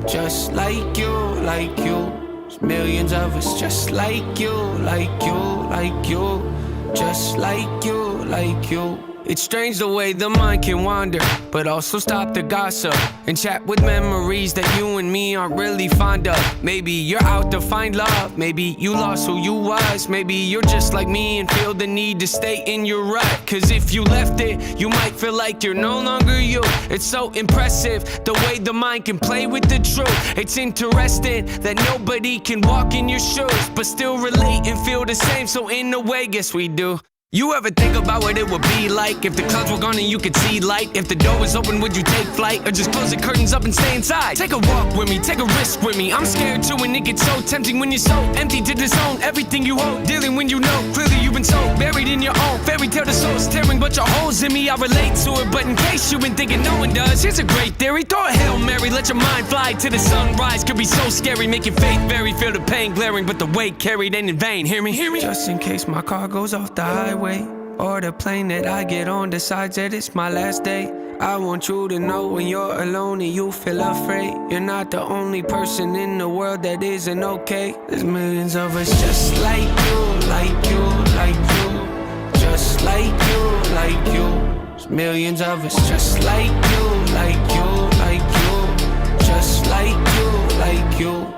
just like you, like you. There's millions of us just like you, like you, like you. Just like you, like you. It's strange the way the mind can wander, but also stop the gossip and chat with memories that you and me aren't really fond of. Maybe you're out to find love, maybe you lost who you was. Maybe you're just like me and feel the need to stay in your rut. Cause if you left it, you might feel like you're no longer you. It's so impressive the way the mind can play with the truth. It's interesting that nobody can walk in your shoes, but still relate and feel the same. So in a way, guess we do. You ever think about what it would be like if the clouds were gone and you could see light? If the door was open, would you take flight? Or just close the curtains up and stay inside? Take a walk with me, take a risk with me. I'm scared too, and it gets so tempting when you're so empty to disown everything you hold. Dealing when you know clearly you've been so buried in your own fairy tale. The soul's tearing, but your holes in me, I relate to it. But in case you've been thinking no one does, here's a great theory. Throw a Hail Mary, let your mind fly to the sunrise. Could be so scary, make your faith vary. Feel the pain glaring, but the weight carried ain't in vain. Hear me? Hear me? Just in case my car goes off the highway, or the plane that I get on decides that it's my last day. I want you to know when you're alone and you feel afraid, you're not the only person in the world that isn't okay. There's millions of us just like you, like you, like you. Just like you, like you. There's millions of us just like you, like you, like you. Just like you, like you.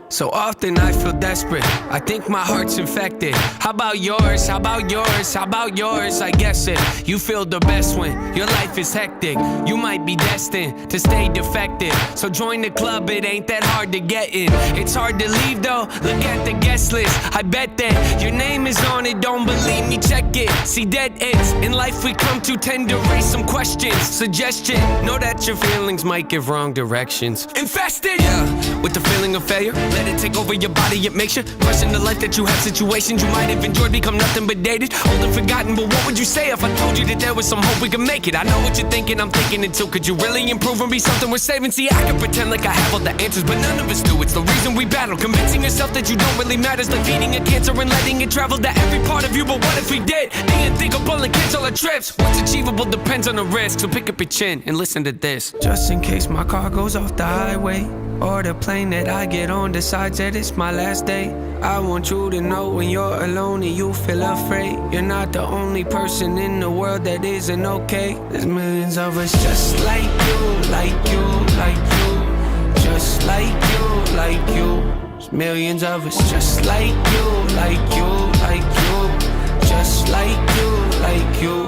So often I feel desperate, I think my heart's infected. How about yours, how about yours, how about yours? I guess it, you feel the best when your life is hectic. You might be destined to stay defective, so join the club, it ain't that hard to get in. It's hard to leave though, look at the guest list. I bet that your name is on it, don't believe me, check it. See, dead ends in life we come to tend to raise some questions. Suggestion, know that your feelings might give wrong directions. Infested, yeah, with the feeling of failure. Let it take over your body, it makes you question the life that you have. Situations you might have enjoyed become nothing but dated, old and forgotten. But what would you say if I told you that there was some hope we could make it? I know what you're thinking, I'm thinking it too. Could you really improve and be something worth saving? See, I can pretend like I have all the answers, but none of us do. It's the reason we battle, convincing yourself that you don't really matter. It's like feeding a cancer and letting it travel to every part of you. But what if we did? The unthinkable and cancel our trips. What's achievable depends on the risk, so pick up your chin and listen to this. Just in case my car goes off the highway, or the plane that I get on decides that it's my last day. I want you to know when you're alone and you feel afraid, you're not the only person in the world that isn't okay. There's millions of us just like you, like you, like you. Just like you, like you. There's millions of us just like you, like you, like you. Just like you, like you.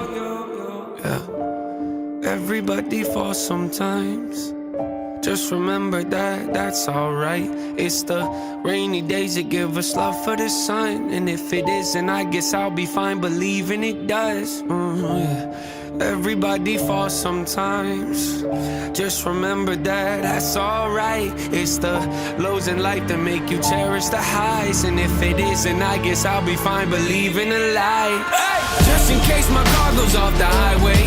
Yeah. Everybody falls sometimes. Just remember that, that's alright. It's the rainy days that give us love for the sun. And if it isn't, I guess I'll be fine believing it does. Yeah. Everybody falls sometimes. Just remember that, that's alright. It's the lows in life that make you cherish the highs. And if it isn't, I guess I'll be fine believing the light. Hey! Just in case my car goes off the highway,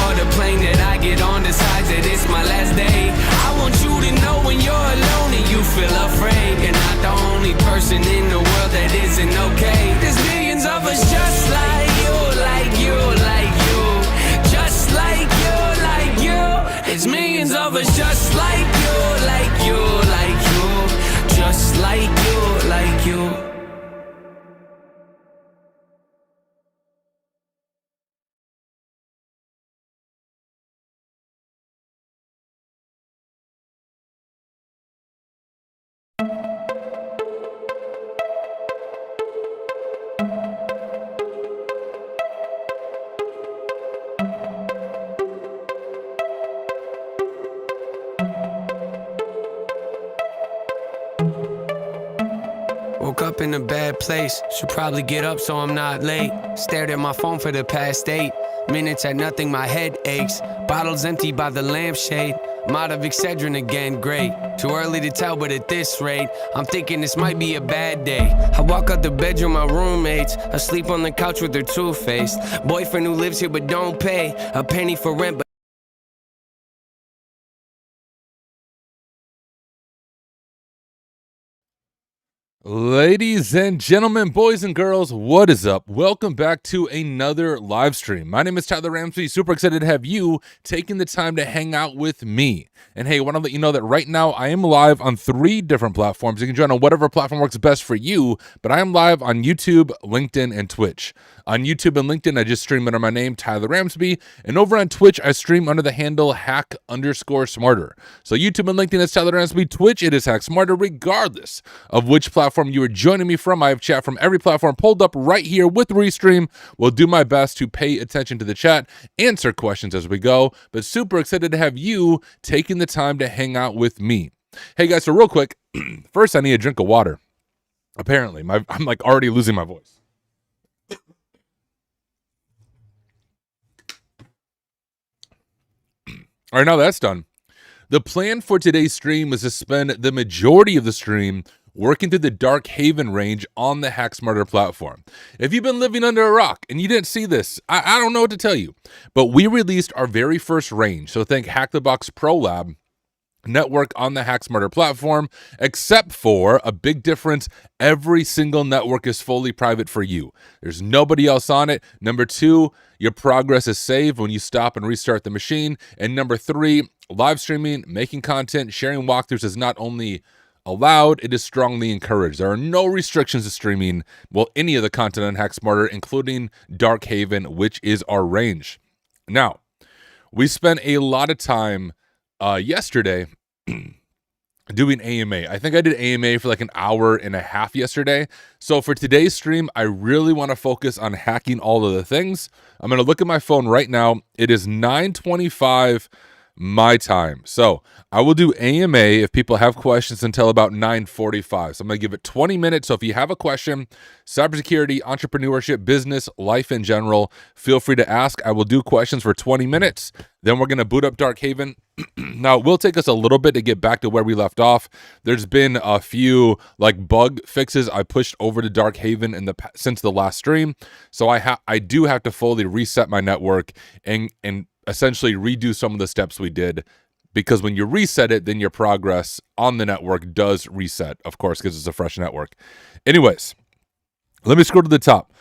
or the plane that I get on decides that it's my last day. I want you to know when you're alone and you feel afraid, you're not the only person in the world that isn't okay. There's millions of us just like you, like you, like you. Just like you, like you. There's millions of us just like you, like you, like you. Just like you, like you. Woke up in a bad place, should probably get up so I'm not late. Stared at my phone for the past 8 minutes at nothing, my head aches. Bottles empty by the lampshade. I'm out of Excedrin again, great. Too early to tell, but at this rate, I'm thinking this might be a bad day. I walk out the bedroom, my roommate's asleep on the couch with her two-faced boyfriend who lives here but don't pay a penny for rent. Ladies and gentlemen, boys and girls, what is up? Welcome back to another live stream. My name is Tyler Ramsey. Super excited to have you taking the time to hang out with me. And hey, I want to let you know that right now I am live on 3 different platforms. You can join on whatever platform works best for you, but I am live on YouTube, LinkedIn, and Twitch. On YouTube and LinkedIn, I just stream under my name, Tyler Ramsby, and over on Twitch, I stream under the handle hack_smarter. So YouTube and LinkedIn is Tyler Ramsby, Twitch, it is Hack Smarter, regardless of which platform you are joining me from. I have chat from every platform pulled up right here with Restream. Will do my best to pay attention to the chat, answer questions as we go, but super excited to have you taking the time to hang out with me. Hey guys, so real quick, first I need a drink of water. Apparently, I'm like already losing my voice. All right, now that's done. The plan for today's stream is to spend the majority of the stream working through the DarkHaven range on the Hack Smarter platform. If you've been living under a rock and you didn't see this, I don't know what to tell you, but we released our very first range. So think Hack the Box Pro Lab network on the Hack Smarter platform, except for a big difference. Every single network is fully private for you. There's nobody else on it. Number 2, your progress is saved when you stop and restart the machine. And number 3, live streaming, making content, sharing walkthroughs is not only allowed, it is strongly encouraged. There are no restrictions to streaming, well, any of the content on Hack Smarter, including DarkHaven, which is our range. Now, we spent a lot of time yesterday doing AMA. I think I did AMA for like an hour and a half yesterday. So for today's stream, I really want to focus on hacking all of the things. I'm going to look at my phone right now. It is 9:25 my time. So I will do AMA if people have questions until about 9:45. So I'm going to give it 20 minutes. So if you have a question, cybersecurity, entrepreneurship, business, life in general, feel free to ask. I will do questions for 20 minutes. Then we're going to boot up DarkHaven. Now, it will take us a little bit to get back to where we left off. There's been a few like bug fixes I pushed over to DarkHaven since the last stream. So I do have to fully reset my network and essentially redo some of the steps we did, because when you reset it, then your progress on the network does reset, of course, because it's a fresh network. Anyways, let me scroll to the top.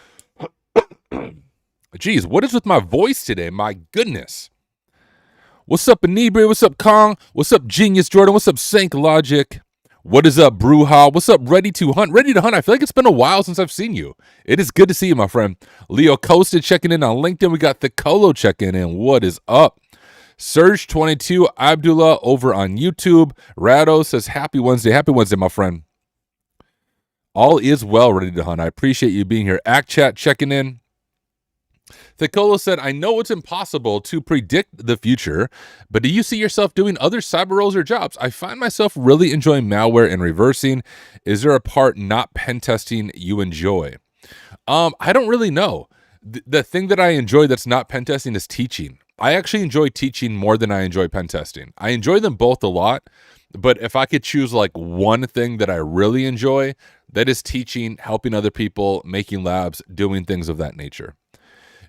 Geez, what is with my voice today? My goodness. What's up, Inebriate? What's up, Kong? What's up, Genius Jordan? What's up, Sank Logic? What is up, Bruja? What's up, Ready to Hunt? Ready to Hunt, I feel like it's been a while since I've seen you. It is good to see you, my friend. Leo Costa checking in on LinkedIn. We got Thicolo checking in. What is up? Surge22, Abdullah over on YouTube. Rado says, happy Wednesday. Happy Wednesday, my friend. All is well, Ready to Hunt. I appreciate you being here. Act Chat checking in. Thicolo said, I know it's impossible to predict the future, but do you see yourself doing other cyber roles or jobs? I find myself really enjoying malware and reversing. Is there a part not pen testing you enjoy? I don't really know. The thing that I enjoy that's not pen testing is teaching. I actually enjoy teaching more than I enjoy pen testing. I enjoy them both a lot, but if I could choose like one thing that I really enjoy, that is teaching, helping other people, making labs, doing things of that nature.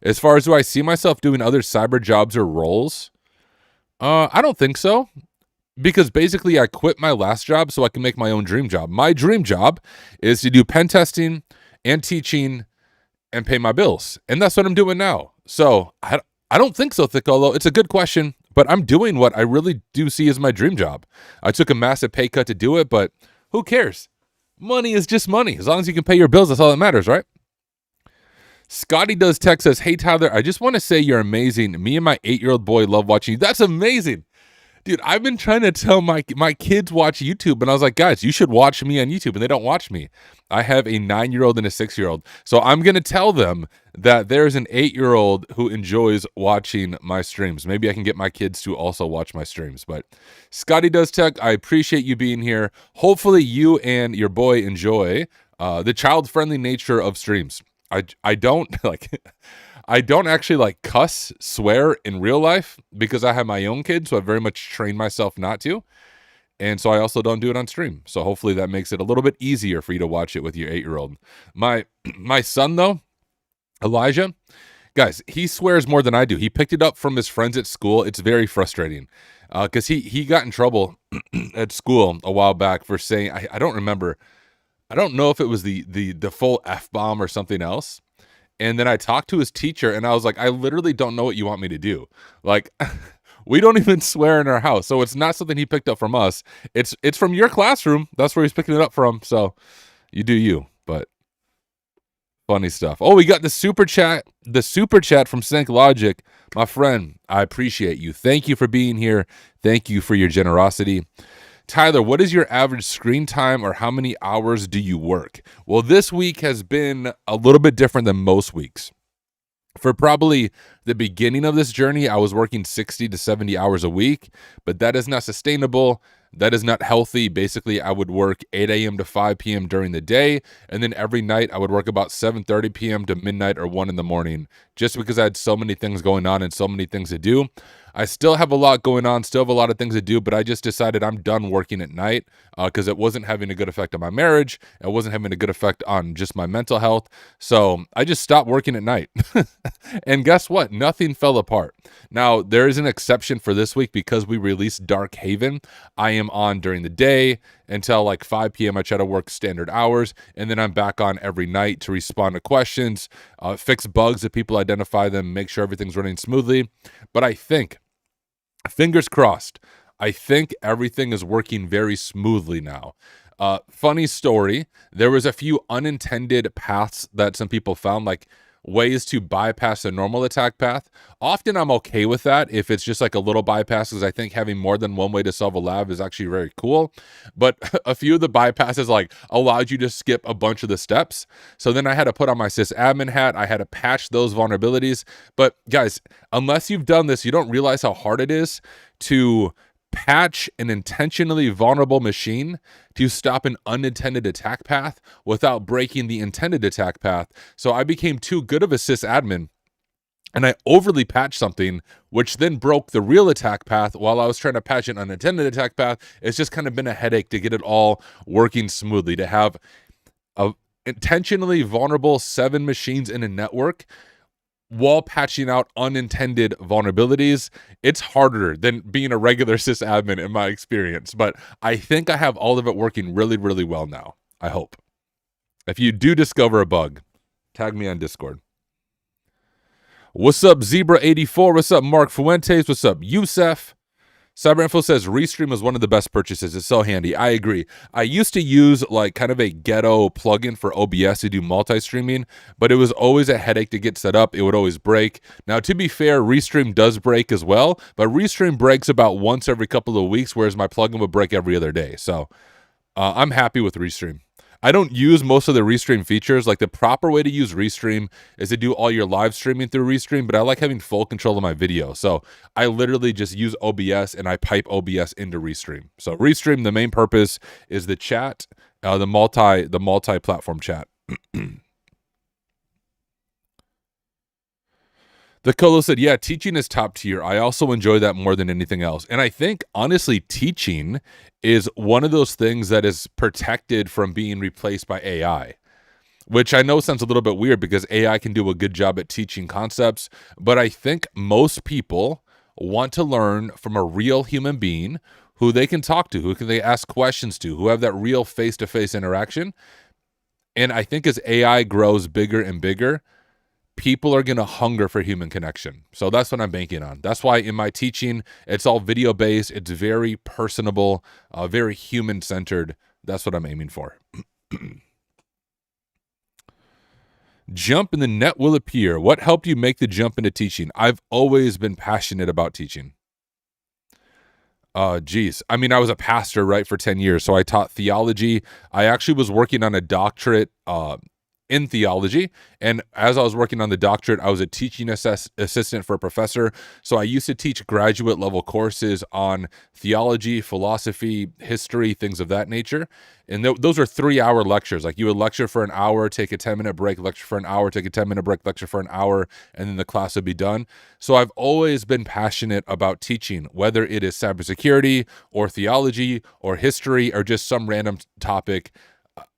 As far as do I see myself doing other cyber jobs or roles? I don't think so, because basically I quit my last job so I can make my own dream job. My dream job is to do pen testing and teaching and pay my bills, and that's what I'm doing now. So I don't think so, Thicolo. It's a good question, but I'm doing what I really do see as my dream job. I took a massive pay cut to do it, but who cares? Money is just money. As long as you can pay your bills, that's all that matters, right? Scotty Does Tech says, hey, Tyler, I just want to say you're amazing. Me and my 8-year-old boy love watching you. That's amazing. Dude, I've been trying to tell my kids watch YouTube, and I was like, guys, you should watch me on YouTube, and they don't watch me. I have a 9-year-old and a 6-year-old. So I'm going to tell them that there's an 8-year-old who enjoys watching my streams. Maybe I can get my kids to also watch my streams. But Scotty Does Tech, I appreciate you being here. Hopefully you and your boy enjoy the child-friendly nature of streams. I don't I don't actually like cuss, swear in real life because I have my own kids, so I very much trained myself not to. And so I also don't do it on stream. So hopefully that makes it a little bit easier for you to watch it with your 8-year-old. My son though, Elijah, guys, he swears more than I do. He picked it up from his friends at school. It's very frustrating because he got in trouble at school a while back for saying, I don't remember. I don't know if it was the full F-bomb or something else. And then I talked to his teacher and I was like, I literally don't know what you want me to do. Like, we don't even swear in our house. So it's not something he picked up from us. It's from your classroom. That's where he's picking it up from. So you do you, but funny stuff. Oh, we got the super chat from Sync Logic. My friend, I appreciate you. Thank you for being here. Thank you for your generosity. Tyler, what is your average screen time or how many hours do you work? Well, this week has been a little bit different than most weeks. For probably the beginning of this journey, I was working 60 to 70 hours a week, but that is not sustainable. That is not healthy. Basically, I would work 8 a.m. to 5 p.m. during the day, and then every night I would work about 7:30 p.m. to midnight or 1 in the morning, just because I had so many things going on and so many things to do. I still have a lot going on, still have a lot of things to do, but I just decided I'm done working at night because it wasn't having a good effect on my marriage. It wasn't having a good effect on just my mental health. So I just stopped working at night. And guess what? Nothing fell apart. Now, there is an exception for this week because we released DarkHaven. I am on during the day until like 5 p.m. I try to work standard hours, and then I'm back on every night to respond to questions, fix bugs if people identify them, make sure everything's running smoothly. But I think, fingers crossed, I think everything is working very smoothly now. Funny story, there was a few unintended paths that some people found, like ways to bypass a normal attack path. Often I'm okay with that if it's just like a little bypass, because I think having more than one way to solve a lab is actually very cool. But a few of the bypasses like allowed you to skip a bunch of the steps. So then I had to put on my sysadmin hat. I had to patch those vulnerabilities. But guys, unless you've done this, you don't realize how hard it is to patch an intentionally vulnerable machine to stop an unintended attack path without breaking the intended attack path. So I became too good of a sysadmin and I overly patched something, which then broke the real attack path while I was trying to patch an unintended attack path. It's just kind of been a headache to get it all working smoothly, to have a intentionally vulnerable 7 machines in a network while patching out unintended vulnerabilities. It's harder than being a regular sysadmin in my experience, but I think I have all of it working really, really well now. I hope. If you do discover a bug, tag me on Discord. What's up, Zebra84? What's up, Mark Fuentes? What's up, Youssef? CyberInfo says Restream is one of the best purchases. It's so handy. I agree. I used to use like kind of a ghetto plugin for OBS to do multi-streaming, but it was always a headache to get set up. It would always break. Now, to be fair, Restream does break as well, but Restream breaks about once every couple of weeks, whereas my plugin would break every other day. So I'm happy with Restream. I don't use most of the Restream features. Like the proper way to use Restream is to do all your live streaming through Restream, but I like having full control of my video. So I literally just use OBS and I pipe OBS into Restream. So Restream, the main purpose is the chat, the multi-platform chat. The Colo said, yeah, teaching is top tier. I also enjoy that more than anything else. And I think, honestly, teaching is one of those things that is protected from being replaced by AI, which I know sounds a little bit weird because AI can do a good job at teaching concepts. But I think most people want to learn from a real human being who they can talk to, who can they ask questions to, who have that real face-to-face interaction. And I think as AI grows bigger and bigger, people are going to hunger for human connection. So that's what I'm banking on. That's why in my teaching, it's all video-based. It's very personable, very human-centered. That's what I'm aiming for. Jump in the net will appear. What helped you make the jump into teaching? I've always been passionate about teaching. Geez. I mean, I was a pastor, right, for 10 years. So I taught theology. I actually was working on a doctorate in theology. And as I was working on the doctorate, I was a teaching assistant for a professor. So I used to teach graduate level courses on theology, philosophy, history, things of that nature. And those are 3-hour lectures. Like you would lecture for an hour, take a 10-minute break, lecture for an hour, take a 10-minute break, lecture for an hour, and then the class would be done. So I've always been passionate about teaching, whether it is cybersecurity or theology or history or just some random topic.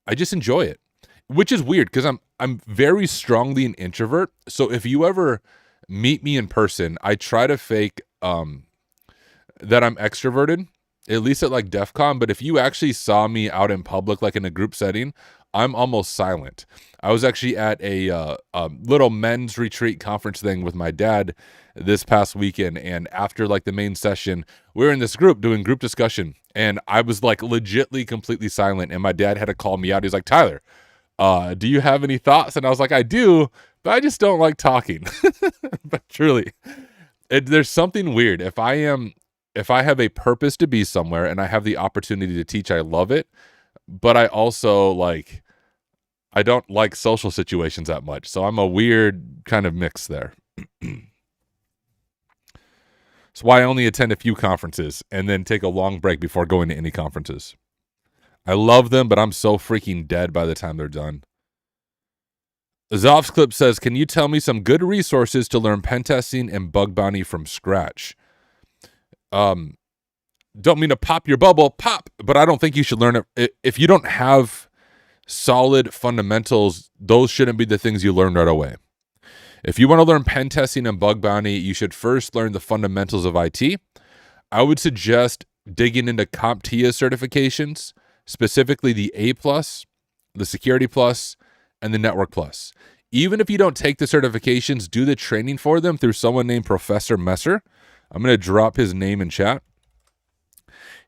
I just enjoy it. Which is weird because I'm very strongly an introvert. So if you ever meet me in person, I try to fake that I'm extroverted, at least at like DEF CON. But if you actually saw me out in public, like in a group setting, I'm almost silent. I was actually at a little men's retreat conference thing with my dad this past weekend, and after like the main session, we were in this group doing group discussion, and I was like legitly completely silent, and my dad had to call me out. He's like, Tyler, do you have any thoughts? And I was like, I do, but I just don't like talking. But truly, there's something weird. If I have a purpose to be somewhere and I have the opportunity to teach, I love it. But I also I don't like social situations that much. So I'm a weird kind of mix there. That's why I only attend a few conferences and then take a long break before going to any conferences. I love them, but I'm so freaking dead by the time they're done. Zov's clip says, can you tell me some good resources to learn pen testing and bug bounty from scratch? Don't mean to pop your bubble, but I don't think you should learn it. If you don't have solid fundamentals, those shouldn't be the things you learn right away. If you want to learn pen testing and bug bounty, you should first learn the fundamentals of IT. I would suggest digging into CompTIA certifications, specifically the A+, the Security Plus, and the Network Plus. Even if you don't take the certifications, do the training for them through someone named Professor Messer. I'm going to drop his name in chat.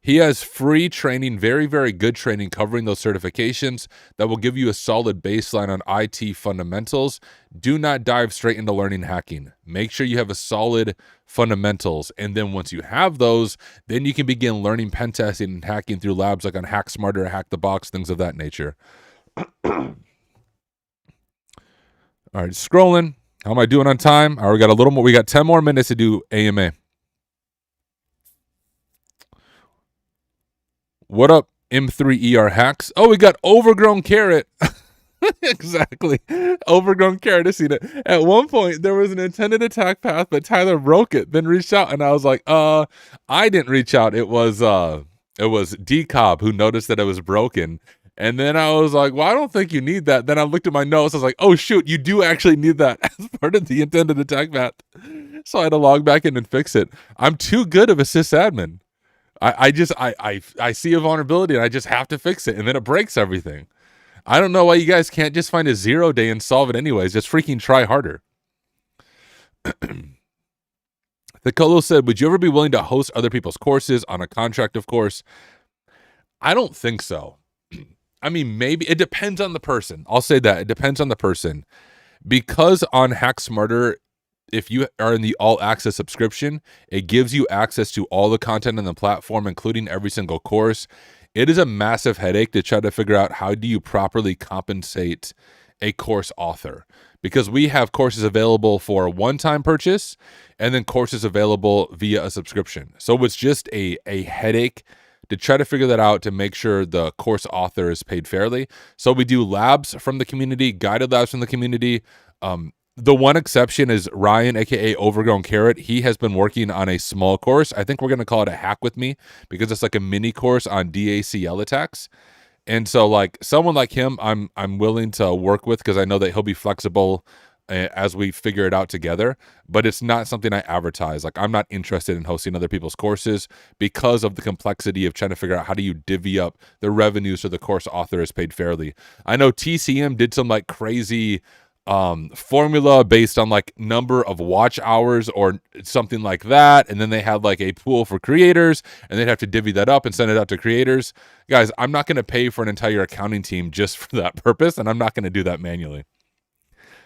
He has free training, very, very good training covering those certifications that will give you a solid baseline on IT fundamentals. Do not dive straight into learning hacking. Make sure you have a solid fundamentals. And then once you have those, then you can begin learning pen testing and hacking through labs like on Hack Smarter, Hack the Box, things of that nature. All right, scrolling. How am I doing on time? All right, we got a little more. We got 10 more minutes to do AMA. What up, M3ER hacks? Oh, we got Overgrown Carrot. Exactly. Overgrown Carrot. I seen it. At one point, there was an intended attack path, but Tyler broke it, then reached out, and I was like, I didn't reach out. It was D-Cobb who noticed that it was broken. And then I was like, well, I don't think you need that. Then I looked at my notes. I was like, oh, shoot, you do actually need that as part of the intended attack path. So I had to log back in and fix it. I'm too good of a sysadmin. I see a vulnerability and I just have to fix it, and then it breaks everything. I don't know why you guys can't just find a 0 day and solve it anyways. Just freaking try harder. The Colo said, would you ever be willing to host other people's courses on a contract, of course? I don't think so. I mean, maybe. It depends on the person. I'll say that. It depends on the person. Because on Hack Smarter, if you are in the all access subscription, it gives you access to all the content on the platform, including every single course. It is a massive headache to try to figure out how do you properly compensate a course author, because we have courses available for a one-time purchase and then courses available via a subscription. So it's just a headache to try to figure that out to make sure the course author is paid fairly. So we do labs from the community, guided labs from the community. The one exception is Ryan, aka Overgrown Carrot. He has been working on a small course. I think we're going to call it a Hack With Me, because it's like a mini course on DACL attacks. And so like someone like him, I'm willing to work with, because I know that he'll be flexible as we figure it out together. But it's not something I advertise. Like, I'm not interested in hosting other people's courses because of the complexity of trying to figure out how do you divvy up the revenue so the course author is paid fairly. I know TCM did some like crazy formula based on like number of watch hours or something like that, and then they had like a pool for creators, and they'd have to divvy that up and send it out to creators. Guys, I'm not going to pay for an entire accounting team just for that purpose, and I'm not going to do that manually.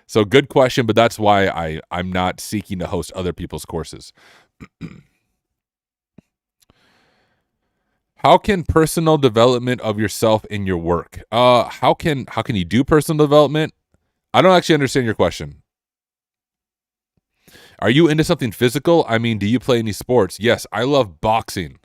So good question, but that's why I'm not seeking to host other people's courses. How can personal development of yourself in your work? How can you do personal development? I don't actually understand your question. Are you into something physical? I mean, do you play any sports? Yes, I love boxing.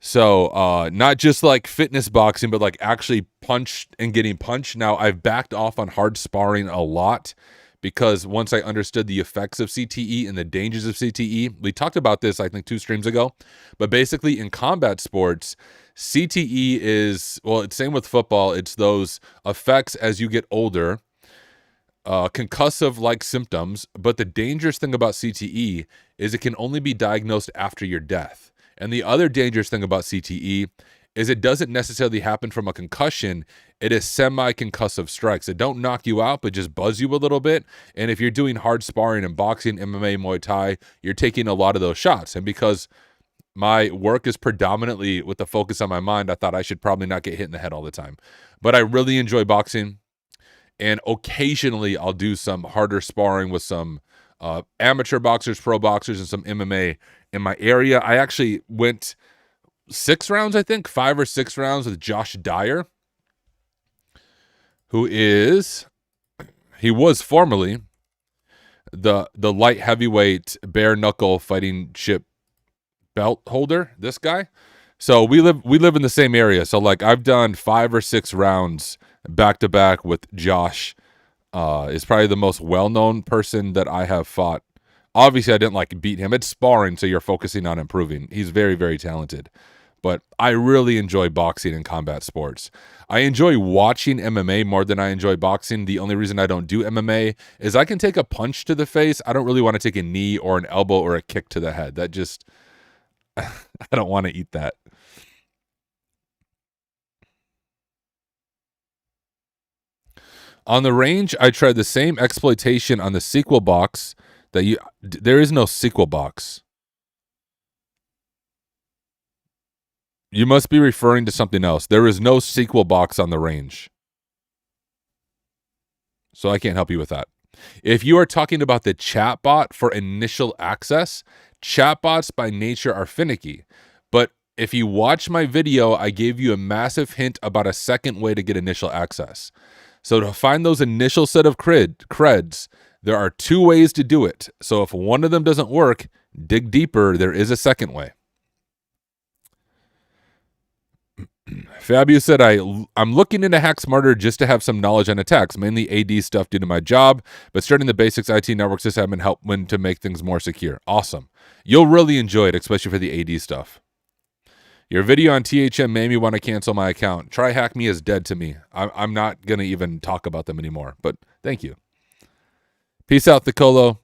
So not just like fitness boxing, but like actually punched and getting punched. Now, I've backed off on hard sparring a lot, because once I understood the effects of CTE and the dangers of CTE, we talked about this, I think, 2 streams ago. But basically in combat sports, CTE is, well, it's same with football. It's those effects as you get older, concussive-like symptoms, but the dangerous thing about CTE is it can only be diagnosed after your death. And the other dangerous thing about CTE is it doesn't necessarily happen from a concussion. It is semi-concussive strikes. It don't knock you out, but just buzz you a little bit. And if you're doing hard sparring in boxing, MMA, Muay Thai, you're taking a lot of those shots. And because my work is predominantly with the focus on my mind, I thought I should probably not get hit in the head all the time. But I really enjoy boxing. And occasionally I'll do some harder sparring with some amateur boxers, pro boxers, and some MMA in my area. I actually went 6 rounds, I think, 5 or 6 rounds with Josh Dyer, who he was formerly the light heavyweight bare knuckle fighting chip belt holder, this guy. So we live in the same area. So like I've done 5 or 6 rounds back to back with Josh. Is probably the most well-known person that I have fought. Obviously I didn't like beat him. It's sparring, so you're focusing on improving. He's very, very talented. But I really enjoy boxing and combat sports. I enjoy watching MMA more than I enjoy boxing. The only reason I don't do MMA is I can take a punch to the face. I don't really want to take a knee or an elbow or a kick to the head. That just, I don't want to eat that. On the range, I tried the same exploitation on the sequel box there is no sequel box. You must be referring to something else. There is no sequel box on the range. So I can't help you with that. If you are talking about the chatbot for initial access, chatbots by nature are finicky. But if you watch my video, I gave you a massive hint about a second way to get initial access. So to find those initial set of creds, there are 2 ways to do it. So if one of them doesn't work, dig deeper. There is a second way. Fabio said, I'm looking into Hack Smarter just to have some knowledge on attacks, mainly AD stuff due to my job, but starting the basics IT network sysadmin help when to make things more secure. Awesome. You'll really enjoy it, especially for the AD stuff. Your video on THM made me want to cancel my account. Try Hack Me is dead to me. I'm not going to even talk about them anymore, but thank you. Peace out, Thicolo.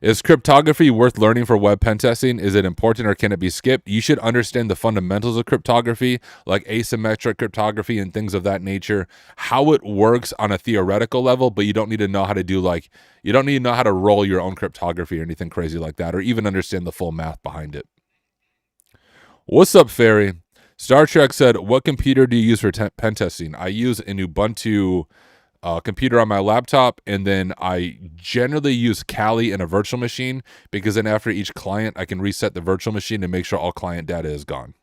Is cryptography worth learning for web pen testing? Is it important or can it be skipped? You should understand the fundamentals of cryptography, like asymmetric cryptography and things of that nature, how it works on a theoretical level, but you don't need to know how to you don't need to know how to roll your own cryptography or anything crazy like that, or even understand the full math behind it. What's up, Fairy? Star Trek said, what computer do you use for pen testing? I use an Ubuntu computer on my laptop, and then I generally use Kali in a virtual machine, because then after each client, I can reset the virtual machine and make sure all client data is gone.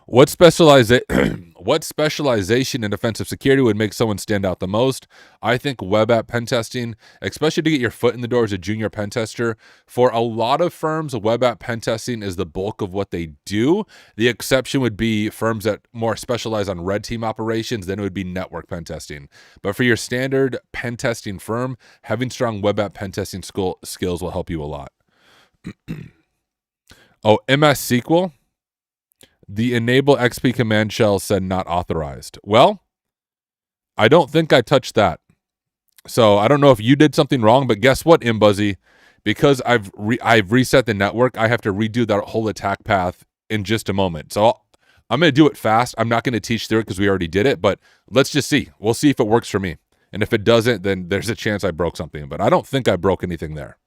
What specialization in offensive security would make someone stand out the most? I think web app pen testing, especially to get your foot in the door as a junior pen tester. For a lot of firms, web app pen testing is the bulk of what they do. The exception would be firms that more specialize on red team operations, then it would be network pen testing. But for your standard pen testing firm, having strong web app pen testing skills will help you a lot. Oh, MS SQL? The enable XP command shell said not authorized. Well, I don't think I touched that. So I don't know if you did something wrong, but guess what, Imbuzzy? Because I've reset the network, I have to redo that whole attack path in just a moment. So I'm going to do it fast. I'm not going to teach through it because we already did it, but let's just see. We'll see if it works for me. And if it doesn't, then there's a chance I broke something. But I don't think I broke anything there.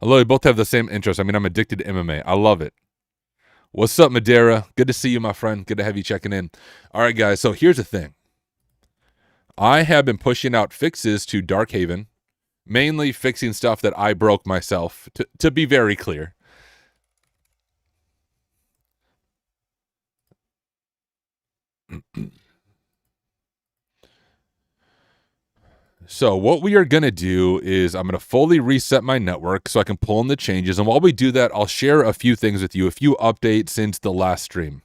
Although we both have the same interest. I mean, I'm addicted to MMA. I love it. What's up, Madeira? Good to see you, my friend. Good to have you checking in. All right, guys. So here's the thing. I have been pushing out fixes to DarkHaven, mainly fixing stuff that I broke myself, to be very clear. So what we are going to do is I'm going to fully reset my network so I can pull in the changes. And while we do that, I'll share a few things with you, a few updates since the last stream.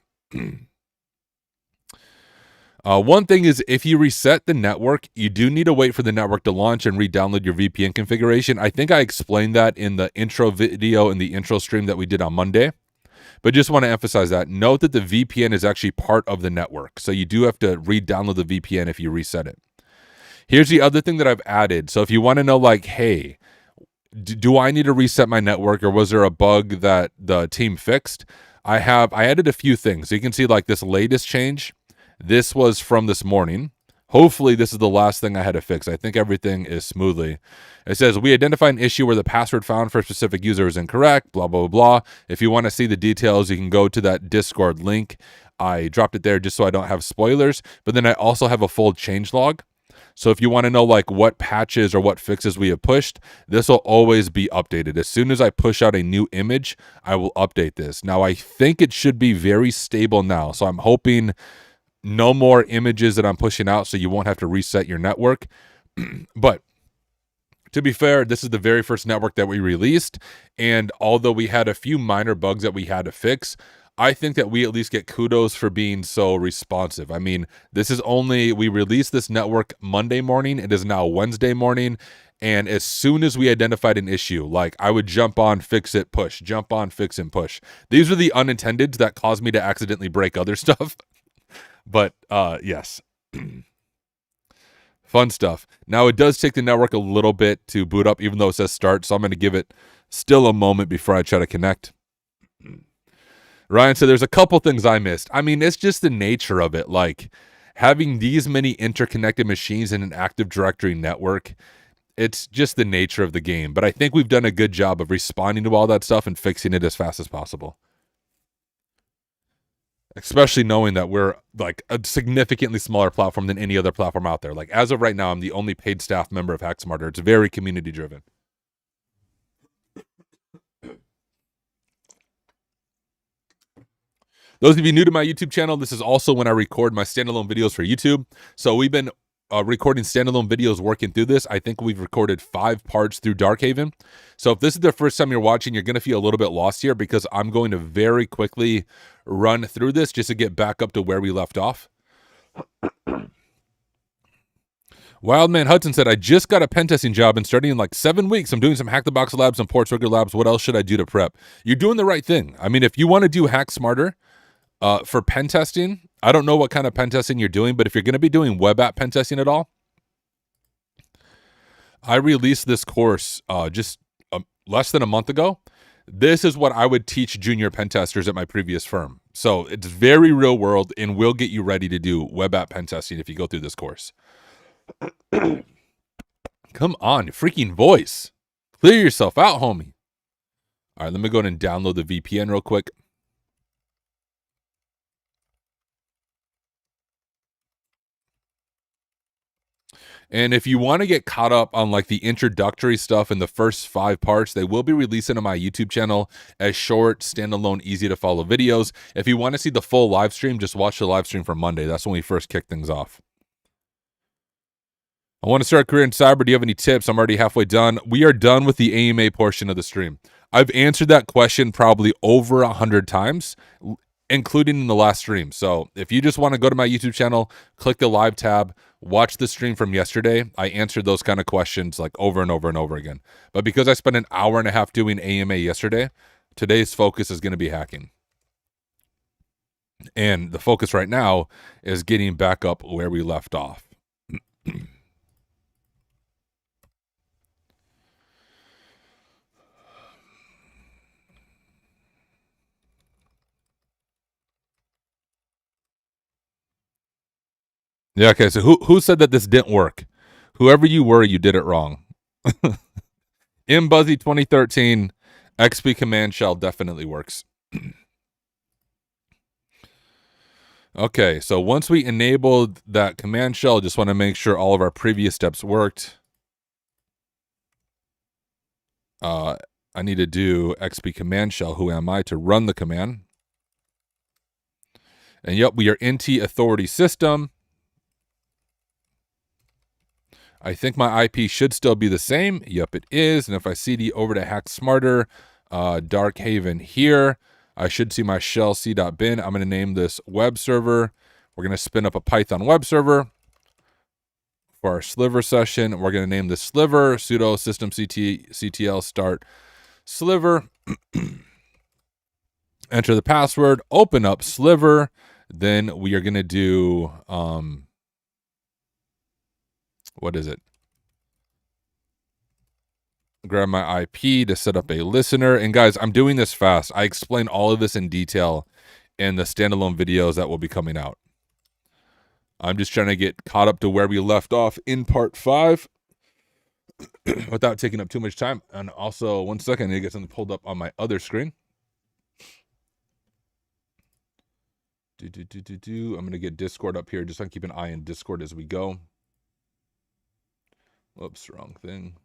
One thing is, if you reset the network, you do need to wait for the network to launch and re-download your VPN configuration. I think I explained that in the intro video in the intro stream that we did on Monday. But just want to emphasize that. Note that the VPN is actually part of the network. So you do have to re-download the VPN if you reset it. Here's the other thing that I've added. So if you want to know, like, hey, do I need to reset my network, or was there a bug that the team fixed? I added a few things. So you can see like this latest change. This was from this morning. Hopefully this is the last thing I had to fix. I think everything is smoothly. It says, we identified an issue where the password found for a specific user is incorrect, blah, blah, blah. If you want to see the details, you can go to that Discord link. I dropped it there just so I don't have spoilers. But then I also have a full changelog. So if you want to know like what patches or what fixes we have pushed, this will always be updated. As soon as I push out a new image, I will update this. Now, I think it should be very stable now. So I'm hoping no more images that I'm pushing out so you won't have to reset your network. But to be fair, this is the very first network that we released. And although we had a few minor bugs that we had to fix, I think that we at least get kudos for being so responsive. I mean, we released this network Monday morning. It is now Wednesday morning. And as soon as we identified an issue, like I would jump on, fix it, push, jump on, fix and push. These are the unintendeds that caused me to accidentally break other stuff. But yes, fun stuff. Now it does take the network a little bit to boot up, even though it says start. So I'm going to give it still a moment before I try to connect. Ryan said there's a couple things I missed. I mean, it's just the nature of it. Like having these many interconnected machines in an Active Directory network, it's just the nature of the game. But I think we've done a good job of responding to all that stuff and fixing it as fast as possible. Especially knowing that we're like a significantly smaller platform than any other platform out there. Like as of right now, I'm the only paid staff member of HackSmarter. It's very community driven. Those of you new to my YouTube channel, this is also when I record my standalone videos for YouTube. So we've been recording standalone videos working through this. I think we've recorded 5 parts through DarkHaven. So if this is the first time you're watching, you're going to feel a little bit lost here because I'm going to very quickly run through this just to get back up to where we left off. Wildman Hudson said, I just got a pen testing job and starting in like 7 weeks. I'm doing some Hack the Box labs and Port Trigger labs. What else should I do to prep? You're doing the right thing. I mean, if you want to do HackSmarter, for pen testing, I don't know what kind of pen testing you're doing, but if you're going to be doing web app pen testing at all, I released this course just less than a month ago. This is what I would teach junior pen testers at my previous firm. So it's very real world and will get you ready to do web app pen testing if you go through this course. Come on, freaking voice. Clear yourself out, homie. All right, let me go ahead and download the VPN real quick. And if you want to get caught up on like the introductory stuff in the first 5 parts, they will be releasing on my YouTube channel as short, standalone, easy to follow videos. If you want to see the full live stream, just watch the live stream from Monday. That's when we first kick things off. I want to start a career in cyber. Do you have any tips? I'm already halfway done. We are done with the AMA portion of the stream. I've answered that question probably over 100 times, including in the last stream. So if you just want to go to my YouTube channel, click the live tab, watch the stream from yesterday. I answered those kind of questions like over and over and over again. But because I spent an hour and a half doing AMA yesterday, today's focus is going to be hacking. And the focus right now is getting back up where we left off. Yeah, okay, so who said that this didn't work? Whoever you were, you did it wrong. Mbuzzy 2013, XP command shell definitely works. Okay, so once we enabled that command shell, just want to make sure all of our previous steps worked. I need to do XP command shell, who am I, to run the command. And yep, we are NT authority system. I think my IP should still be the same. Yep, it is. And if I CD over to HackSmarter, DarkHaven here, I should see my shell c.bin. I'm going to name this web server. We're going to spin up a Python web server for our sliver session. We're going to name this sliver, sudo systemctl start sliver. Enter the password, open up sliver. Then we are going to do... what is it? grab my IP to set up a listener. And guys, I'm doing this fast. I explain all of this in detail in the standalone videos that will be coming out. I'm just trying to get caught up to where we left off in part 5 without taking up too much time. And also, one second, I need to get something pulled up on my other screen. I'm going to get Discord up here just so I can keep an eye on Discord as we go. Whoops, wrong thing.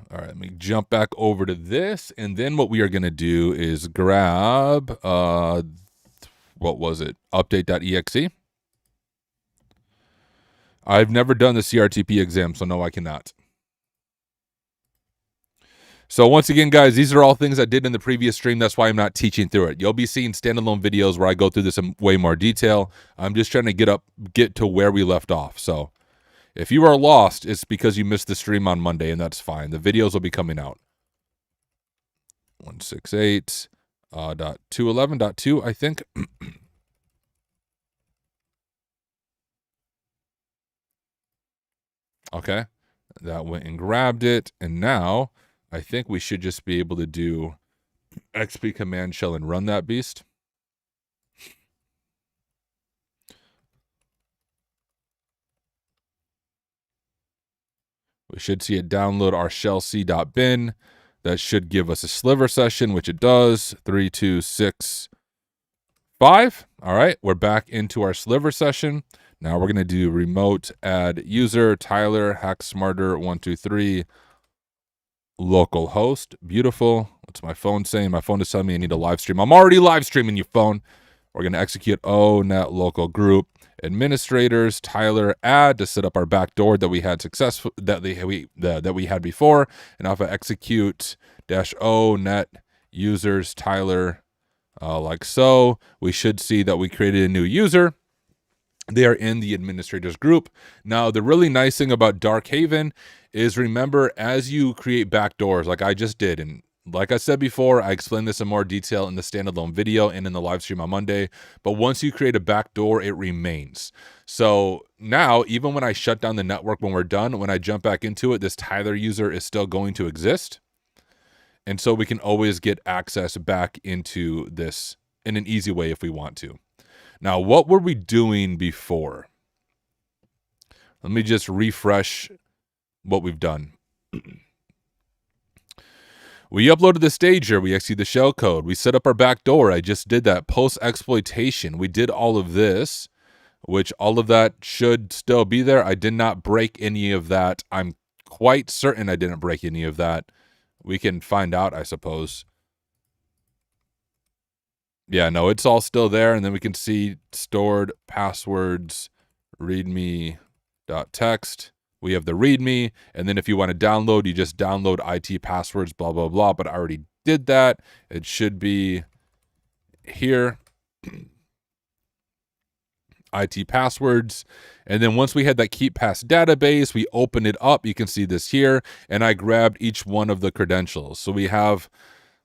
All right, let me jump back over to this, and then what we are going to do is grab, what was it? Update.exe. I've never done the CRTP exam, so no, I cannot. So once again, guys, these are all things I did in the previous stream. That's why I'm not teaching through it. You'll be seeing standalone videos where I go through this in way more detail. I'm just trying to get to where we left off. So if you are lost, it's because you missed the stream on Monday, and that's fine. The videos will be coming out. 168.211.2, I think. Okay, that went and grabbed it, and now I think we should just be able to do XP command shell and run that beast. We should see it download our shell c.bin. That should give us a sliver session, which it does. 3, 2, 6, 5. All right, we're back into our sliver session. Now we're going to do remote add user, Tyler, hack smarter, 123, local host. Beautiful. What's my phone saying? My phone is telling me I need a live stream. I'm already live streaming, your phone. We're going to execute net local group administrators, Tyler, add to set up our backdoor that we had that we had before. And if I execute -o net users, Tyler, like so, we should see that we created a new user. They are in the administrators group. Now, the really nice thing about DarkHaven is, remember, as you create backdoors, like I just did, and like I said before, I explained this in more detail in the standalone video and in the live stream on Monday, but once you create a backdoor, it remains. So now, even when I shut down the network when we're done, when I jump back into it, this Tyler user is still going to exist. And so we can always get access back into this in an easy way if we want to. Now, what were we doing before? Let me just refresh what we've done. We uploaded the stager. We executed the shell code. We set up our backdoor. I just did that. Post-exploitation. We did all of this, which all of that should still be there. I did not break any of that. I'm quite certain I didn't break any of that. We can find out, I suppose. Yeah, no, it's all still there. And then we can see stored passwords, readme.txt. We have the readme. And then if you want to download, you just download IT passwords, blah, blah, blah. But I already did that. It should be here. IT passwords. And then once we had that keep pass database, we open it up. You can see this here. And I grabbed each one of the credentials. So we have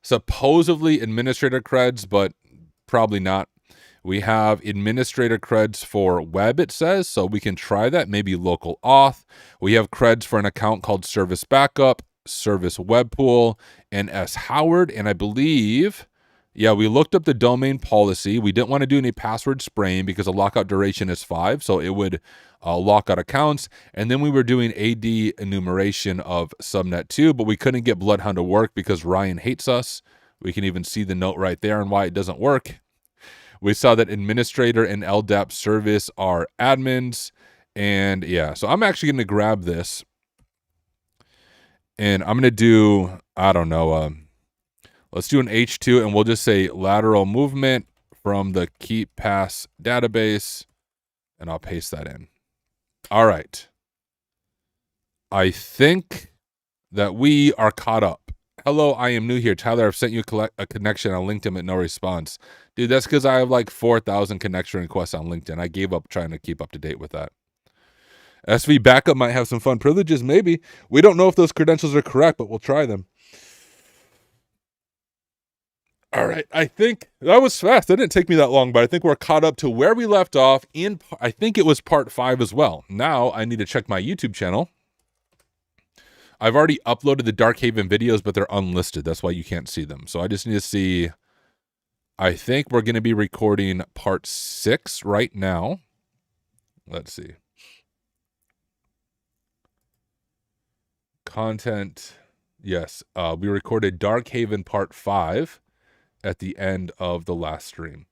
supposedly administrator creds, but probably not. We have administrator creds for web, it says, so we can try that, maybe local auth. We have creds for an account called Service Backup, Service Web Pool, and S. Howard, and I believe, yeah, we looked up the domain policy. We didn't want to do any password spraying because the lockout duration is 5, so it would lock out accounts. And then we were doing AD enumeration of subnet 2, but we couldn't get Bloodhound to work because Ryan hates us. We can even see the note right there and why it doesn't work. We saw that administrator and LDAP service are admins. And yeah, so I'm actually going to grab this. And I'm going to do, I don't know, let's do an H2 and we'll just say lateral movement from the keep pass database. And I'll paste that in. All right. I think that we are caught up. Hello, I am new here. Tyler, I've sent you a connection on LinkedIn with no response. Dude, that's because I have like 4,000 connection requests on LinkedIn. I gave up trying to keep up to date with that. SV Backup might have some fun privileges, maybe. We don't know if those credentials are correct, but we'll try them. All right, I think that was fast. That didn't take me that long, but I think we're caught up to where we left off in, I think it was part 5 as well. Now I need to check my YouTube channel. I've already uploaded the DarkHaven videos, but they're unlisted. That's why you can't see them. So I just need to see, I think we're going to be recording part 6 right now. Let's see. Content, yes. We recorded DarkHaven part 5 at the end of the last stream.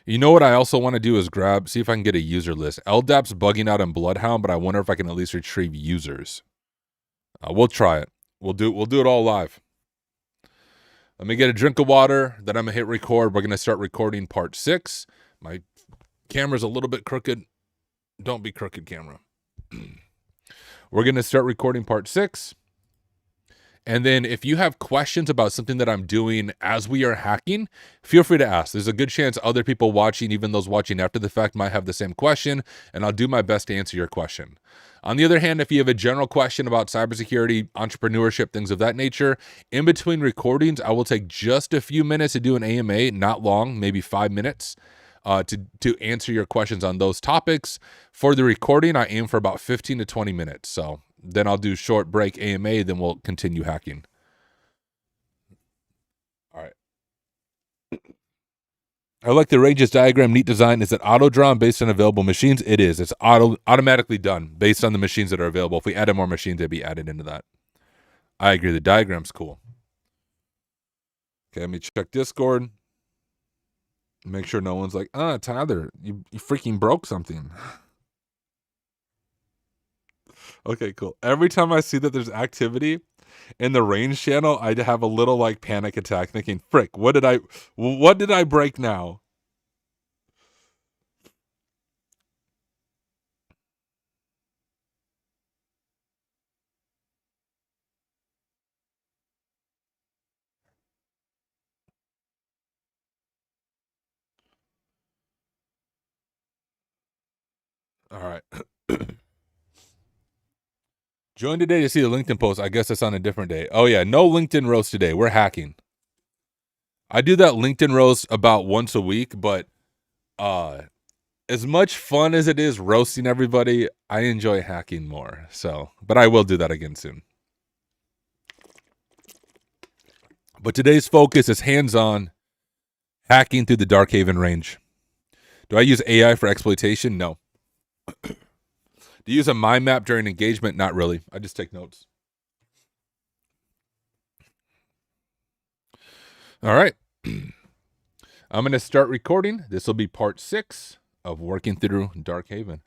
You know what I also want to do is see if I can get a user list. LDAP's bugging out in Bloodhound, but I wonder if I can at least retrieve users. We'll try it. We'll do it all live. Let me get a drink of water, then I'm going to hit record. We're going to start recording part 6. My camera's a little bit crooked. Don't be crooked, camera. We're going to start recording part 6. And then if you have questions about something that I'm doing as we are hacking, feel free to ask. There's a good chance other people watching, even those watching after the fact, might have the same question, and I'll do my best to answer your question. On the other hand, if you have a general question about cybersecurity, entrepreneurship, things of that nature, in between recordings, I will take just a few minutes to do an AMA, not long, maybe 5 minutes, to answer your questions on those topics. For the recording, I aim for about 15 to 20 minutes. So then I'll do short break AMA, then we'll continue hacking. All right. I like the ranges diagram, neat design. Is it auto-drawn based on available machines? It is. It's automatically done based on the machines that are available. If we added more machines, they'd be added into that. I agree. The diagram's cool. Okay, let me check Discord. Make sure no one's like, Tyler, you freaking broke something. Okay, cool. Every time I see that there's activity in the range channel, I have a little like panic attack thinking, frick, what did I break now? All right. Join today to see the LinkedIn post. I guess it's on a different day. Oh yeah, no LinkedIn roast today. We're hacking. I do that LinkedIn roast about once a week, but as much fun as it is roasting everybody, I enjoy hacking more. So, but I will do that again soon. But today's focus is hands-on hacking through the DarkHaven range. Do I use AI for exploitation? No. Do you use a mind map during engagement? Not really. I just take notes. All right. I'm going to start recording. This will be part 6 of working through DarkHaven.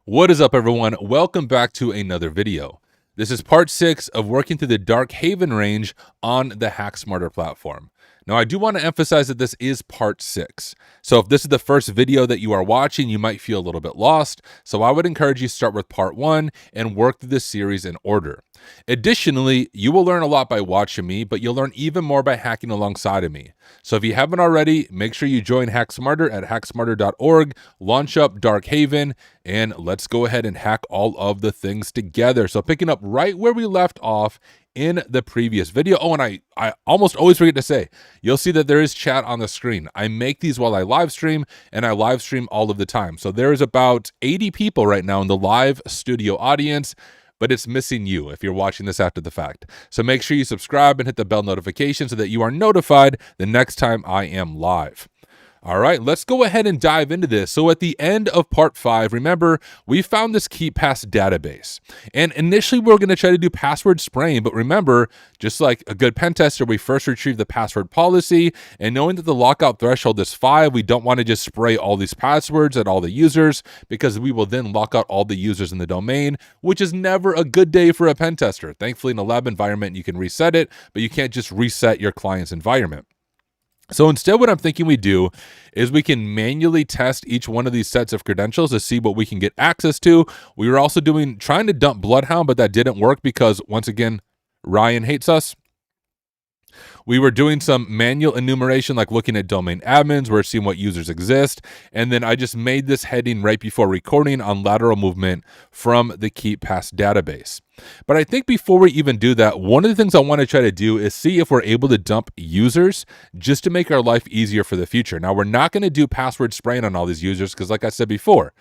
What is up, everyone? Welcome back to another video. This is part 6 of working through the DarkHaven range on the HackSmarter platform. Now, I do want to emphasize that this is part 6. So if this is the first video that you are watching, you might feel a little bit lost. So I would encourage you to start with part 1 and work through this series in order. Additionally, you will learn a lot by watching me, but you'll learn even more by hacking alongside of me. So if you haven't already, make sure you join HackSmarter at hacksmarter.org, launch up DarkHaven, and let's go ahead and hack all of the things together. So picking up right where we left off in the previous video. Oh, and I almost always forget to say, you'll see that there is chat on the screen. I make these while I live stream, and I live stream all of the time. So there is about 80 people right now in the live studio audience, but it's missing you if you're watching this after the fact. So make sure you subscribe and hit the bell notification so that you are notified the next time I am live. All right, let's go ahead and dive into this. So at the end of part 5, remember, we found this KeePass database. And initially, we were going to try to do password spraying. But remember, just like a good pen tester, we first retrieve the password policy. And knowing that the lockout threshold is 5, we don't want to just spray all these passwords at all the users, because we will then lock out all the users in the domain, which is never a good day for a pen tester. Thankfully, in a lab environment, you can reset it, but you can't just reset your client's environment. So instead, what I'm thinking we do is we can manually test each one of these sets of credentials to see what we can get access to. We were also trying to dump Bloodhound, but that didn't work because, once again, Ryan hates us. we were doing some manual enumeration, like looking at domain admins, we're seeing what users exist, and then I just made this heading right before recording on lateral movement from the KeepPass database. But I think before we even do that, one of the things I want to try to do is see if we're able to dump users just to make our life easier for the future. Now, we're not going to do password spraying on all these users because, like I said before,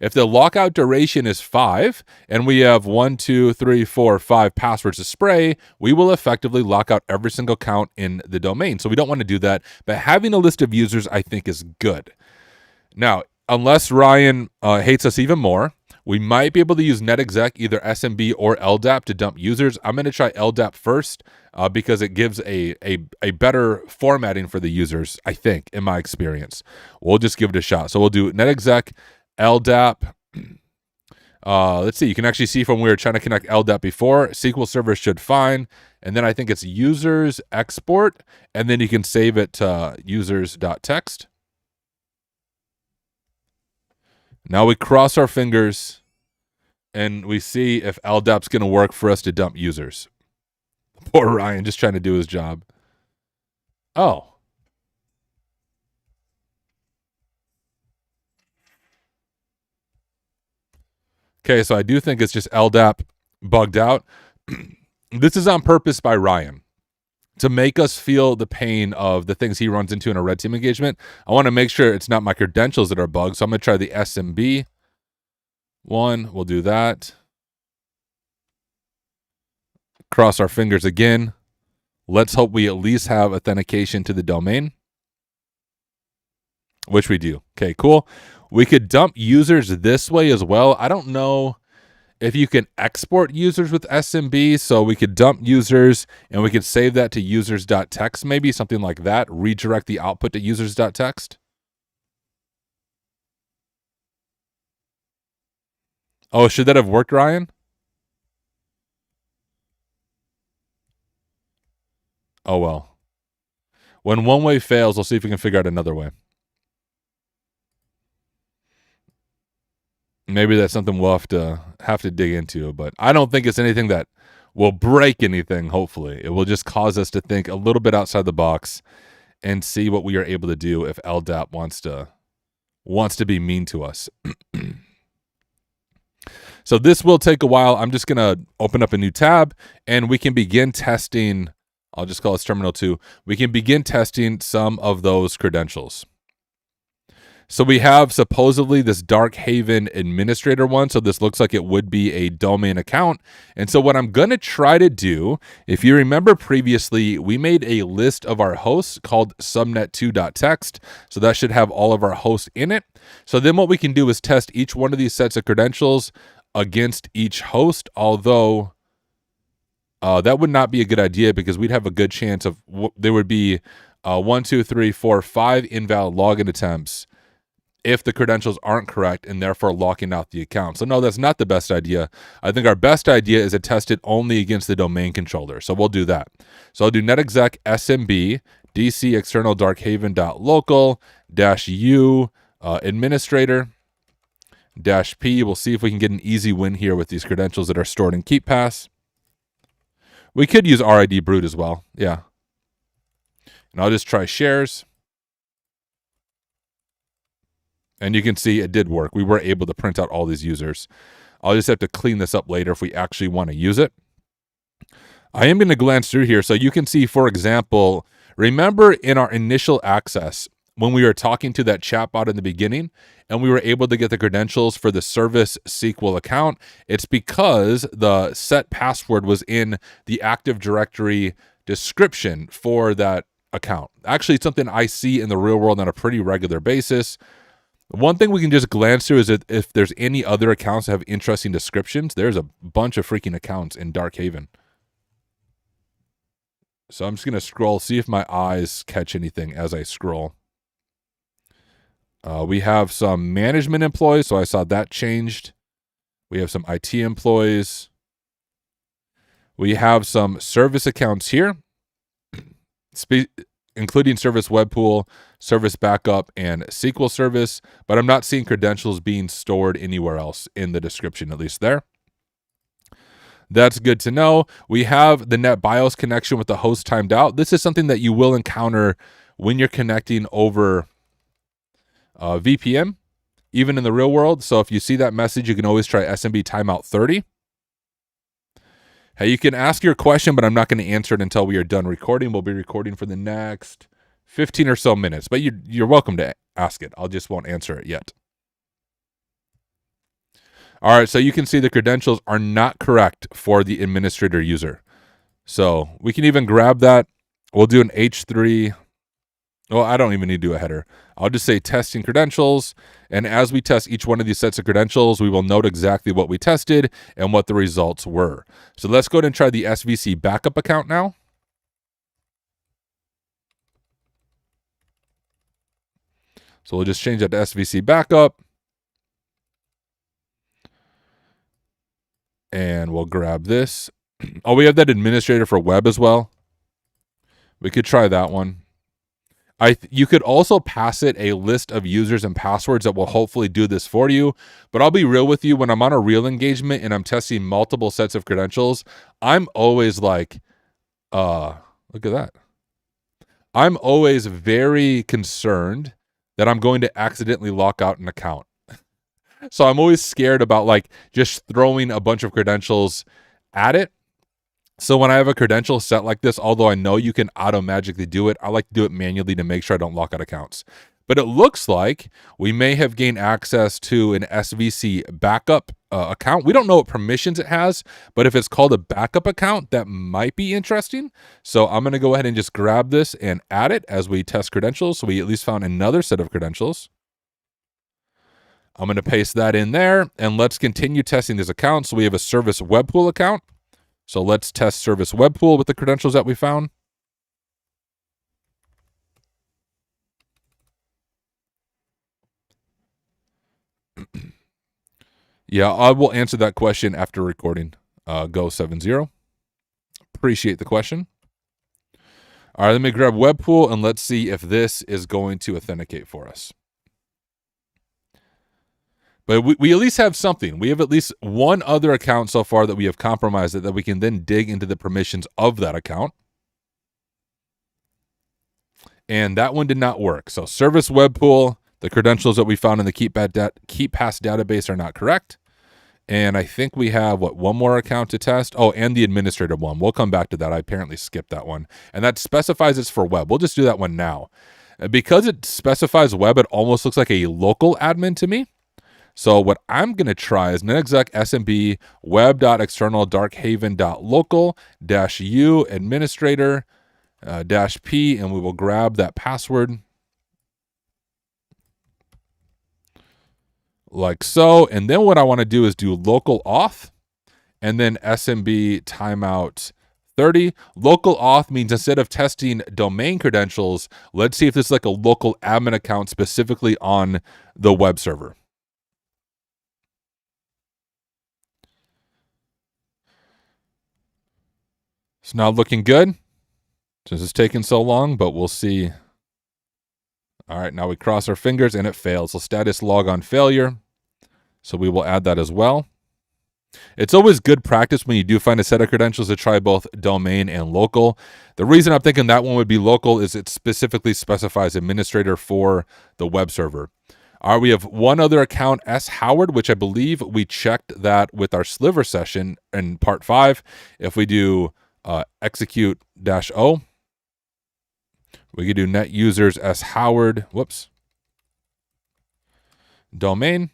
if the lockout duration is 5 and we have 1, 2, 3, 4, 5 passwords to spray, we will effectively lock out every single account in the domain. So we don't want to do that. But having a list of users, I think, is good. Now, unless Ryan hates us even more, we might be able to use netexec, either SMB or LDAP, to dump users. I'm going to try LDAP first because it gives a better formatting for the users, I think, in my experience. We'll just give it a shot. So we'll do netexec, LDAP. Let's see. You can actually see from we were trying to connect LDAP before. SQL Server should fine. And then I think it's users export. And then you can save it to users.txt. Now we cross our fingers and we see if LDAP's going to work for us to dump users. Poor Ryan, just trying to do his job. Oh. Okay, so I do think it's just LDAP bugged out. This is on purpose by Ryan to make us feel the pain of the things he runs into in a red team engagement. I want to make sure it's not my credentials that are bugged, so I'm going to try the SMB one. We'll do that. Cross our fingers again. Let's hope we at least have authentication to the domain, which we do. Okay, cool. We could dump users this way as well. I don't know if you can export users with SMB, so we could dump users and we could save that to users.txt, maybe something like that. Redirect the output to users.txt. Oh, should that have worked, Ryan? Oh, well. When one way fails, we'll see if we can figure out another way. Maybe that's something we'll have to dig into, but I don't think it's anything that will break anything, hopefully. It will just cause us to think a little bit outside the box and see what we are able to do if LDAP wants to be mean to us. So this will take a while. I'm just going to open up a new tab and we can begin testing. I'll just call this terminal 2. We can begin testing some of those credentials. So we have supposedly this DarkHaven administrator one. So this looks like it would be a domain account. And so what I'm going to try to do, if you remember previously, we made a list of our hosts called subnet2.txt. So that should have all of our hosts in it. So then what we can do is test each one of these sets of credentials against each host, although that would not be a good idea because we'd have a good chance of there would be 1, 2, 3, 4, 5 invalid login attempts if the credentials aren't correct and therefore locking out the account. So no, that's not the best idea. I think our best idea is to test it only against the domain controller. So we'll do that. So I'll do netexec smb dc external darkhaven.local -u administrator -p. We'll see if we can get an easy win here with these credentials that are stored in KeepPass. We could use RID brute as well. Yeah. And I'll just try shares. And you can see it did work. We were able to print out all these users. I'll just have to clean this up later if we actually want to use it. I am going to glance through here so you can see, for example, remember in our initial access when we were talking to that chatbot in the beginning and we were able to get the credentials for the service SQL account, it's because the set password was in the Active Directory description for that account. Actually, it's something I see in the real world on a pretty regular basis. One thing we can just glance through is that if there's any other accounts that have interesting descriptions, there's a bunch of freaking accounts in DarkHaven. So I'm just going to scroll, see if my eyes catch anything as I scroll. We have some management employees, so I saw that changed. We have some IT employees. We have some service accounts here, including Service Web Pool, Service Backup, and SQL Service, but I'm not seeing credentials being stored anywhere else in the description, at least there. That's good to know. We have the NetBIOS connection with the host timed out. This is something that you will encounter when you're connecting over VPN, even in the real world. So if you see that message, you can always try SMB timeout 30. Hey, you can ask your question, but I'm not going to answer it until we are done recording. We'll be recording for the next 15 or so minutes, but you're welcome to ask it. I just won't answer it yet. All right, so you can see the credentials are not correct for the administrator user. So we can even grab that. We'll do an H3. Well, I don't even need to do a header. I'll just say testing credentials. And as we test each one of these sets of credentials, we will note exactly what we tested and what the results were. So let's go ahead and try the SVC backup account now. So we'll just change that to SVC backup. And we'll grab this. Oh, we have that administrator for web as well. We could try that one. You could also pass it a list of users and passwords that will hopefully do this for you. But I'll be real with you. When I'm on a real engagement and I'm testing multiple sets of credentials, I'm always like, look at that. I'm always very concerned that I'm going to accidentally lock out an account. So I'm always scared about like just throwing a bunch of credentials at it. So when I have a credential set like this, although I know you can auto-magically do it, I like to do it manually to make sure I don't lock out accounts. But it looks like we may have gained access to an SVC backup account. We don't know what permissions it has, but if it's called a backup account, that might be interesting. So I'm going to go ahead and just grab this and add it as we test credentials. So we at least found another set of credentials. I'm going to paste that in there, and let's continue testing this account. So we have a service web pool account. So let's test service web pool with the credentials that we found. Yeah, I will answer that question after recording. Go 70. Appreciate the question. All right, let me grab web pool, and let's see if this is going to authenticate for us. But we at least have something. We have at least one other account so far that we have compromised that we can then dig into the permissions of that account. And that one did not work. So service web pool, the credentials that we found in the keep pass database are not correct. And I think we have, one more account to test? Oh, and the administrator one. We'll come back to that. I apparently skipped that one. And that specifies it's for web. We'll just do that one now. Because it specifies web, it almost looks like a local admin to me. So what I'm going to try is netexec smb web.external darkhaven.local-u administrator -p, and we will grab that password like so. And then what I want to do is do local auth and then smb timeout 30. Local auth means instead of testing domain credentials, let's see if this is like a local admin account specifically on the web server. It's not looking good since it's taking so long, but we'll see. All right, now we cross our fingers and it fails. So status log on failure. So we will add that as well. It's always good practice when you do find a set of credentials to try both domain and local. The reason I'm thinking that one would be local is it specifically specifies administrator for the web server. All right, we have one other account, S. Howard, which I believe we checked that with our sliver session in part 5. If we do execute-o, we could do net users S. Howard, domain,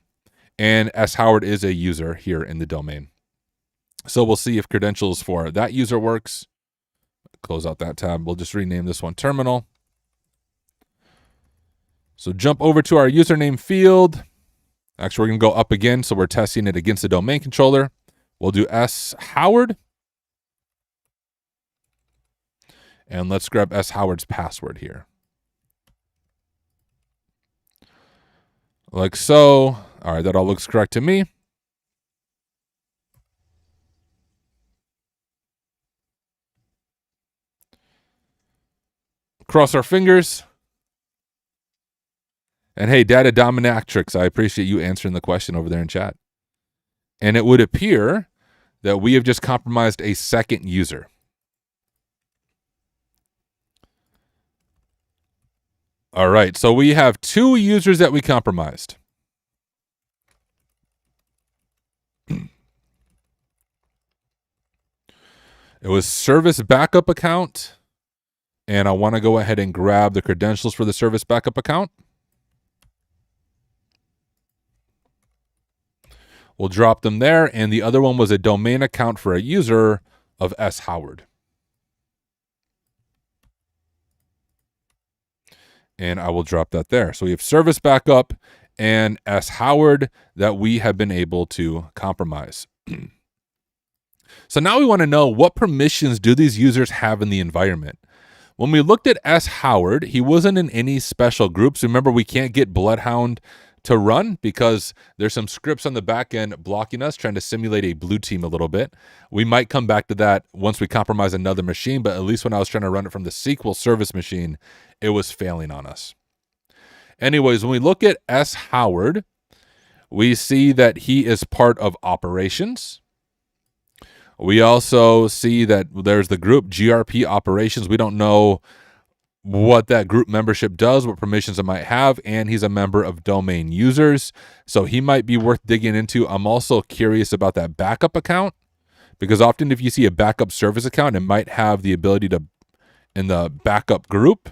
and S. Howard is a user here in the domain. So we'll see if credentials for that user works. Close out that tab. We'll just rename this one terminal. So jump over to our username field. Actually, we're going to go up again, so we're testing it against the domain controller. We'll do S. Howard. And let's grab S. Howard's password here. Like so. All right, that all looks correct to me. Cross our fingers. And hey, Data Dominatrix, I appreciate you answering the question over there in chat. And it would appear that we have just compromised a second user. All right, so we have 2 users that we compromised. It was service backup account, and I want to go ahead and grab the credentials for the service backup account. We'll drop them there, and the other one was a domain account for a user of S. Howard. And I will drop that there. So we have service backup and S. Howard that we have been able to compromise. So now we want to know, what permissions do these users have in the environment? When we looked at S. Howard, he wasn't in any special groups. Remember, we can't get Bloodhound to run because there's some scripts on the back end blocking us, trying to simulate a blue team a little bit. We might come back to that once we compromise another machine, but at least when I was trying to run it from the SQL service machine, it was failing on us. Anyways, when we look at S. Howard, we see that he is part of operations. We also see that there's the group GRP operations. We don't know what that group membership does, what permissions it might have, and he's a member of domain users. So he might be worth digging into. I'm also curious about that backup account, because often if you see a backup service account, it might have the ability to, in the backup group.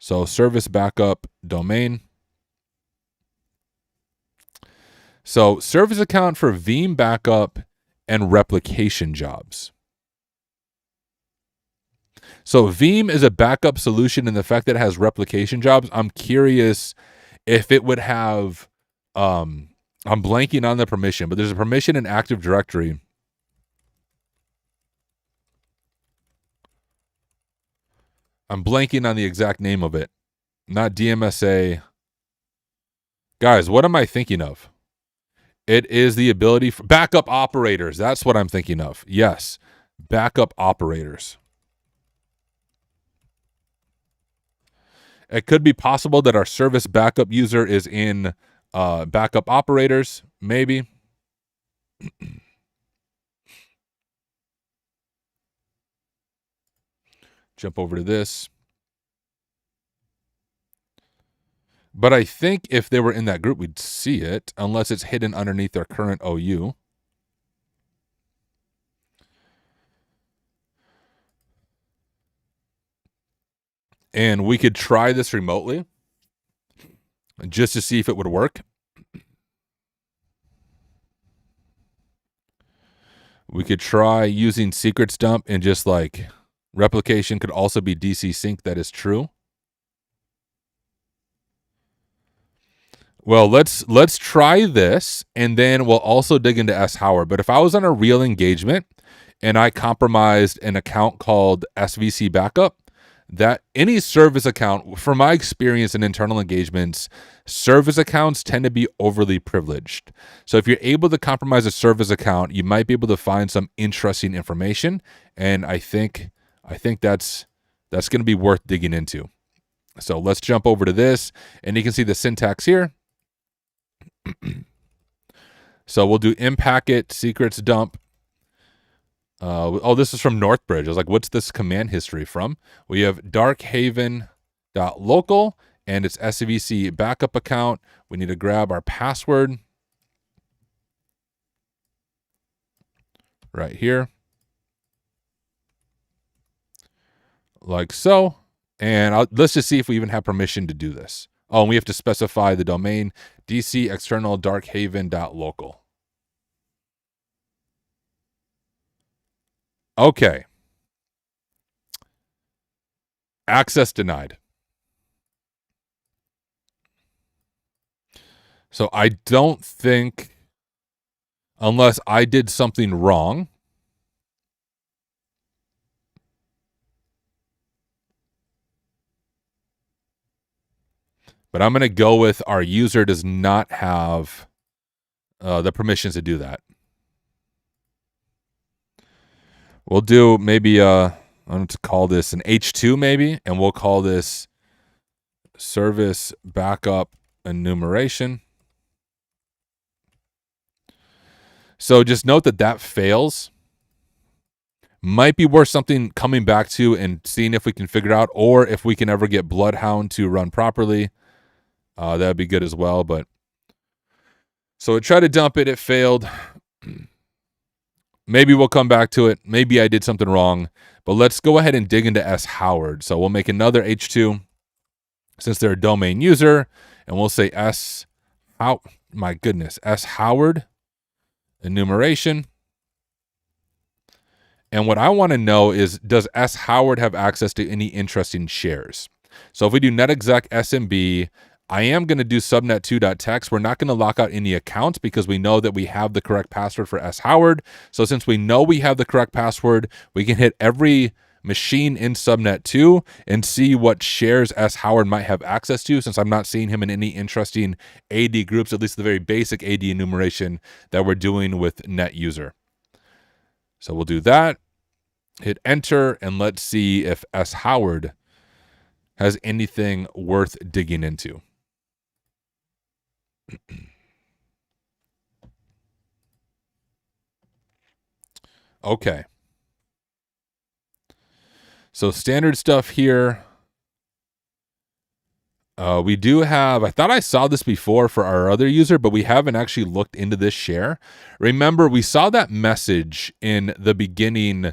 So service backup domain. So service account for Veeam backup and replication jobs. So Veeam is a backup solution in the fact that it has replication jobs. I'm curious if it would have, I'm blanking on the permission, but there's a permission in Active Directory. I'm blanking on the exact name of it. Not DMSA. Guys, what am I thinking of? It is the ability for backup operators. That's what I'm thinking of. Yes, backup operators. It could be possible that our service backup user is in backup operators, maybe. Jump over to this. But I think if they were in that group, we'd see it, unless it's hidden underneath their current OU. And we could try this remotely just to see if it would work. We could try using secrets dump, and just like replication could also be DC sync. That is true. Well, let's try this, and then we'll also dig into S. Howard. But if I was on a real engagement and I compromised an account called SVC Backup, that any service account, from my experience in internal engagements, service accounts tend to be overly privileged. So if you're able to compromise a service account, you might be able to find some interesting information, and I think that's going to be worth digging into. So let's jump over to this, and you can see the syntax here. So we'll do impacket secrets dump. Oh, this is from Northbridge. I was like, what's this command history from? We have DarkHaven.local, and it's SVC backup account. We need to grab our password right here, like so. And let's just see if we even have permission to do this. Oh, and we have to specify the domain, DC external DarkHaven.local. Okay. Access denied. So I don't think, unless I did something wrong, but I'm going to go with our user does not have the permissions to do that. We'll do maybe, I'm going to call this an H2 maybe, and we'll call this service backup enumeration. So just note that that fails. Might be worth something coming back to and seeing if we can figure it out, or if we can ever get Bloodhound to run properly. That'd be good as well. But so it tried to dump it. It failed. Maybe we'll come back to it. Maybe I did something wrong. But let's go ahead and dig into S. Howard. So we'll make another H2 since they're a domain user. And we'll say S. My goodness. S. Howard. Enumeration. And what I want to know is, does S. Howard have access to any interesting shares? So if we do netexec SMB, I am going to do subnet2.text. We're not going to lock out any accounts because we know that we have the correct password for S. Howard. So since we know we have the correct password, we can hit every machine in subnet 2 and see what shares S. Howard might have access to, since I'm not seeing him in any interesting AD groups, at least the very basic AD enumeration that we're doing with net user. So we'll do that, hit enter, and let's see if S. Howard has anything worth digging into. Okay. So standard stuff here. We do have, I thought I saw this before for our other user, but we haven't actually looked into this share. Remember, we saw that message in the beginning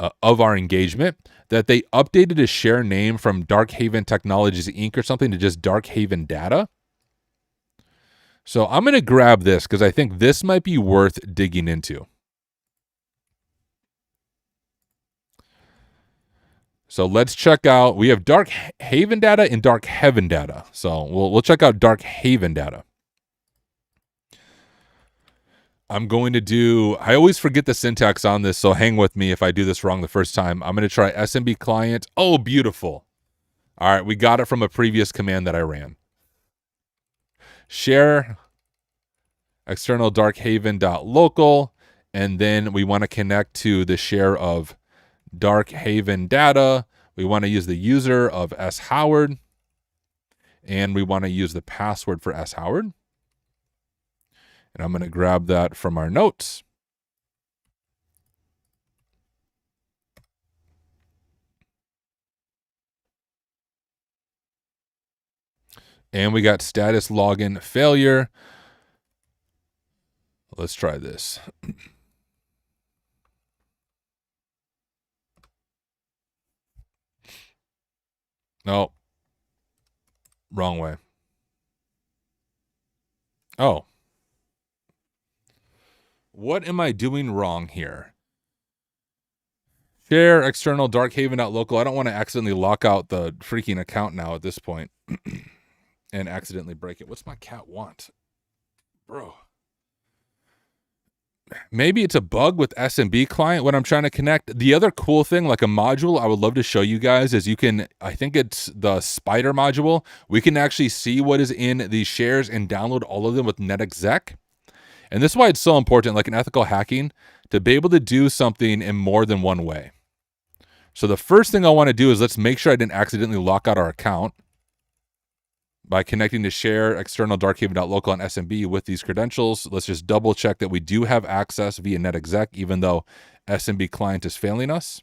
of our engagement that they updated a share name from DarkHaven Technologies Inc. or something to just DarkHaven Data. So I'm going to grab this because I think this might be worth digging into. So let's check out, we have DarkHaven Data and DarkHaven Data. So we'll check out DarkHaven Data. I'm going to do, I always forget the syntax on this, so hang with me if I do this wrong the first time. I'm going to try SMB client. Oh, beautiful. All right, we got it from a previous command that I ran. Share external darkhaven.local, and then we want to connect to the share of DarkHaven Data. We want to use the user of S. Howard, and we want to use the password for S. Howard. And I'm going to grab that from our notes. And we got status login failure. Let's try this. No. Wrong way. Oh. What am I doing wrong here? Share external darkhaven.local. I don't want to accidentally lock out the freaking account now at this point and accidentally break it. What's my cat want? Bro. Maybe it's a bug with SMB client when I'm trying to connect. The other cool thing, like a module I would love to show you guys, is you can, I think it's the spider module. We can actually see what is in these shares and download all of them with netexec. And this is why it's so important, like in ethical hacking, to be able to do something in more than one way. So the first thing I want to do is let's make sure I didn't accidentally lock out our account by connecting to share external darkhaven.local on SMB with these credentials. Let's just double check that we do have access via netexec, even though SMB client is failing us.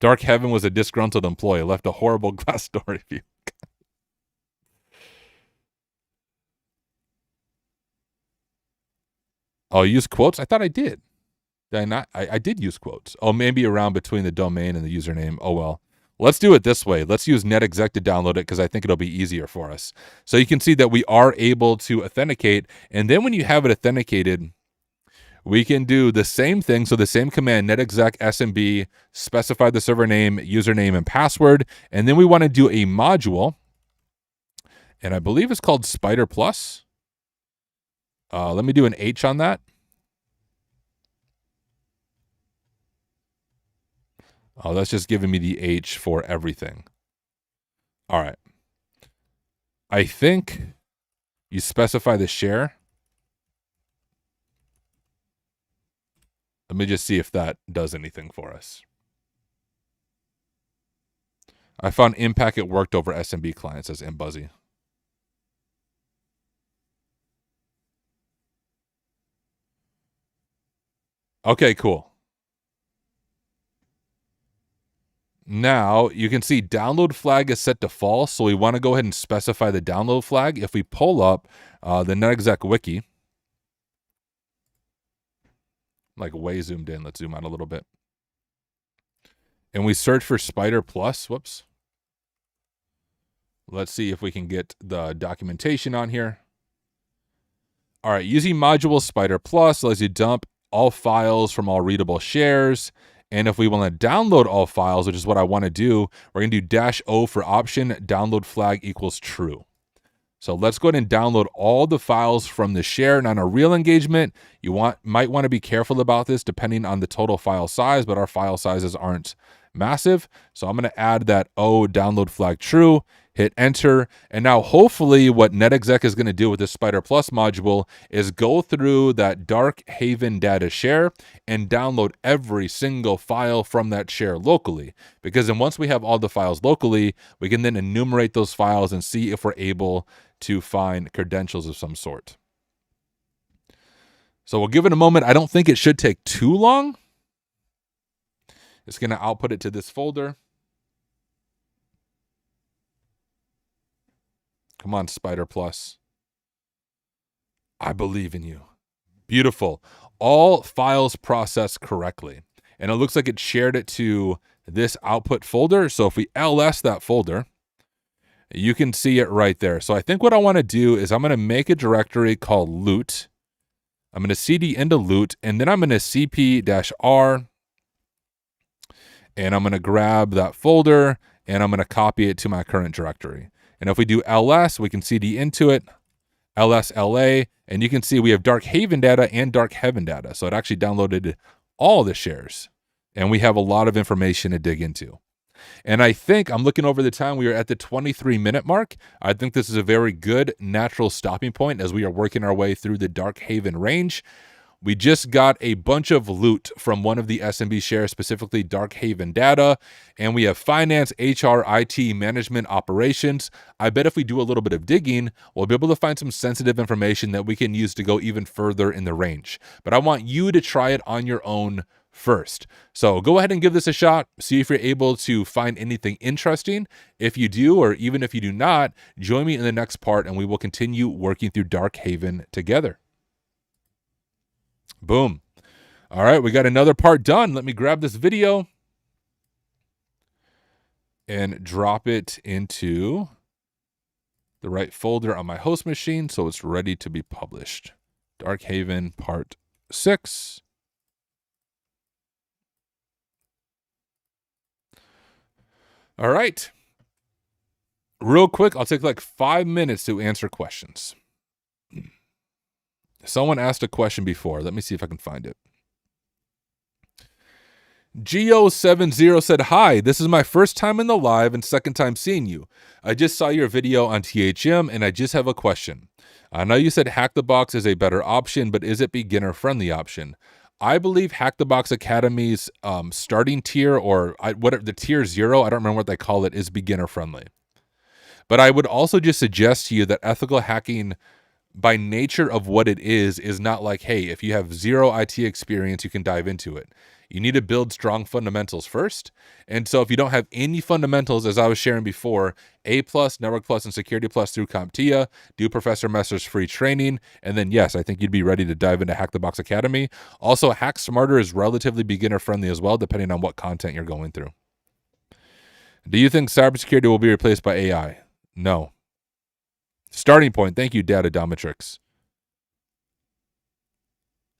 DarkHaven was a disgruntled employee, left a horrible Glassdoor review. Oh, use quotes? I thought I did. Did I not? I did use quotes. Oh, maybe around between the domain and the username. Oh, well. Let's do it this way. Let's use netexec to download it because I think it'll be easier for us. So you can see that we are able to authenticate. And then when you have it authenticated, we can do the same thing. So the same command, netexec SMB, specify the server name, username, and password. And then we want to do a module. And I believe it's called Spider Plus. Let me do an H on that. Oh, that's just giving me the H for everything. All right. I think you specify the share. Let me just see if that does anything for us. I found impact it worked over SMB clients, as Mbuzzy. Okay, cool. Now you can see download flag is set to false, so we want to go ahead and specify the download flag. If we pull up the netexec wiki, like way zoomed in, let's zoom out a little bit, and we search for Spider Plus. Whoops. Let's see if we can get the documentation on here. All right, using module Spider Plus lets you dump all files from all readable shares. And if we want to download all files, which is what I want to do, we're going to do -O for option, download flag equals true. So let's go ahead and download all the files from the share. Now, in a real engagement, you might want to be careful about this depending on the total file size, but our file sizes aren't massive. So I'm going to add that O download flag true, hit enter. And now hopefully what netexec is going to do with this Spider Plus module is go through that DarkHaven data share and download every single file from that share locally. Because then once we have all the files locally, we can then enumerate those files and see if we're able to find credentials of some sort. So we'll give it a moment. I don't think it should take too long. It's going to output it to this folder. Come on, Spider Plus. I believe in you. Beautiful. All files processed correctly. And it looks like it shared it to this output folder. So if we ls that folder, you can see it right there. So I think what I want to do is I'm going to make a directory called loot. I'm going to cd into loot, and then I'm going to cp-r, and I'm going to grab that folder, and I'm going to copy it to my current directory. And if we do ls, we can cd into it, ls-la, and you can see we have DarkHaven data and DarkHaven data. So it actually downloaded all the shares, and we have a lot of information to dig into. And I think, I'm looking over the time, we are at the 23-minute mark. I think this is a very good natural stopping point as we are working our way through the DarkHaven range. We just got a bunch of loot from one of the SMB shares, specifically DarkHaven data, and we have finance, HR, IT, management, operations. I bet if we do a little bit of digging, we'll be able to find some sensitive information that we can use to go even further in the range. But I want you to try it on your own first. So go ahead and give this a shot. See if you're able to find anything interesting. If you do, or even if you do not, join me in the next part and we will continue working through DarkHaven together. Boom. All right, we got another part done. Let me grab this video and drop it into the right folder on my host machine so it's ready to be published. DarkHaven part 6. All right. Real quick, I'll take like 5 minutes to answer questions. Someone asked a question before. Let me see if I can find it. Geo70 said, "Hi, this is my first time in the live and second time seeing you. I just saw your video on THM and I just have a question. I know you said Hack the Box is a better option, but is it beginner-friendly option? I believe Hack the Box Academy's starting tier, or whatever the tier 0, I don't remember what they call it, is beginner-friendly. But I would also just suggest to you that ethical hacking, by nature of what it is not like, hey, if you have 0 IT experience, you can dive into it. You need to build strong fundamentals first. And so if you don't have any fundamentals, as I was sharing before, A+, Network Plus, and Security Plus through CompTIA, do Professor Messer's free training, and then yes, I think you'd be ready to dive into Hack the Box Academy. Also, Hack Smarter is relatively beginner-friendly as well, depending on what content you're going through. Do you think cybersecurity will be replaced by AI? No. Starting point. Thank you, Data Domitrix.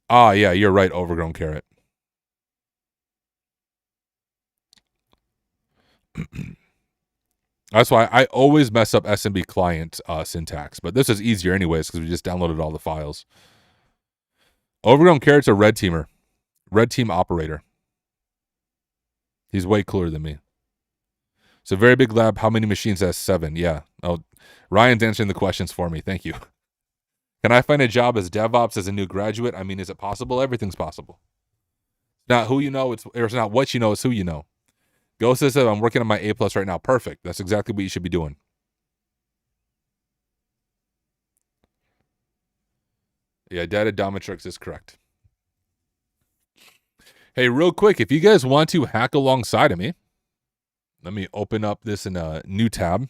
Ah, yeah, you're right, Overgrown Carrot. That's why I always mess up SMB client syntax, but this is easier anyways because we just downloaded all the files. Overgrown Carrot's a red teamer. Red team operator. He's way cooler than me. It's a very big lab. How many machines has 7? Yeah. Oh, Ryan's answering the questions for me. Thank you. Can I find a job as DevOps as a new graduate? I mean, is it possible? Everything's possible. It's not who you know, it's not what you know, it's who you know. Ghost says, I'm working on my A+ right now. Perfect. That's exactly what you should be doing. Yeah, Data Domitrix is correct. Hey, real quick, if you guys want to hack alongside of me, let me open up this in a new tab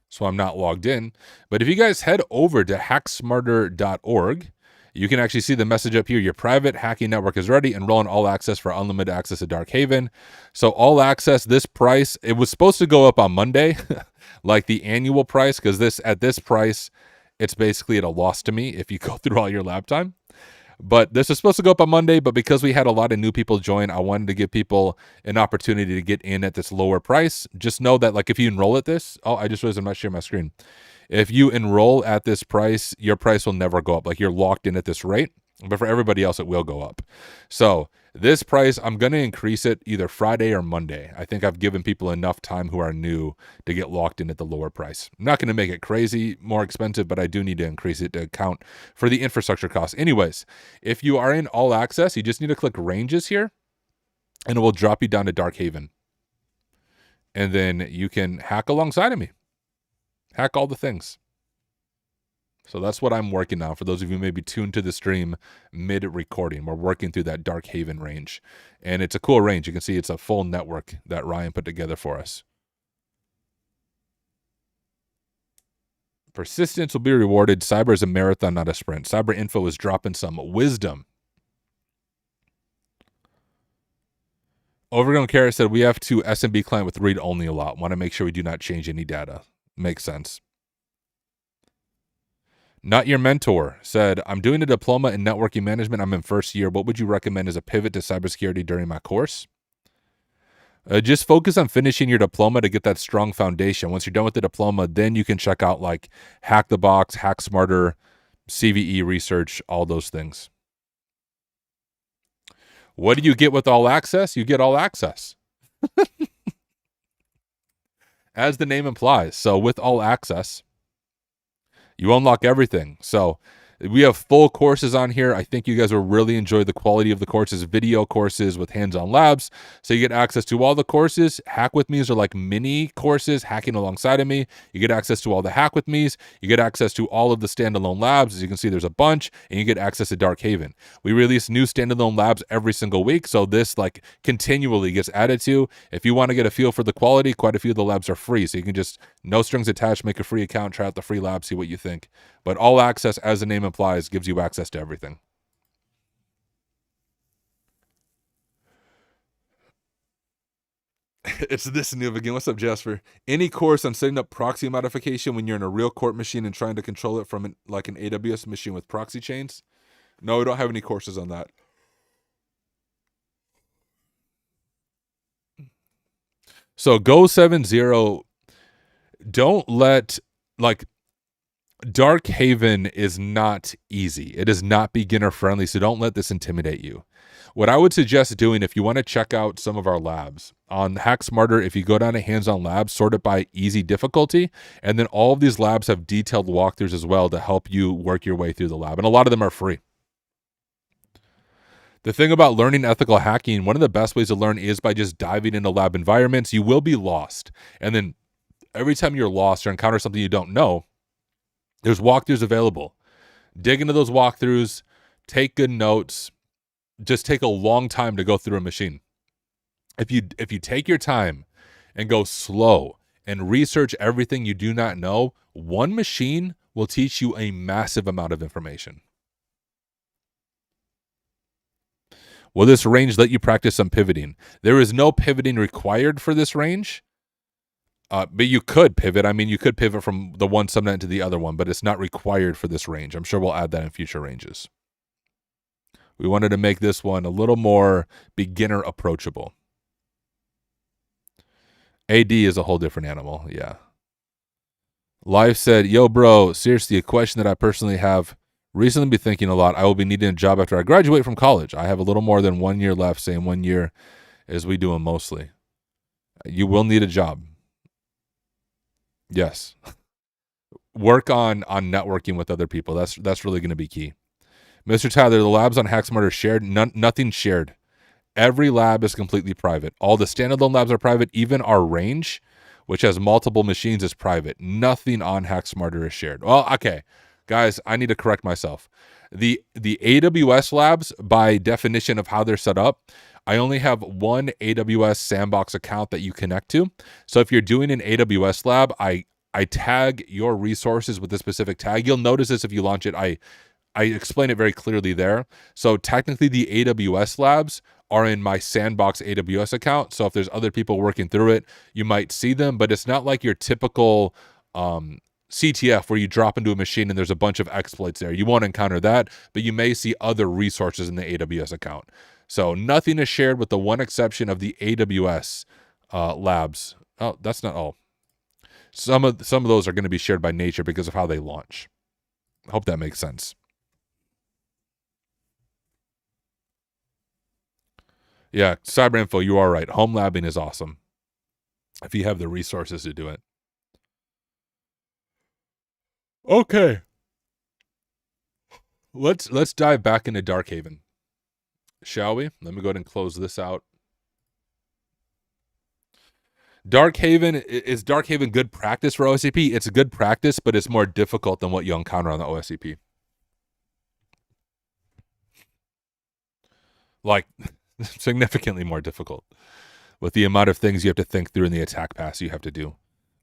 so I'm not logged in. But if you guys head over to hacksmarter.org, you can actually see the message up here. Your private hacking network is ready. Enroll in all access for unlimited access to DarkHaven. So all access, this price, it was supposed to go up on Monday, like the annual price, because at this price, it's basically at a loss to me if you go through all your lab time. But this is supposed to go up on Monday, but because we had a lot of new people join, I wanted to give people an opportunity to get in at this lower price. Just know that, like, if you enroll at this, I just realized I'm not sharing my screen. If you enroll at this price, your price will never go up. Like, you're locked in at this rate, but for everybody else, it will go up. So this price, I'm going to increase it either Friday or Monday. I think I've given people enough time who are new to get locked in at the lower price. I'm not going to make it crazy more expensive, but I do need to increase it to account for the infrastructure costs. Anyways, if you are in all access, you just need to click ranges here, and it will drop you down to DarkHaven. And then you can hack alongside of me. Hack all the things. So that's what I'm working on. For those of you who may be tuned to the stream mid-recording, we're working through that DarkHaven range. And it's a cool range. You can see it's a full network that Ryan put together for us. Persistence will be rewarded. Cyber is a marathon, not a sprint. Cyber Info is dropping some wisdom. Overgrown Carrot said, we have to SMB client with read-only a lot. Want to make sure we do not change any data. Makes sense. Not Your Mentor said, I'm doing a diploma in networking management. I'm in first year. What would you recommend as a pivot to cybersecurity during my course? Just focus on finishing your diploma to get that strong foundation. Once you're done with the diploma, then you can check out like Hack the Box, Hack Smarter, CVE research, all those things. What do you get with all access? You get all access. As the name implies. So with all access, you unlock everything. So we have full courses on here. I think you guys will really enjoy the quality of the courses, video courses with hands-on labs. So you get access to all the courses. Hack with me's are like mini courses, hacking alongside of me. You get access to all the hack with me's. You get access to all of the standalone labs. As you can see, there's a bunch, and you get access to DarkHaven. We release new standalone labs every single week. So this like continually gets added to. If you want to get a feel for the quality, quite a few of the labs are free. So you can just, no strings attached, make a free account, try out the free lab, see what you think. But all access, as the name implies, gives you access to everything. It's this new again. What's up, Jasper? Any course on setting up proxy modification when you're in a real court machine and trying to control it from like an AWS machine with proxy chains? No, we don't have any courses on that. So Go 7.0, don't let, like, DarkHaven is not easy. It is not beginner friendly, so don't let this intimidate you. What I would suggest doing, if you want to check out some of our labs on Hack Smarter, if you go down to hands-on labs, sort it by easy difficulty, and then all of these labs have detailed walkthroughs as well to help you work your way through the lab, and a lot of them are free. The thing about learning ethical hacking, one of the best ways to learn is by just diving into lab environments. You will be lost, and then every time you're lost or encounter something you don't know, there's walkthroughs available. Dig into those walkthroughs, take good notes, just take a long time to go through a machine. If you take your time and go slow and research everything you do not know, one machine will teach you a massive amount of information. Will this range let you practice some pivoting? There is no pivoting required for this range. But you could pivot. I mean, you could pivot from the one subnet to the other one, but it's not required for this range. I'm sure we'll add that in future ranges. We wanted to make this one a little more beginner approachable. AD is a whole different animal. Yeah. Life said, yo, bro, seriously, a question that I personally have recently been thinking a lot. I will be needing a job after I graduate from college. I have a little more than 1 year left, same 1 year as we do them mostly. You will need a job. Yes. Work on networking with other people. That's really going to be key. Mr. Tyler, the labs on HackSmart are shared. Nothing shared. Every lab is completely private. All the standalone labs are private. Even our range, which has multiple machines, is private. Nothing on HackSmarter is shared. Well, okay. Guys, I need to correct myself. The AWS labs, by definition of how they're set up, I only have one AWS sandbox account that you connect to. So if you're doing an AWS lab, I tag your resources with a specific tag. You'll notice this if you launch it. I explain it very clearly there. So technically the AWS labs are in my sandbox AWS account. So if there's other people working through it, you might see them, but it's not like your typical CTF where you drop into a machine and there's a bunch of exploits there. You won't encounter that, but you may see other resources in the AWS account. So nothing is shared with the one exception of the AWS labs. Oh, that's not all. Some of those are going to be shared by nature because of how they launch. I hope that makes sense. Yeah, Cyber Info, you are right. Home labbing is awesome if you have the resources to do it. Okay. Let's dive back into DarkHaven, shall we? Let me go ahead and close this out. DarkHaven, is DarkHaven good practice for OSCP? It's a good practice, but it's more difficult than what you encounter on the OSCP. Like, significantly more difficult with the amount of things you have to think through in the attack pass you have to do.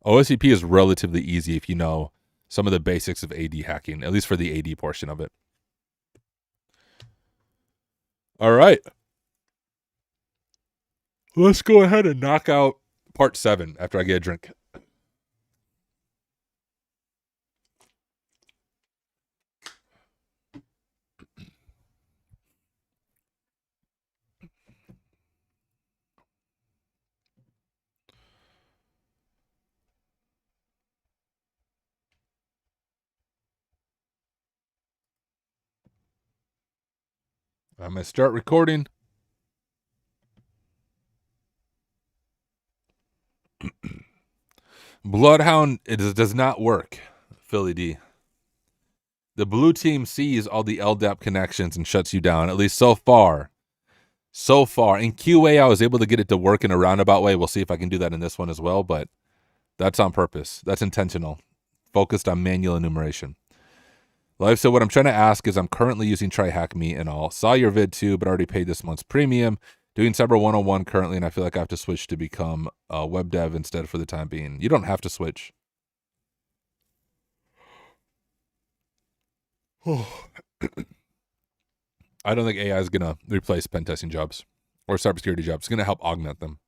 OSCP is relatively easy if you know some of the basics of AD hacking, at least for the AD portion of it. All right. Let's go ahead and knock out part 7 after I get a drink. I'm going to start recording. Bloodhound, it does not work, Philly D. The blue team sees all the LDAP connections and shuts you down, at least so far. So far. In QA, I was able to get it to work in a roundabout way. We'll see if I can do that in this one as well, but that's on purpose. That's intentional. Focused on manual enumeration. Live, so what I'm trying to ask is I'm currently using TryHackMe and all. Saw your vid too, but already paid this month's premium. Doing Cyber 101 currently, and I feel like I have to switch to become a web dev instead for the time being. You don't have to switch. I don't think AI is going to replace pen testing jobs or cybersecurity jobs. It's going to help augment them.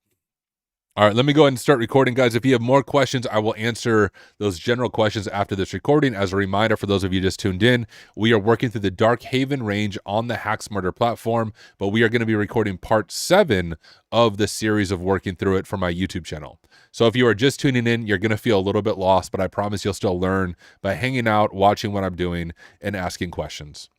All right, let me go ahead and start recording, guys. If you have more questions, I will answer those general questions after this recording. As a reminder, for those of you just tuned in, we are working through the DarkHaven range on the HackSmarter platform, but we are going to be recording part 7 of the series of working through it for my YouTube channel. So if you are just tuning in, you're going to feel a little bit lost, but I promise you'll still learn by hanging out, watching what I'm doing, and asking questions.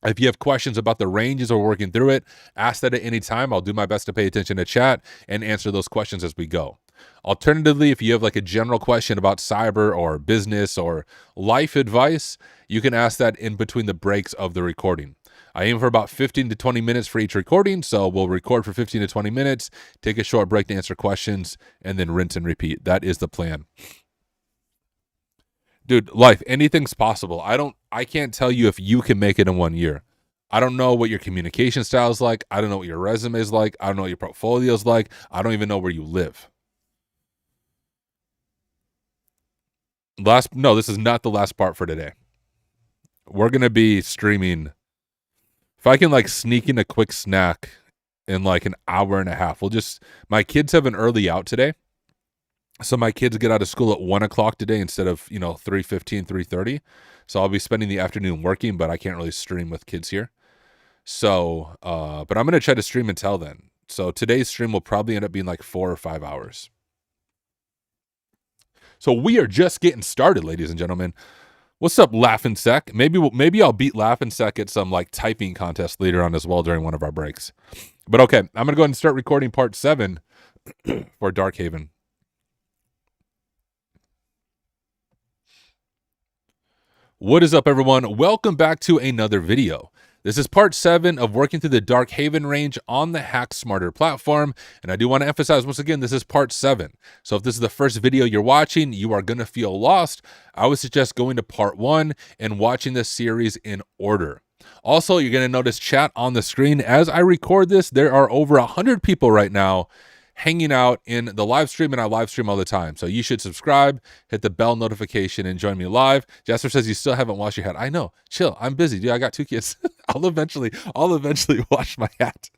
If you have questions about the ranges or working through it, ask that at any time. I'll do my best to pay attention to chat and answer those questions as we go. Alternatively, if you have like a general question about cyber or business or life advice, you can ask that in between the breaks of the recording. I aim for about 15 to 20 minutes for each recording, so we'll record for 15 to 20 minutes, take a short break to answer questions, and then rinse and repeat. That is the plan. Dude, life, anything's possible. I can't tell you if you can make it in 1 year. I don't know what your communication style is like. I don't know what your resume is like. I don't know what your portfolio is like. I don't even know where you live. No, this is not the last part for today. We're going to be streaming. If I can like sneak in a quick snack in like an hour and a half, my kids have an early out today. So my kids get out of school at 1 o'clock today instead of, 3:15, 3:30. So I'll be spending the afternoon working, but I can't really stream with kids here. So, but I'm going to try to stream until then. So today's stream will probably end up being like 4 or 5 hours. So we are just getting started, ladies and gentlemen. What's up, Laughin' Sec? Maybe I'll beat Laughin' Sec at some like typing contest later on as well during one of our breaks. But okay, I'm going to go ahead and start recording part 7 for DarkHaven. What is up, everyone? Welcome back to another video. This is part 7 of working through the DarkHaven range on the HackSmarter platform. And I do want to emphasize once again, this is part 7. So if this is the first video you're watching, you are going to feel lost. I would suggest going to part 1 and watching this series in order. Also, you're going to notice chat on the screen. As I record this, there are over 100 people right now hanging out in the live stream, and I live stream all the time. So you should subscribe, hit the bell notification, and join me live. Jasper says you still haven't washed your hat. I know. Chill. I'm busy, dude. I got 2 kids. I'll eventually wash my hat.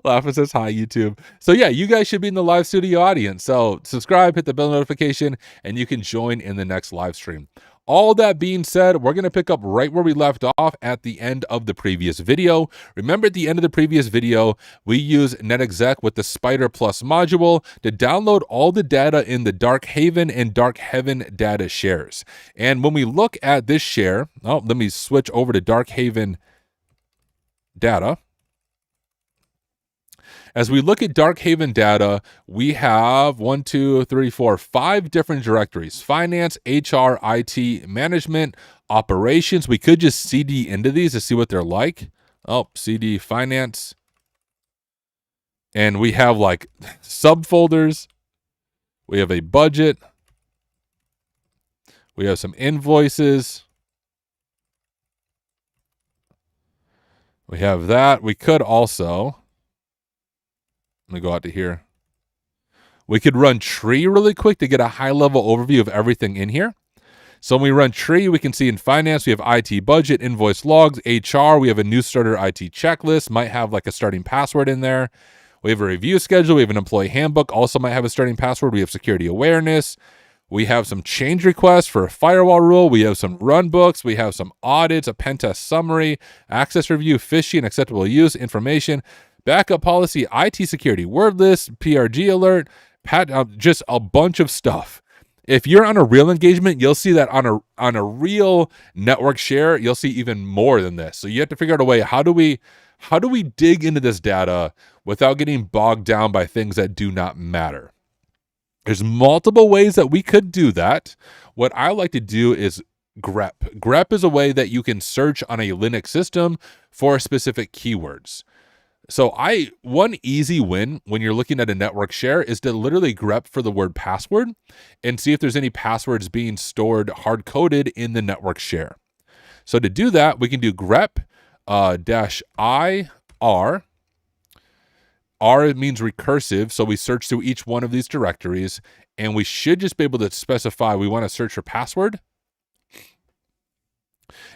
Laughing says hi, YouTube. So yeah, you guys should be in the live studio audience. So subscribe, hit the bell notification, and you can join in the next live stream. All that being said, we're going to pick up right where we left off at the end of the previous video. Remember, at the end of the previous video, we use NetExec with the Spider Plus module to download all the data in the DarkHaven and DarkHaven data shares. And when we look at this share, let me switch over to DarkHaven data. As we look at DarkHaven data, we have 5 different directories: finance, HR, IT, management, operations. We could just CD into these to see what they're like. CD finance. And we have like subfolders. We have a budget. We have some invoices. We have that. We could also... Let me go out to here. We could run tree really quick to get a high-level overview of everything in here. So when we run tree, we can see in finance, we have IT budget, invoice logs, HR. We have a new starter IT checklist, might have like a starting password in there. We have a review schedule. We have an employee handbook, also might have a starting password. We have security awareness. We have some change requests for a firewall rule. We have some run books. We have some audits, a pen test summary, access review, phishing, acceptable use, information, backup policy, IT security, word list, PRG alert, just a bunch of stuff. If you're on a real engagement, you'll see that on a real network share, you'll see even more than this. So you have to figure out a way, how do we dig into this data without getting bogged down by things that do not matter? There's multiple ways that we could do that. What I like to do is grep. Grep is a way that you can search on a Linux system for specific keywords. So one easy win when you're looking at a network share is to literally grep for the word password and see if there's any passwords being stored hard-coded in the network share. So to do that, we can do grep -IR. R means recursive, so we search through each one of these directories, and we should just be able to specify we want to search for password.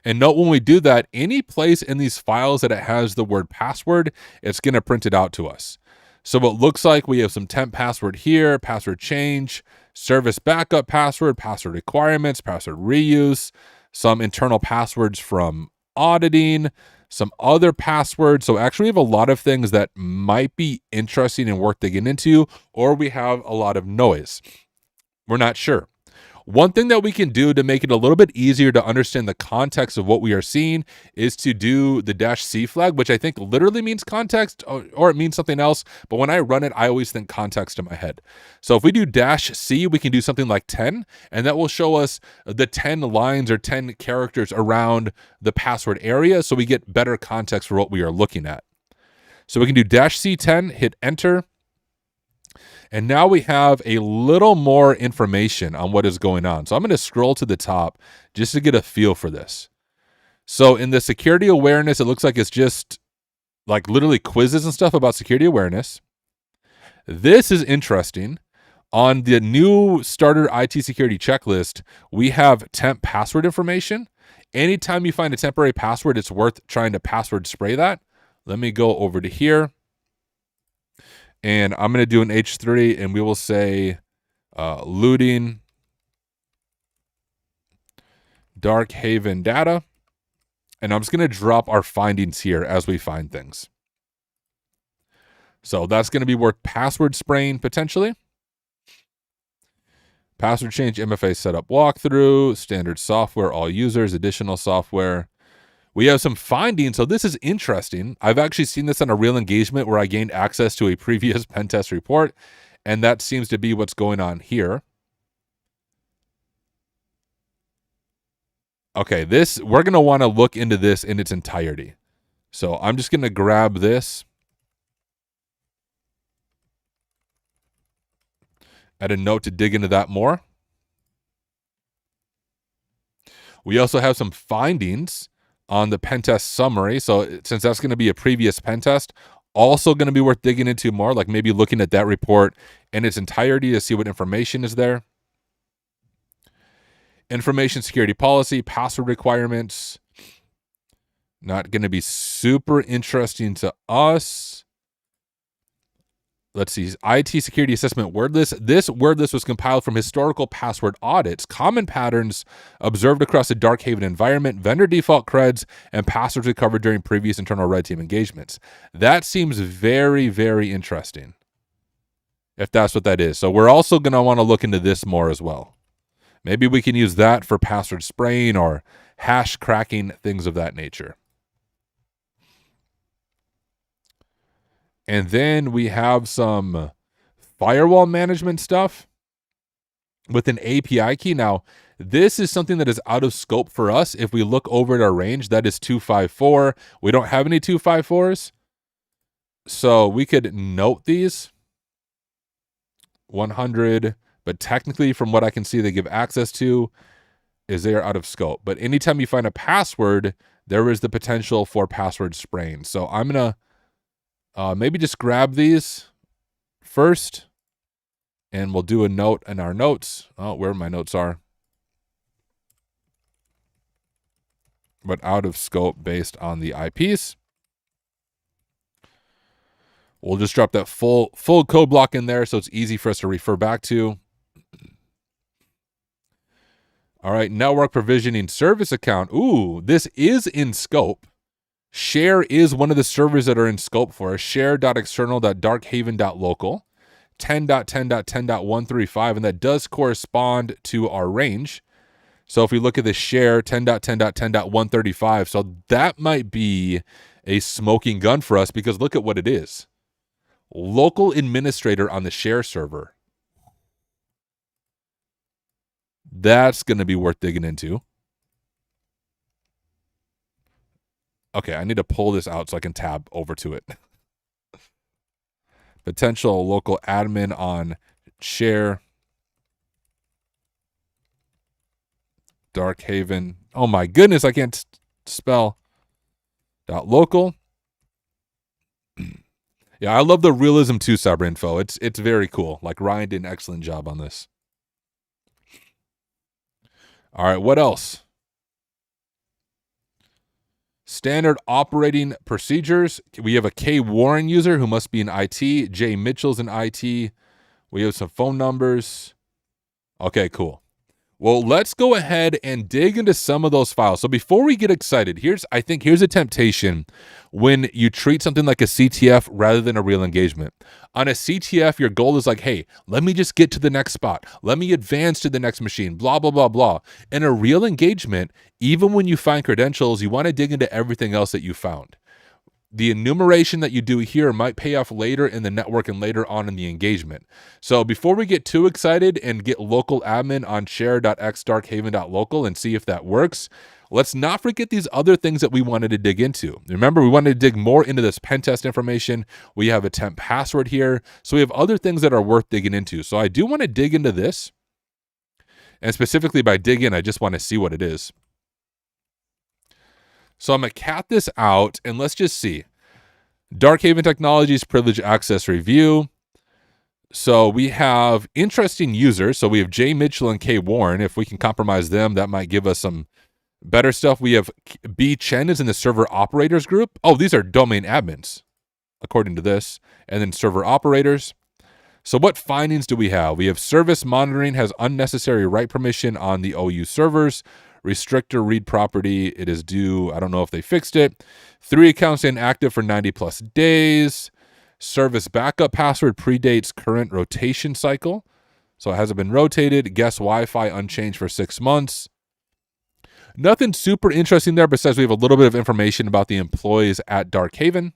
And note when we do that, any place in these files that it has the word password, it's going to print it out to us. So it looks like we have some temp password here, password change, service backup password, password requirements, password reuse, some internal passwords from auditing, some other passwords. So actually we have a lot of things that might be interesting and worth digging into, or we have a lot of noise. We're not sure. One thing that we can do to make it a little bit easier to understand the context of what we are seeing is to do the -C flag, which I think literally means context, or it means something else. But when I run it, I always think context in my head. So if we do -C, we can do something like 10, and that will show us the 10 lines or 10 characters around the password area, so we get better context for what we are looking at. So we can do -C10, hit enter. And now we have a little more information on what is going on. So I'm going to scroll to the top just to get a feel for this. So in the security awareness, it looks like it's just like literally quizzes and stuff about security awareness. This is interesting. On the new starter IT security checklist, we have temp password information. Anytime you find a temporary password, it's worth trying to password spray that. Let me go over to here. And I'm going to do an H3, and we will say looting DarkHaven data. And I'm just going to drop our findings here as we find things. So that's going to be worth password spraying potentially. Password change, MFA setup walkthrough, standard software, all users, additional software. We have some findings, so this is interesting. I've actually seen this on a real engagement where I gained access to a previous pen test report, and that seems to be what's going on here. Okay, we're going to want to look into this in its entirety. So I'm just going to grab this. Add a note to dig into that more. We also have some findings on the pen test summary. So since that's going to be a previous pen test, also going to be worth digging into more, like maybe looking at that report in its entirety to see what information is there. Information security policy, password requirements. Not going to be super interesting to us. Let's see. IT security assessment word list. This word list was compiled from historical password audits, common patterns observed across the DarkHaven environment, vendor default creds, and passwords recovered during previous internal red team engagements. That seems very, very interesting, if that's what that is. So we're also going to want to look into this more as well. Maybe we can use that for password spraying or hash cracking, things of that nature. And then we have some firewall management stuff with an API key. Now, this is something that is out of scope for us. If we look over at our range, that is 254. We don't have any 254s. So we could note these 100, but technically from what I can see they give access to is they are out of scope. But anytime you find a password, there is the potential for password spraying. So I'm going to maybe just grab these first, and we'll do a note in our notes. Oh, where my notes are. But out of scope based on the IPs. We'll just drop that full code block in there so it's easy for us to refer back to. All right, network provisioning service account. Ooh, this is in scope. Share is one of the servers that are in scope for us. Share.external.darkhaven.local, 10.10.10.135, and that does correspond to our range. So if we look at the share 10.10.10.135, so that might be a smoking gun for us because look at what it is. Local administrator on the share server. That's going to be worth digging into. Okay, I need to pull this out so I can tab over to it. Potential local admin on share. DarkHaven. Oh my goodness, I can't spell. .local. Yeah, I love the realism too, Cyber Info. It's very cool. Like Ryan did an excellent job on this. All right, what else? Standard operating procedures. We have a K Warren user who must be in IT. Jay Mitchell's in IT. We have some phone numbers. Okay, cool. Well, let's go ahead and dig into some of those files. So before we get excited, I think here's a temptation when you treat something like a CTF rather than a real engagement. On a CTF, your goal is like, hey, let me just get to the next spot. Let me advance to the next machine, blah, blah, blah, blah. In a real engagement, even when you find credentials, you want to dig into everything else that you found. The enumeration that you do here might pay off later in the network and later on in the engagement. So before we get too excited and get local admin on share.xdarkhaven.local and see if that works, let's not forget these other things that we wanted to dig into. Remember, we wanted to dig more into this pen test information. We have a temp password here. So we have other things that are worth digging into. So I do want to dig into this. And specifically by dig in, I just want to see what it is. So I'm going to cat this out, and let's just see. DarkHaven Technologies Privilege Access Review. So we have interesting users. So we have Jay Mitchell and K Warren. If we can compromise them, that might give us some better stuff. We have B Chen is in the server operators group. Oh, these are domain admins, according to this. And then server operators. So what findings do we have? We have service monitoring has unnecessary write permission on the OU servers. Restrictor read property, it is due. I don't know if they fixed it. 3 accounts inactive for 90 plus days. Service backup password predates current rotation cycle. So it hasn't been rotated. Guest Wi-Fi unchanged for 6 months. Nothing super interesting there besides we have a little bit of information about the employees at DarkHaven.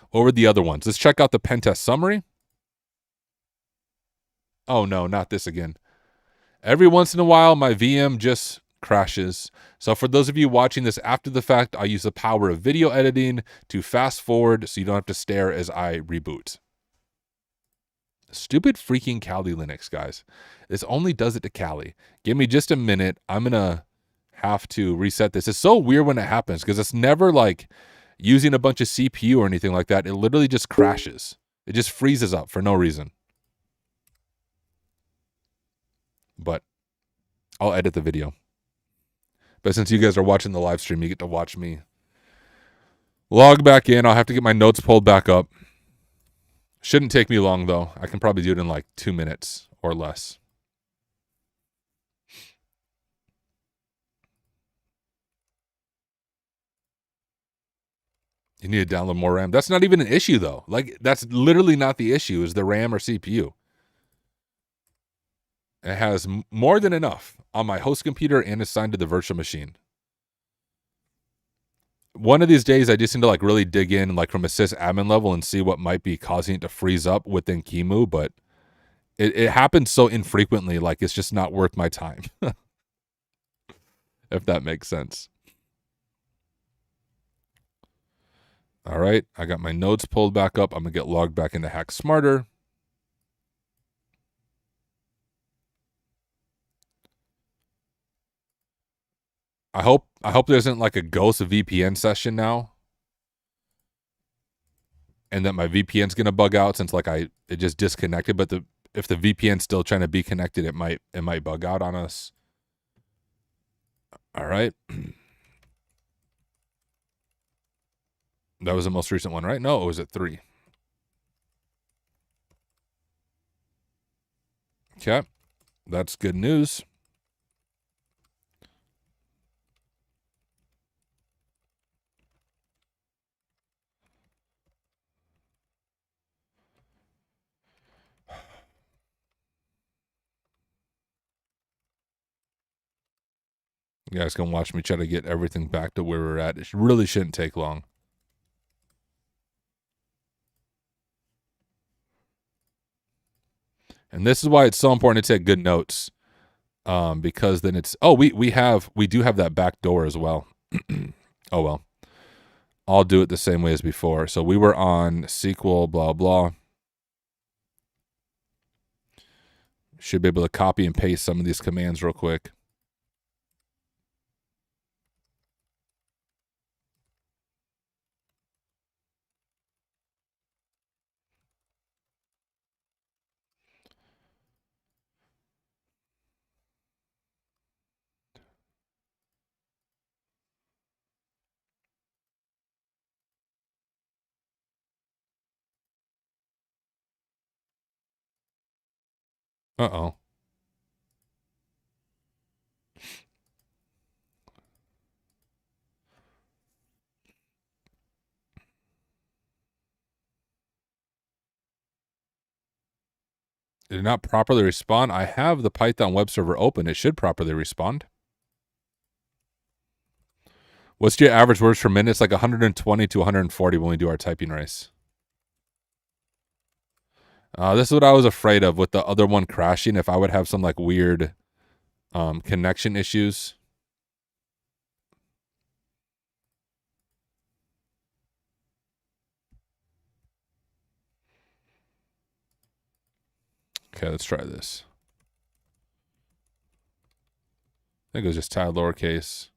What were the other ones? Let's check out the pen test summary. Oh no, not this again. Every once in a while, my VM just crashes. So for those of you watching this after the fact, I use the power of video editing to fast forward so you don't have to stare as I reboot. Stupid freaking Kali Linux, guys. This only does it to Kali. Give me just a minute. I'm going to have to reset this. It's so weird when it happens because it's never like using a bunch of CPU or anything like that. It literally just crashes. It just freezes up for no reason. But I'll edit the video. But since you guys are watching the live stream, you get to watch me log back in. I'll have to get my notes pulled back up. Shouldn't take me long, though. I can probably do it in like 2 minutes or less. You need to download more RAM. That's not even an issue, though. Like, that's literally not the issue, is the RAM or CPU. It has more than enough on my host computer and assigned to the virtual machine. One of these days, I just need to like really dig in like from a sysadmin level and see what might be causing it to freeze up within QEMU, but it happens so infrequently, like it's just not worth my time. If that makes sense. All right, I got my notes pulled back up. I'm going to get logged back into Hack Smarter. I hope there isn't like a ghost VPN session now, and that my VPN's gonna bug out since like it just disconnected. But if the VPN's still trying to be connected, it might bug out on us. All right, that was the most recent one, right? No, it was at 3. Okay, that's good news. You guys can watch me try to get everything back to where we're at. It really shouldn't take long. And this is why it's so important to take good notes. Because then it's, we do have that backdoor as well. Oh, well. I'll do it the same way as before. So we were on SQL, blah, blah. Should be able to copy and paste some of these commands real quick. Uh-oh. Did it not properly respond? I have the Python web server open. It should properly respond. What's your average words per minute? It's like 120 to 140 when we do our typing race. This is what I was afraid of with the other one crashing, if I would have some like weird connection issues. Okay, let's try this. I think it was just tiled lowercase.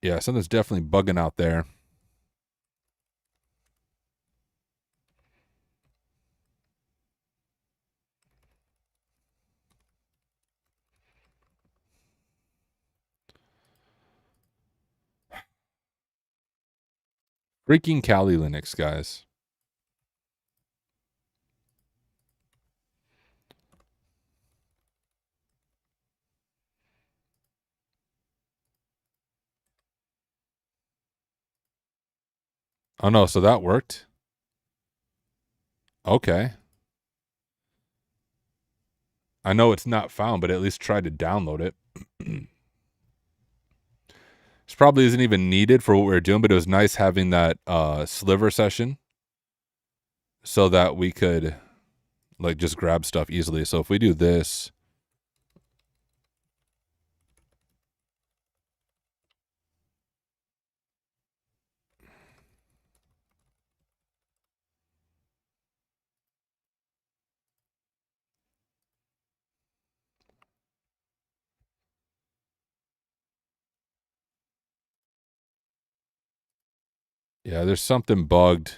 Yeah, something's definitely bugging out there. Freaking Kali Linux, guys. Oh no, so that worked. Okay. I know it's not found, but at least try to download it. This probably isn't even needed for what we're doing, but it was nice having that sliver session so that we could like just grab stuff easily. So if we do this, Yeah, there's something bugged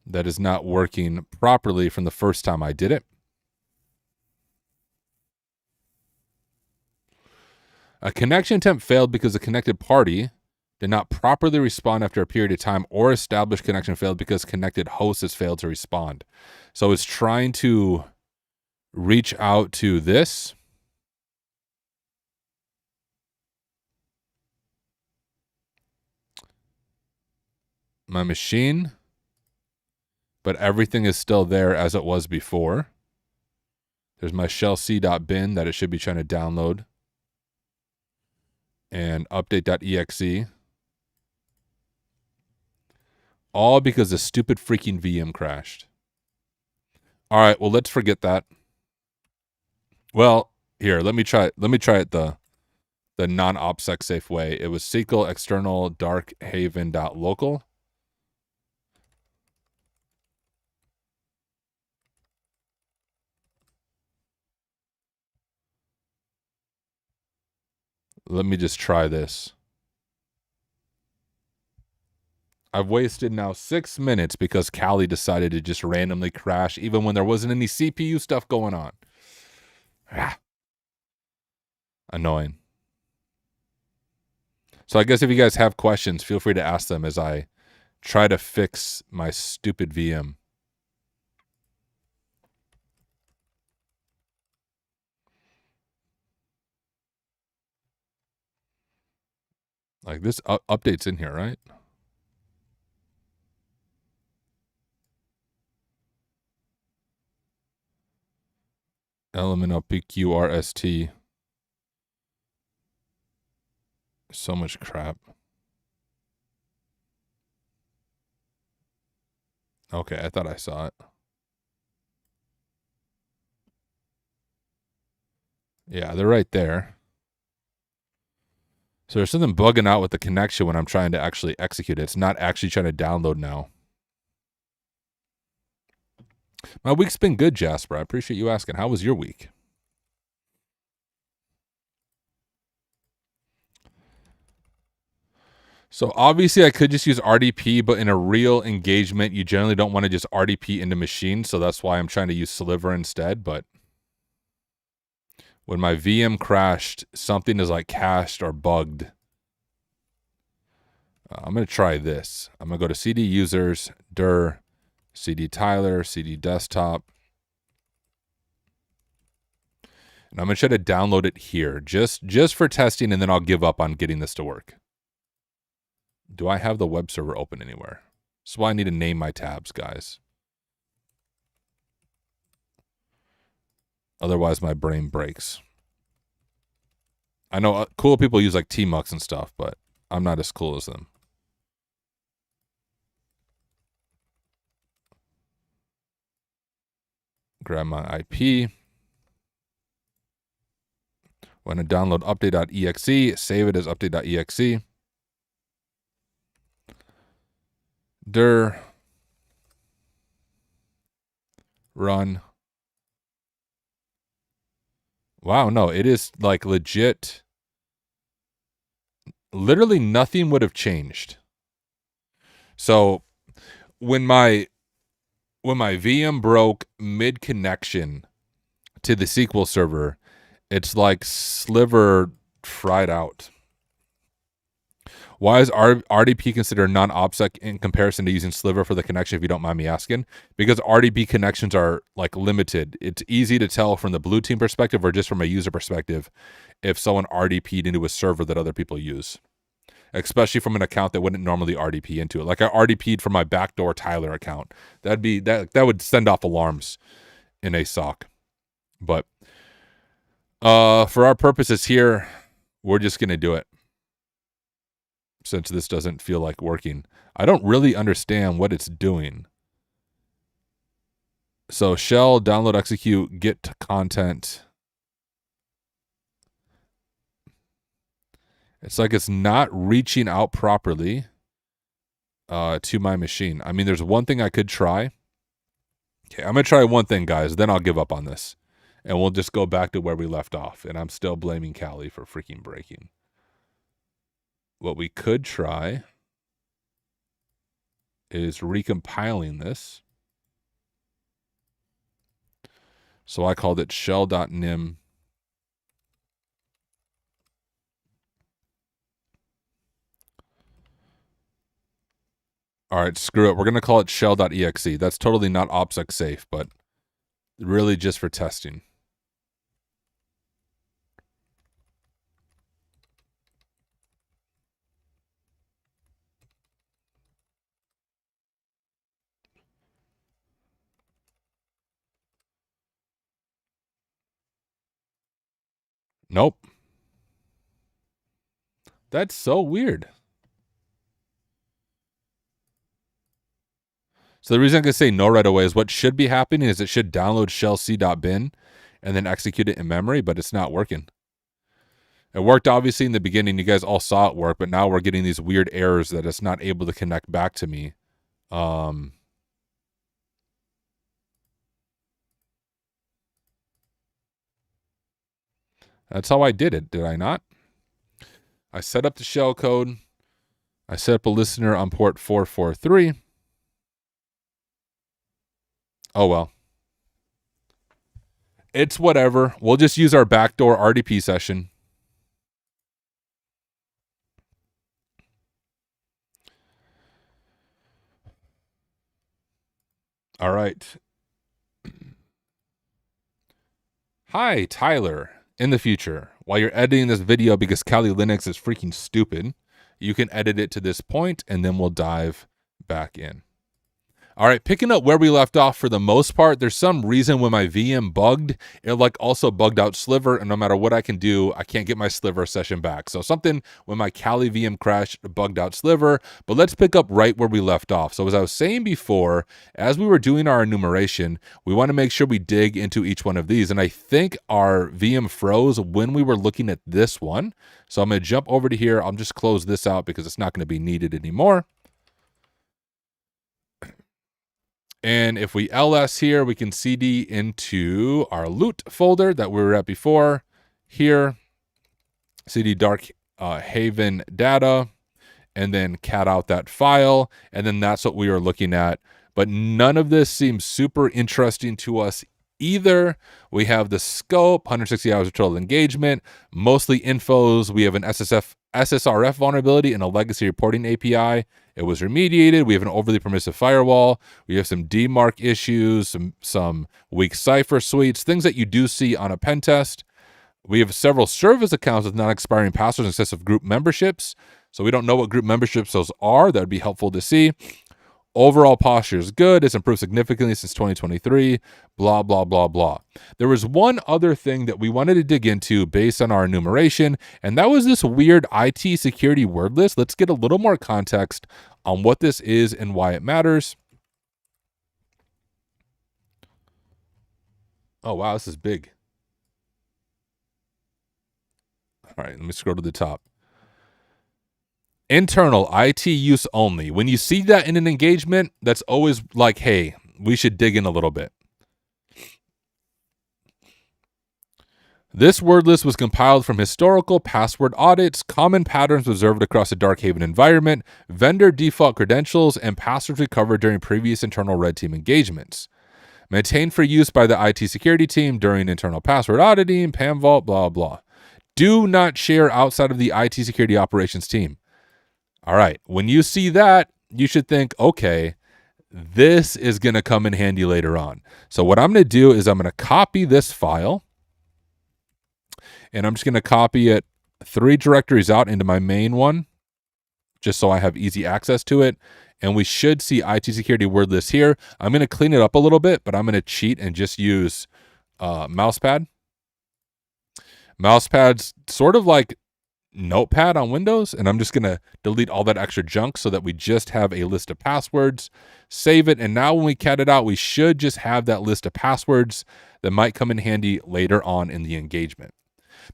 that is not working properly from the first time I did it. A connection attempt failed because the connected party did not properly respond after a period of time, or established connection failed because connected host has failed to respond. So it's trying to reach out to this. My machine, but everything is still there as it was before. There's my shell c.bin that it should be trying to download, and update.exe. All because the stupid freaking VM crashed. All right, well, let's forget that. Well, here, let me try it the non-opsec safe way. It was SQL external DarkHaven.local. Let me just try this. I've wasted now 6 minutes because Kali decided to just randomly crash even when there wasn't any CPU stuff going on. Ah. Annoying. So I guess if you guys have questions, feel free to ask them as I try to fix my stupid VM. Like this update's in here, right? Element PQRST. So much crap. Okay, I thought I saw it. Yeah, they're right there. So there's something bugging out with the connection when I'm trying to actually execute it. It's not actually trying to download now. My week's been good, Jasper. I appreciate you asking. How was your week? So obviously I could just use RDP, but in a real engagement, you generally don't want to just RDP into machine. So that's why I'm trying to use Sliver instead. But when my VM crashed, something is like cached or bugged. I'm going to try this. I'm going to go to CD users, dir, CD Tyler, CD desktop. And I'm going to try to download it here just for testing, and then I'll give up on getting this to work. Do I have the web server open anywhere? That's why I need to name my tabs, guys. Otherwise, my brain breaks. I know cool people use like Tmux and stuff, but I'm not as cool as them. Grab my IP. Want to download update.exe, save it as update.exe. Dir. Run. Wow, no, it is like legit. Literally nothing would have changed. So when my VM broke mid-connection to the SQL server, it's like Sliver fried out. Why is RDP considered non-OPSEC in comparison to using Sliver for the connection, if you don't mind me asking? Because RDP connections are like limited. It's easy to tell from the blue team perspective or just from a user perspective if someone RDP'd into a server that other people use, especially from an account that wouldn't normally RDP into it. Like I RDP'd from my Backdoor Tyler account. That would send off alarms in a SOC. But for our purposes here, we're just going to do it. Since this doesn't feel like working. I don't really understand what it's doing. So shell, download, execute, get content. It's like it's not reaching out properly to my machine. I mean, there's one thing I could try. Okay, I'm going to try one thing, guys. Then I'll give up on this. And we'll just go back to where we left off. And I'm still blaming Kali for freaking breaking. What we could try is recompiling this. So I called it shell.nym. All right, screw it. We're going to call it shell.exe. That's totally not OPSEC safe, but really just for testing. Nope. That's so weird. So the reason I'm going to say no right away is what should be happening is it should download shell.c.bin and then execute it in memory, but it's not working. It worked obviously in the beginning. You guys all saw it work, but now we're getting these weird errors that it's not able to connect back to me. That's how I did it, did I not? I set up the shell code. I set up a listener on port 443. Oh, well. It's whatever. We'll just use our backdoor RDP session. All right. Hi, Tyler. In the future, while you're editing this video because Kali Linux is freaking stupid, you can edit it to this point, and then we'll dive back in. All right, picking up where we left off for the most part, there's some reason when my VM bugged, it like also bugged out Sliver, and no matter what I can do, I can't get my Sliver session back. So something when my Kali VM crashed, bugged out Sliver, but let's pick up right where we left off. So as I was saying before, as we were doing our enumeration, we want to make sure we dig into each one of these, and I think our VM froze when we were looking at this one. So I'm going to jump over to here. I'll just close this out because it's not going to be needed anymore. And if we ls here, we can cd into our loot folder that we were at before. Here, cd DarkHaven data, and then cat out that file. And then that's what we are looking at. But none of this seems super interesting to us either. We have the scope, 160 hours of total engagement, mostly infos. We have an SSRF vulnerability and a legacy reporting API. It was remediated. We have an overly permissive firewall. We have some DMARC issues, some weak cipher suites, things that you do see on a pen test. We have several service accounts with non-expiring passwords and excessive group memberships. So we don't know what group memberships those are. That would be helpful to see. Overall posture is good. It's improved significantly since 2023, blah, blah, blah, blah. There was one other thing that we wanted to dig into based on our enumeration, and that was this weird IT security word list. Let's get a little more context on what this is and why it matters. Oh, wow, this is big. All right, let me scroll to the top. Internal IT use only. When you see that in an engagement, that's always like, hey, we should dig in a little bit. This word list was compiled from historical password audits, common patterns observed across the DarkHaven environment, vendor default credentials, and passwords recovered during previous internal red team engagements. Maintained for use by the IT security team during internal password auditing, PAM vault, blah, blah. Do not share outside of the IT security operations team. All right, when you see that, you should think, okay, this is going to come in handy later on. So what I'm going to do is I'm going to copy this file, and I'm just going to copy it 3 directories out into my main one, just so I have easy access to it. And we should see IT security word list here. I'm going to clean it up a little bit, but I'm going to cheat and just use mousepad. Mousepad's sort of like Notepad on Windows, and I'm just going to delete all that extra junk so that we just have a list of passwords, save it, and now when we cat it out, we should just have that list of passwords that might come in handy later on in the engagement.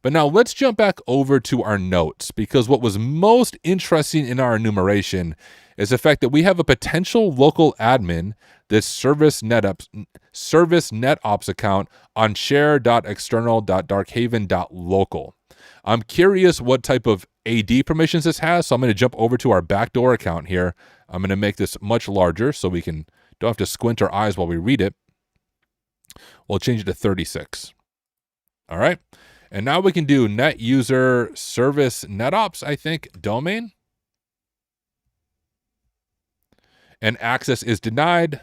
But now let's jump back over to our notes, because what was most interesting in our enumeration is the fact that we have a potential local admin, this service NetOps account on share.external.darkhaven.local. I'm curious what type of AD permissions this has, so I'm going to jump over to our backdoor account here. I'm going to make this much larger so we don't have to squint our eyes while we read it. We'll change it to 36. All right. And now we can do net user service netops, I think, domain. And access is denied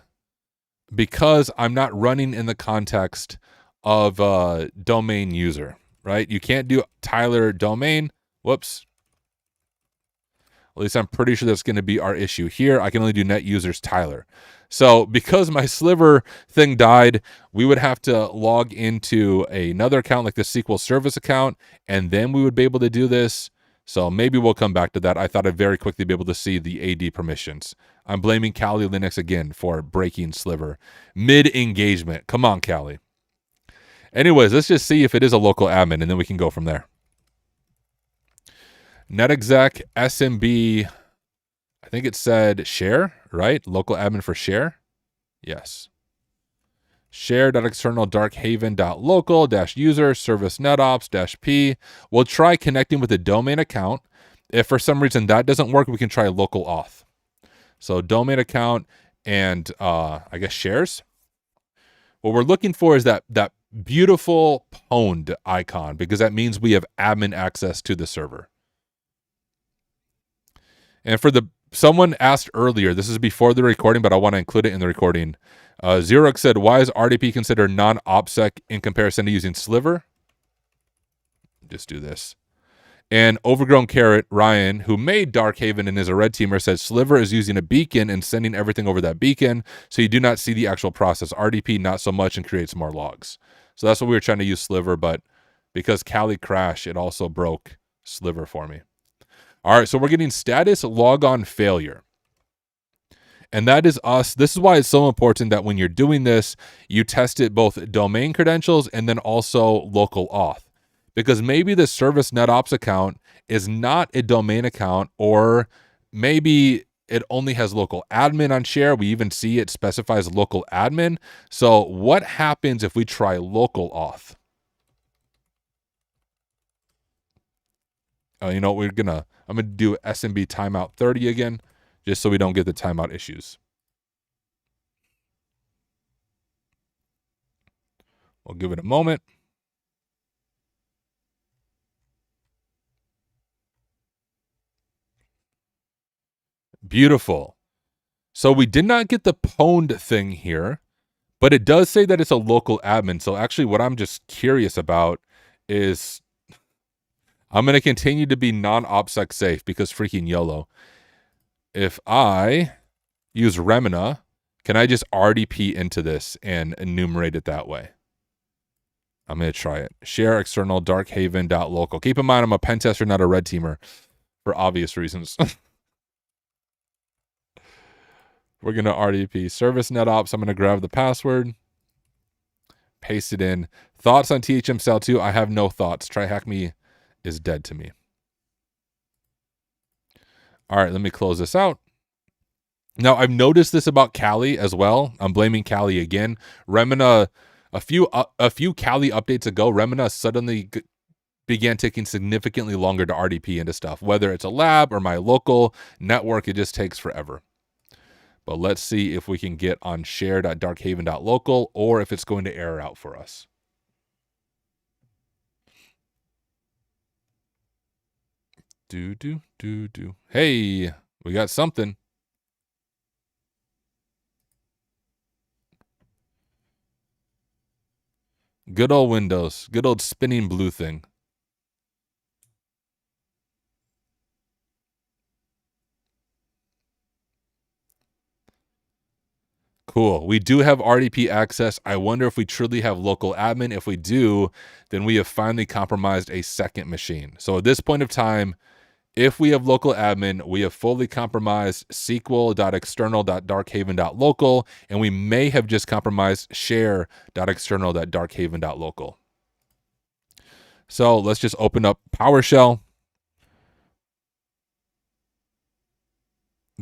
because I'm not running in the context of domain user, right? You can't do Tyler domain. Whoops. At least I'm pretty sure that's going to be our issue here. I can only do net users Tyler. So because my sliver thing died, we would have to log into another account like the SQL Service account, and then we would be able to do this. So maybe we'll come back to that. I thought I'd very quickly be able to see the AD permissions. I'm blaming Kali Linux again for breaking sliver. Mid-engagement. Come on, Kali. Anyways, let's just see if it is a local admin, and then we can go from there. netexec SMB, I think it said share, right? Local admin for share. Yes. Share.external darkhaven.local-user service netops-p. We'll try connecting with a domain account. If for some reason that doesn't work, we can try local auth. So domain account and I guess shares. What we're looking for is that beautiful pwned icon, because that means we have admin access to the server. And for someone asked earlier, this is before the recording, but I want to include it in the recording. Xerox said, why is RDP considered non-OPSEC in comparison to using Sliver? Just do this. And Overgrown Carrot, Ryan, who made DarkHaven and is a red teamer, says Sliver is using a beacon and sending everything over that beacon, so you do not see the actual process. RDP, not so much, and creates more logs. So that's what we were trying to use Sliver, but because Kali crashed, it also broke Sliver for me. All right, so we're getting status logon failure. And that is us. This is why it's so important that when you're doing this, you test it both domain credentials and then also local auth. Because maybe the service netops account is not a domain account, or maybe it only has local admin on share. We even see it specifies local admin. So what happens if we try local auth? You know what, I'm gonna do SMB timeout 30 again, just so we don't get the timeout issues. We'll give it a moment. Beautiful. So we did not get the pwned thing here, but it does say that it's a local admin. So actually what I'm just curious about is I'm going to continue to be non-OPSEC safe because freaking YOLO. If I use Remina, can I just RDP into this and enumerate it that way? I'm going to try it. Share external darkhaven.local. Keep in mind, I'm a pen tester, not a red teamer, for obvious reasons. We're going to RDP service netops. I'm going to grab the password, paste it in. Thoughts on THMCell2? I have no thoughts. Try hack me is dead to me. All right, let me close this out. Now, I've noticed this about Kali as well. I'm blaming Kali again. Remina, a few Kali updates ago, Remina suddenly began taking significantly longer to RDP into stuff. Whether it's a lab or my local network, it just takes forever. But let's see if we can get on share.darkhaven.local or if it's going to error out for us. Hey, we got something. Good old Windows. Good old spinning blue thing. Cool. We do have RDP access. I wonder if we truly have local admin. If we do, then we have finally compromised a second machine. So at this point of time, if we have local admin, we have fully compromised sql.external.darkhaven.local, and we may have just compromised share.external.darkhaven.local. So let's just open up PowerShell.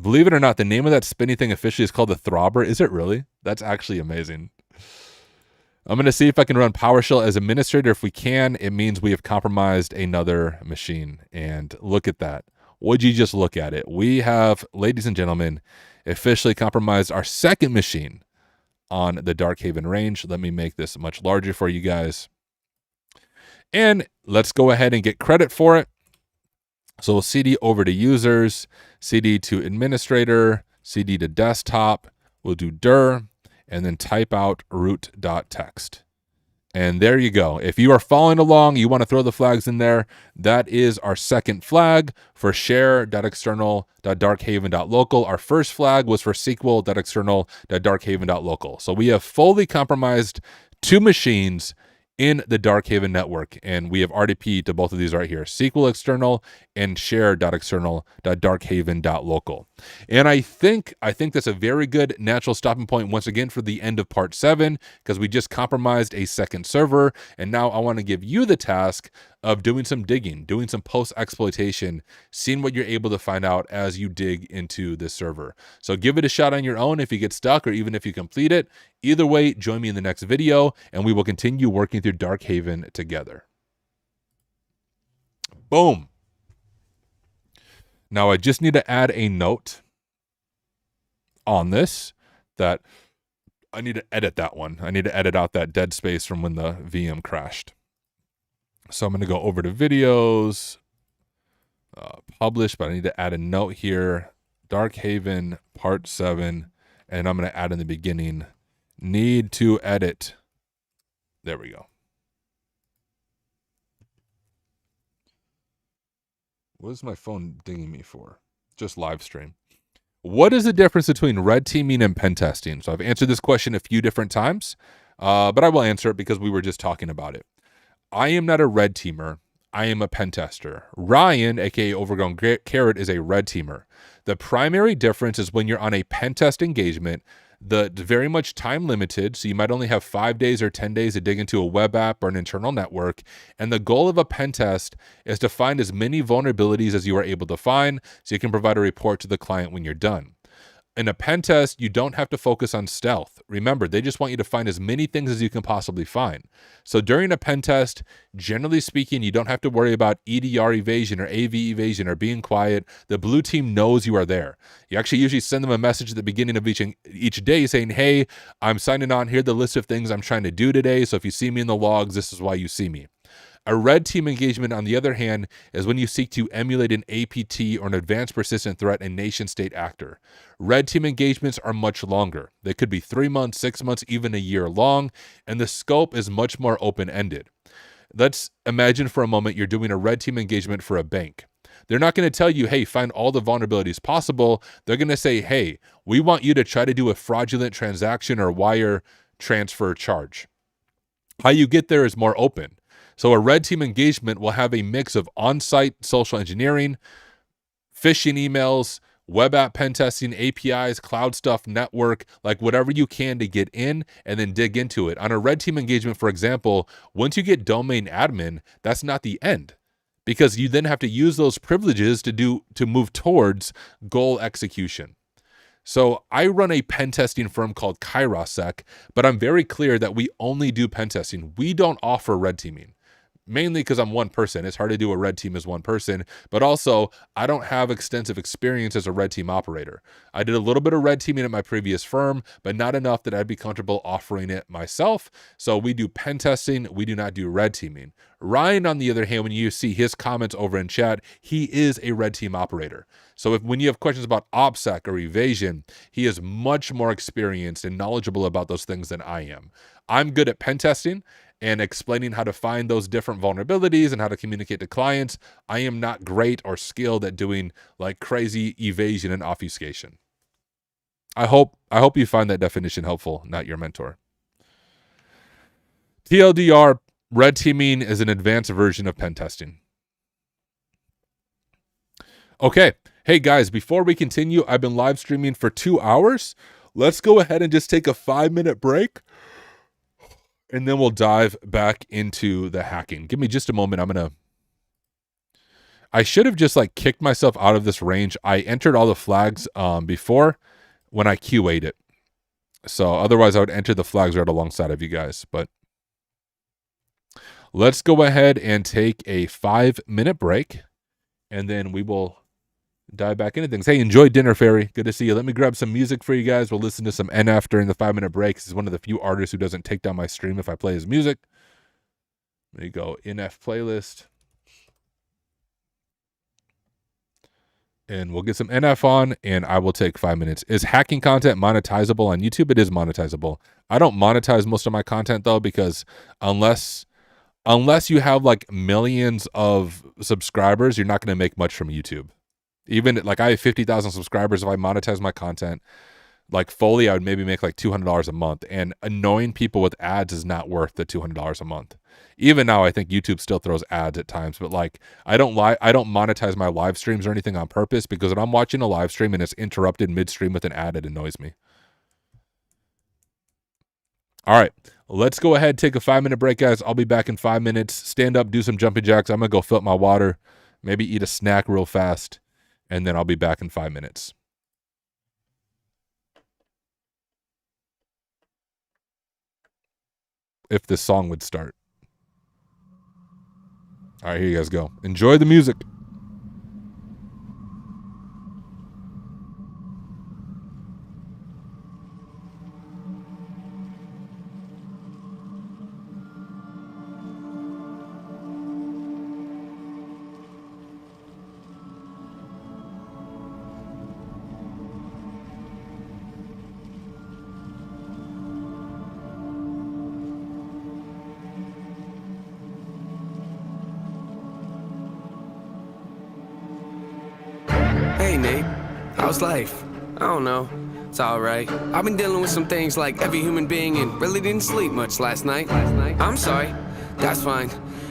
Believe it or not, the name of that spinny thing officially is called the Throbber. Is it really? That's actually amazing. I'm going to see if I can run PowerShell as administrator. If we can, it means we have compromised another machine. And look at that. Would you just look at it? We have, ladies and gentlemen, officially compromised our second machine on the DarkHaven range. Let me make this much larger for you guys. And let's go ahead and get credit for it. So we'll CD over to users, CD to administrator, CD to desktop. We'll do dir, and then type out root.txt. And there you go. If you are following along, you want to throw the flags in there, that is our second flag for share.external.darkhaven.local. Our first flag was for SQL.external.darkhaven.local. So we have fully compromised 2 machines in the DarkHaven network, and we have RDP to both of these right here, SQL external and share.external.darkhaven.local. And I think that's a very good natural stopping point once again for the end of part 7, because we just compromised a second server, and now I want to give you the task of doing some digging, doing some post-exploitation, seeing what you're able to find out as you dig into this server. So give it a shot on your own if you get stuck or even if you complete it. Either way, join me in the next video, and we will continue working through DarkHaven together. Boom. Now I just need to add a note on this that I need to edit that one. I need to edit out that dead space from when the VM crashed. So I'm going to go over to videos, publish, but I need to add a note here, DarkHaven part 7, and I'm going to add in the beginning, need to edit. There we go. What is my phone dinging me for? Just live stream. What is the difference between red teaming and pen testing? So I've answered this question a few different times, but I will answer it because we were just talking about it. I am not a red teamer. I am a pen tester. Ryan, aka Overgrown Carrot, is a red teamer. The primary difference is when you're on a pen test engagement, the very much time limited, so you might only have 5 days or 10 days to dig into a web app or an internal network. And the goal of a pen test is to find as many vulnerabilities as you are able to find so you can provide a report to the client when you're done. In a pen test, you don't have to focus on stealth. Remember, they just want you to find as many things as you can possibly find. So during a pen test, generally speaking, you don't have to worry about EDR evasion or AV evasion or being quiet. The blue team knows you are there. You actually usually send them a message at the beginning of each day saying, hey, I'm signing on. Here's the list of things I'm trying to do today. So if you see me in the logs, this is why you see me. A red team engagement, on the other hand, is when you seek to emulate an APT or an advanced persistent threat and nation-state actor. Red team engagements are much longer. They could be 3 months, 6 months, even a year long, and the scope is much more open-ended. Let's imagine for a moment you're doing a red team engagement for a bank. They're not going to tell you, hey, find all the vulnerabilities possible. They're going to say, hey, we want you to try to do a fraudulent transaction or wire transfer charge. How you get there is more open. So a red team engagement will have a mix of on-site social engineering, phishing emails, web app pen testing, APIs, cloud stuff, network, like whatever you can to get in and then dig into it. On a red team engagement, for example, once you get domain admin, that's not the end, because you then have to use those privileges to move towards goal execution. So I run a pen testing firm called Kairos, but I'm very clear that we only do pen testing. We don't offer red teaming. Mainly because I'm one person. It's hard to do a red team as one person, but also I don't have extensive experience as a red team operator. I did a little bit of red teaming at my previous firm, but not enough that I'd be comfortable offering it myself. So we do pen testing. We do not do red teaming. Ryan, on the other hand, when you see his comments over in chat, he is a red team operator. So when you have questions about OPSEC or evasion, he is much more experienced and knowledgeable about those things than I am. I'm good at pen testing and explaining how to find those different vulnerabilities and how to communicate to clients. I am not great or skilled at doing like crazy evasion and obfuscation. I hope you find that definition helpful, not your mentor. TLDR, red teaming is an advanced version of pen testing. Okay. Hey guys, before we continue, I've been live streaming for 2 hours. Let's go ahead and just take a 5-minute break, and then we'll dive back into the hacking. Give me just a moment. I should have just like kicked myself out of this range. I entered all the flags before when I QA'd it. So otherwise I would enter the flags right alongside of you guys. But let's go ahead and take a 5-minute break, and then we will dive back into things. Hey, enjoy dinner, Fairy. Good to see you. Let me grab some music for you guys. We'll listen to some NF during the 5-minute break. He's one of the few artists who doesn't take down my stream if I play his music. There you go, NF playlist. And we'll get some NF on, and I will take 5 minutes. Is hacking content monetizable on YouTube? It is monetizable. I don't monetize most of my content, though, because unless you have like millions of subscribers, you're not going to make much from YouTube. Even like I have 50,000 subscribers. If I monetize my content like fully, I would maybe make like $200 a month. And annoying people with ads is not worth the $200 a month. Even now, I think YouTube still throws ads at times. But like I don't monetize my live streams or anything on purpose, because when I'm watching a live stream and it's interrupted midstream with an ad, it annoys me. All right, let's go ahead, take a 5-minute break, guys. I'll be back in 5 minutes. Stand up, do some jumping jacks. I'm going to go fill up my water, maybe eat a snack real fast, and then I'll be back in 5 minutes. If this song would start. All right, here you guys go. Enjoy the music. Hey Nate, how's life? I don't know, it's alright. I've been dealing with some things like every human being and really didn't sleep much last night. I'm sorry, that's fine.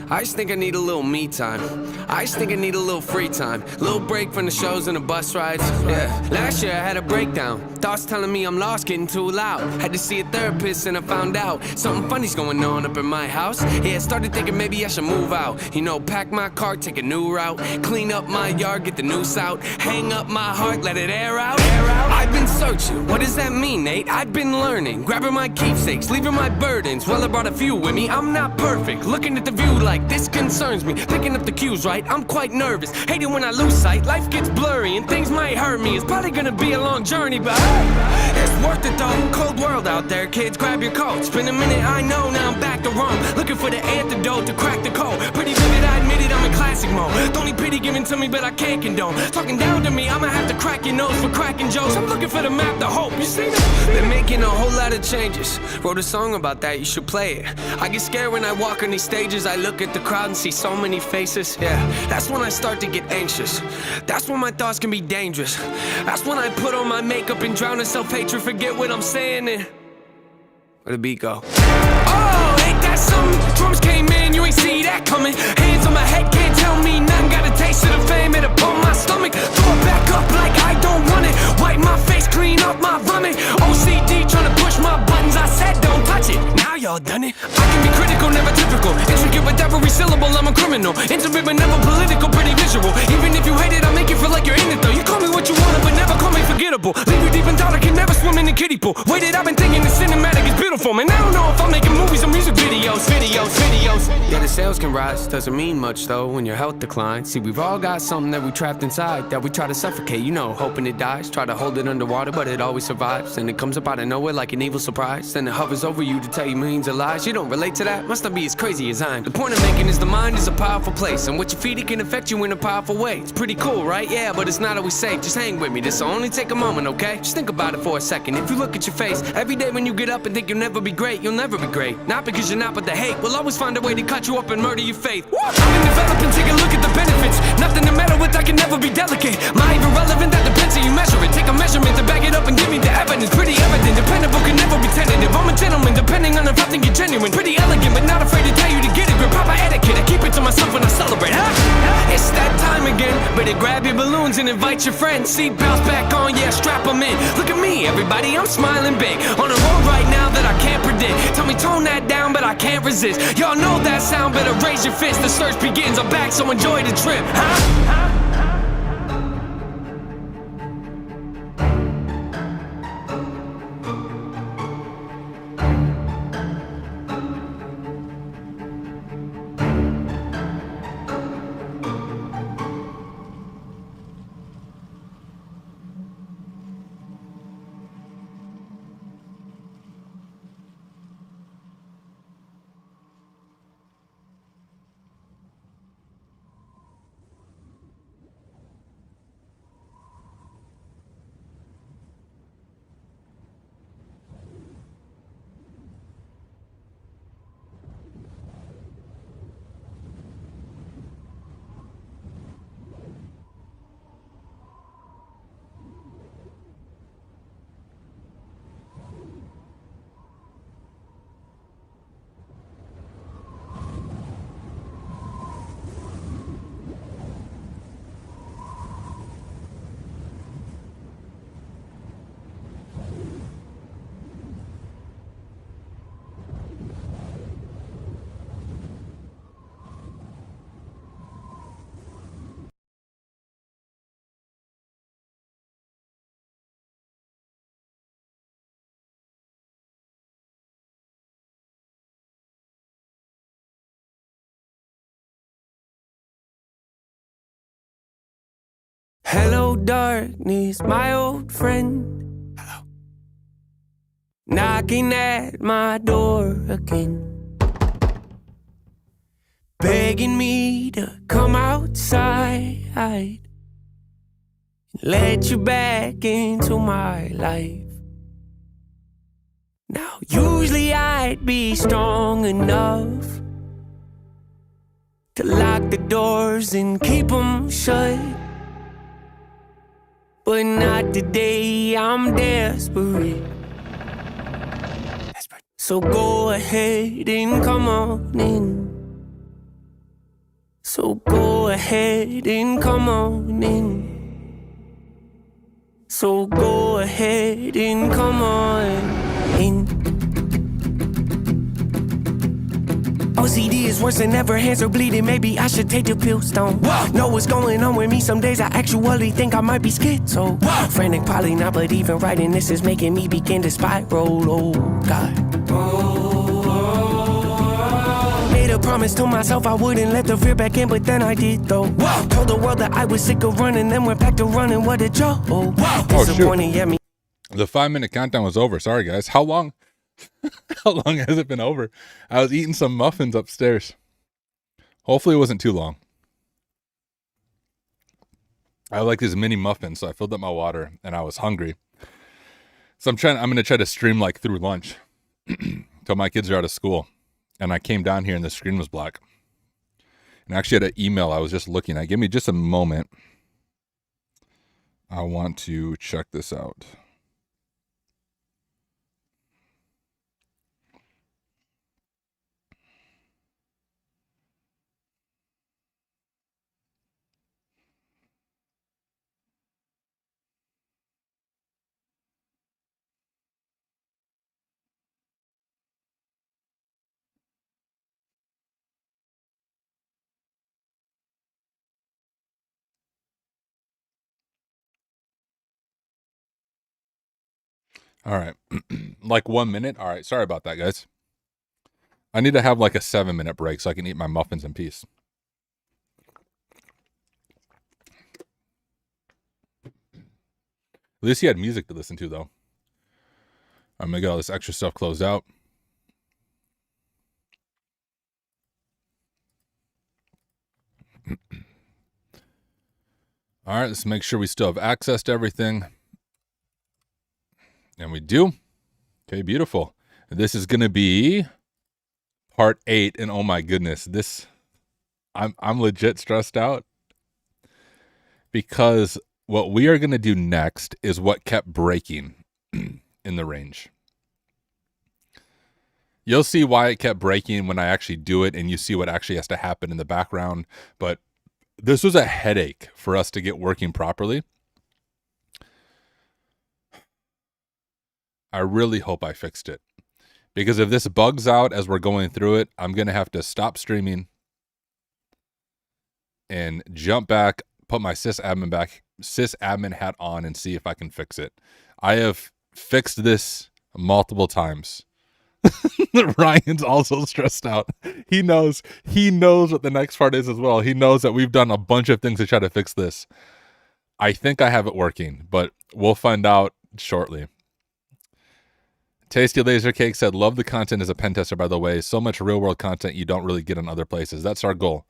I just think I need a little me time. I just think I need a little free time. Little break from the shows and the bus rides. Yeah, last year I had a breakdown. Thoughts telling me I'm lost, getting too loud. Had to see a therapist and I found out something funny's going on up in my house. Yeah, started thinking maybe I should move out. You know, pack my car, take a new route. Clean up my yard, get the noose out. Hang up my heart, let it air out. I've been searching, what does that mean, Nate? I've been learning, grabbing my keepsakes, leaving my burdens. Well, I brought a few with me, I'm not perfect. Looking at the view like this concerns me. Picking up the cues right, I'm quite nervous. Hate it when I lose sight, life gets blurry and things might hurt me. It's probably gonna be a long journey, but it's worth it though. Cold world out there, kids, grab your coats. Been a minute, I know, now I'm back to Rome. Looking for the antidote to crack the code. Pretty vivid, I admit it, I'm in classic mode. Don't need pity given to me, but I can't condone. Talking down to me, I'ma have to crack your nose for cracking jokes. I'm looking for the map, the hope, you see that? Been making a whole lot of changes. Wrote a song about that, you should play it. I get scared when I walk on these stages. I look at the crowd and see so many faces. Yeah, that's when I start to get anxious. That's when my thoughts can be dangerous. That's when I put on my makeup and drown in self-hatred. Forget what I'm saying and where the beat go? Oh, ain't that something? Drums came in, you ain't see that coming. Hands on my head, can't tell me nothing. Got a taste of the fame, it'll pump my stomach. Throw it back up like I don't want it. Wipe my face, clean up my vomit. OCD trying to push my buttons. I said don't touch it, now y'all done it. I can be critical, never typical. Intricate with every syllable, I'm a criminal. Intimate but never political, pretty visual. Even if you hate it, I'll make you feel like you're in it though. You call me what you want, but never call me forgettable. Leave you deep in thought, I can never swim in the kiddie pool. Waited, I've been thinking the cinematic is beautiful. Man, I don't know if I'm making movies or music videos. Yeah, the sales can rise, doesn't mean much though when your health declines. See, we've all got something that we trapped inside that we try to suffocate, you know, hoping it dies. Try to hold it underwater, but it always survives. And it comes up out of nowhere like an evil surprise. Then it hovers over you to tell you millions of lies. You don't relate to that? Must not be as crazy as I'm. The point I'm making is the mind is a powerful place, and what you feed it can affect you in a powerful way. It's pretty cool, right? Yeah, but it's not always safe. Just hang with me, this'll only take a moment, okay? Just think about it for a second. If you look at your face every day when you get up and think you'll never be great, you'll never be great. Not because you're not, but the hate will always find a way to cut you up and murder your faith. I've been developing, take a look at the benefits. Nothing to meddle with, I can never be delicate. My irrelevant, that depends how you measure it. Take a measurement to back it up and give me the evidence. Pretty evident, dependable, can never be tentative. I'm a gentleman, depending on if I think you're genuine. Pretty elegant, but not afraid to tell you to get it. Grip proper etiquette, I keep it to myself when I celebrate. It's that time again. Better grab your balloons and invite your friends. Seatbelts back on, yeah, strap them in. Look at me, everybody, I'm smiling big. On a road right now that I can't predict. Tell me tone that down, but I can't resist. Y'all know that sound, better raise your fist. The search begins, I'm back, so enjoy the trip, huh? Hello, darkness, my old friend. Knocking at my door again, begging me to come outside, let you back into my life. Now, usually I'd be strong enough to lock the doors and keep them shut, but not today, I'm desperate. So go ahead and come on in. So go ahead and come on in. So go ahead and come on in. OCD is worse than ever, hands are bleeding, maybe I should take the pills down. Know what's going on with me, some days I actually think I might be schizo. Frantic, probably not, but even writing this is making me begin to spiral, oh God. Made a promise to myself I wouldn't let the fear back in, but then I did though. Told the world that I was sick of running, then went back to running, what a joke. Disappointing, yeah, me. The 5-minute countdown was over. Sorry, guys. How long? How long has it been over? I was eating some muffins upstairs. Hopefully it wasn't too long. I like these mini muffins, so I filled up my water, and I was hungry. So I'm going to try to stream like through lunch till my kids are out of school. And I came down here and the screen was black. And I actually had an email I was just looking at. Give me just a moment. I want to check this out. All right. Like 1 minute. All right. Sorry about that, guys. I need to have like a 7-minute break so I can eat my muffins in peace. At least he had music to listen to, though. I'm going to get all this extra stuff closed out. All right. Let's make sure we still have access to everything. And we do. Okay, beautiful. This is going to be part 8. And oh my goodness, I'm legit stressed out. Because what we are going to do next is what kept breaking in the range. You'll see why it kept breaking when I actually do it, and you see what actually has to happen in the background. But this was a headache for us to get working properly. I really hope I fixed it. Because if this bugs out as we're going through it, I'm going to have to stop and jump back, put my sysadmin hat on and see if I can fix it. I have fixed this multiple times. Ryan's also stressed out. He knows what the next part is as well. He knows that we've done a bunch of things to try to fix this. I think I have it working, but we'll find out shortly. Tasty Laser Cake said, love the content as a pen tester, by the way. So much real world content you don't really get in other places. That's our goal.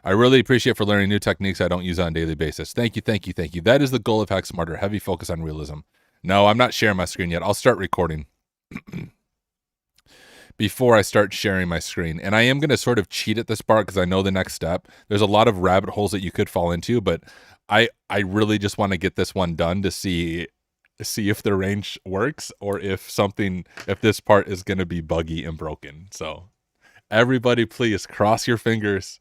I really appreciate for learning new techniques I don't use on a daily basis. Thank you. That is the goal of Hack Smarter. Heavy focus on realism. No, I'm not sharing my screen yet. I'll start recording before I start sharing my screen. And I am going to sort of cheat at this part because I know the next step. There's a lot of rabbit holes that you could fall into, but I really just want to get this one done to see if the range works or if this part is going to be buggy and broken. So everybody, please cross your fingers.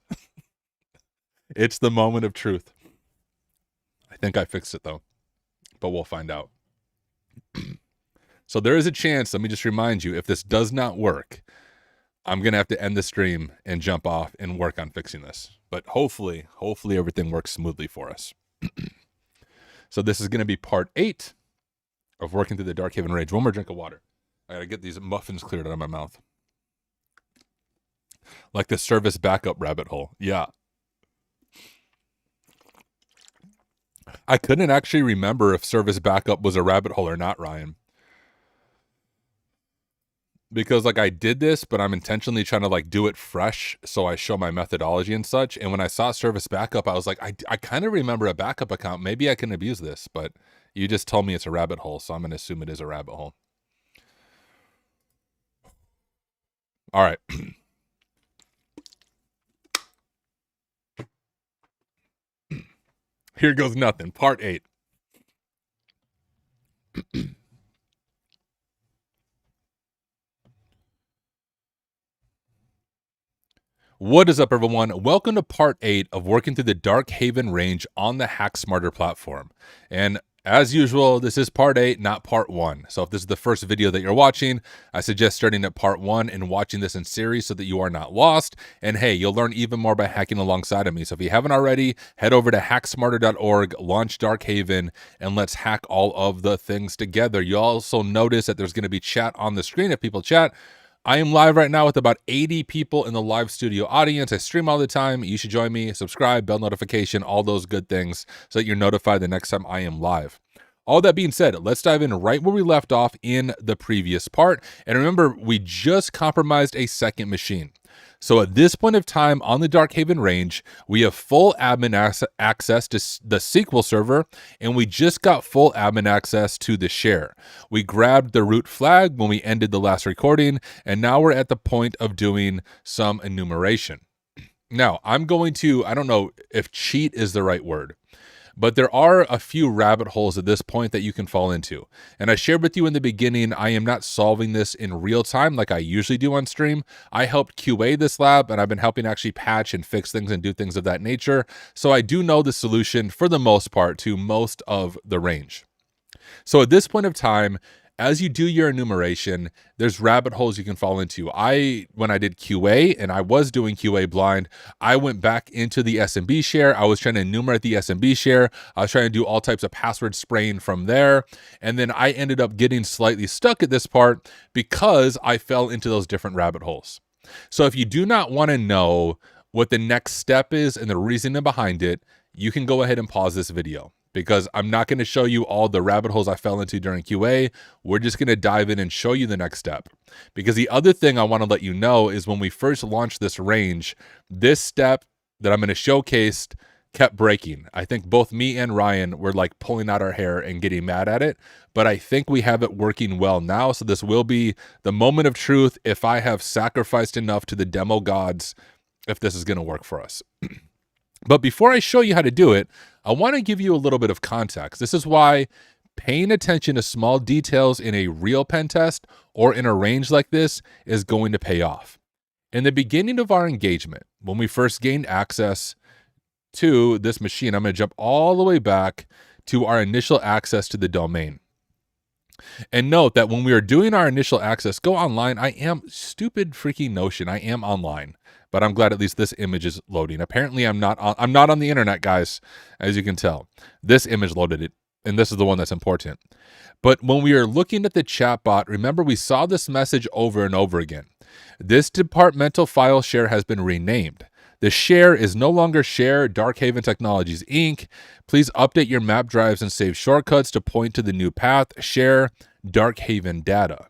It's the moment of truth. I think I fixed it though, but we'll find out. So there is a chance, let me just remind you, if this does not work, I'm going to have to end the stream and jump off and work on fixing this. But hopefully everything works smoothly for us. So this is going to be part 8 of working through the DarkHaven rage. One more drink of water. I got to get these muffins cleared out of my mouth. Like the service backup rabbit hole. Yeah. I couldn't actually remember if service backup was a rabbit hole or not, Ryan. Because like I did this, but I'm intentionally trying to like do it fresh so I show my methodology and such. And when I saw service backup, I was like, I kind of remember a backup account. Maybe I can abuse this, but you just told me it's a rabbit hole, so I'm going to assume it is a rabbit hole. All right. Here goes nothing. Part 8. What is up, everyone? Welcome to part 8 of working through the DarkHaven range on the Hack Smarter platform. And as usual, this is part 8, not part 1. So if this is the first video that you're watching, I suggest starting at part 1 and watching this in series so that you are not lost. And hey, you'll learn even more by hacking alongside of me. So if you haven't already, head over to hacksmarter.org, launch DarkHaven, and let's hack all of the things together. You'll also notice that there's going to be chat on the screen if people chat. I am live right now with about 80 people in the live studio audience. I stream all the time. You should join me, subscribe, bell notification, all those good things so that you're notified the next time I am live. All that being said, let's dive in right where we left off in the previous part. And remember, we just compromised a second machine. So at this point of time on the DarkHaven range, we have full admin access to the SQL server, and we just got full admin access to the share. We grabbed the root flag when we ended the last recording, and now we're at the point of doing some enumeration. Now, I'm going to, I don't know if cheat is the right word, but there are a few rabbit holes at this point that you can fall into. And I shared with you in the beginning, I am not solving this in real time like I usually do on stream. I helped QA this lab, and I've been helping actually patch and fix things and do things of that nature. So I do know the solution for the most part to most of the range. So at this point of time, as you do your enumeration, there's rabbit holes you can fall into. When I did QA, and I was doing QA blind, I went back into the SMB share. I was trying to enumerate the SMB share. I was trying to do all types of password spraying from there. And then I ended up getting slightly stuck at this part because I fell into those different rabbit holes. So if you do not want to know what the next step is and the reasoning behind it, you can go ahead and pause this video, because I'm not going to show you all the rabbit holes I fell into during QA. We're just going to dive in and show you the next step. Because the other thing I want to let you know is when we first launched this range, this step that I'm going to showcase kept breaking. I think both me and Ryan were like pulling out our hair and getting mad at it, but I think we have it working well now. So this will be the moment of truth if I have sacrificed enough to the demo gods, if this is going to work for us. But before I show you how to do it, I want to give you a little bit of context. This is why paying attention to small details in a real pen test or in a range like this is going to pay off. In the beginning of our engagement, when we first gained access to this machine, I'm going to jump all the way back to our initial access to the domain. And note that when we are doing our initial access, go online. I am stupid freaking notion. I am online, but I'm glad at least this image is loading. Apparently I'm not on the internet, guys, as you can tell. This image loaded it, and this is the one that's important. But when we are looking at the chatbot, remember we saw this message over and over again. This departmental file share has been renamed. The share is no longer share DarkHaven Technologies Inc. Please update your map drives and save shortcuts to point to the new path, share DarkHaven data.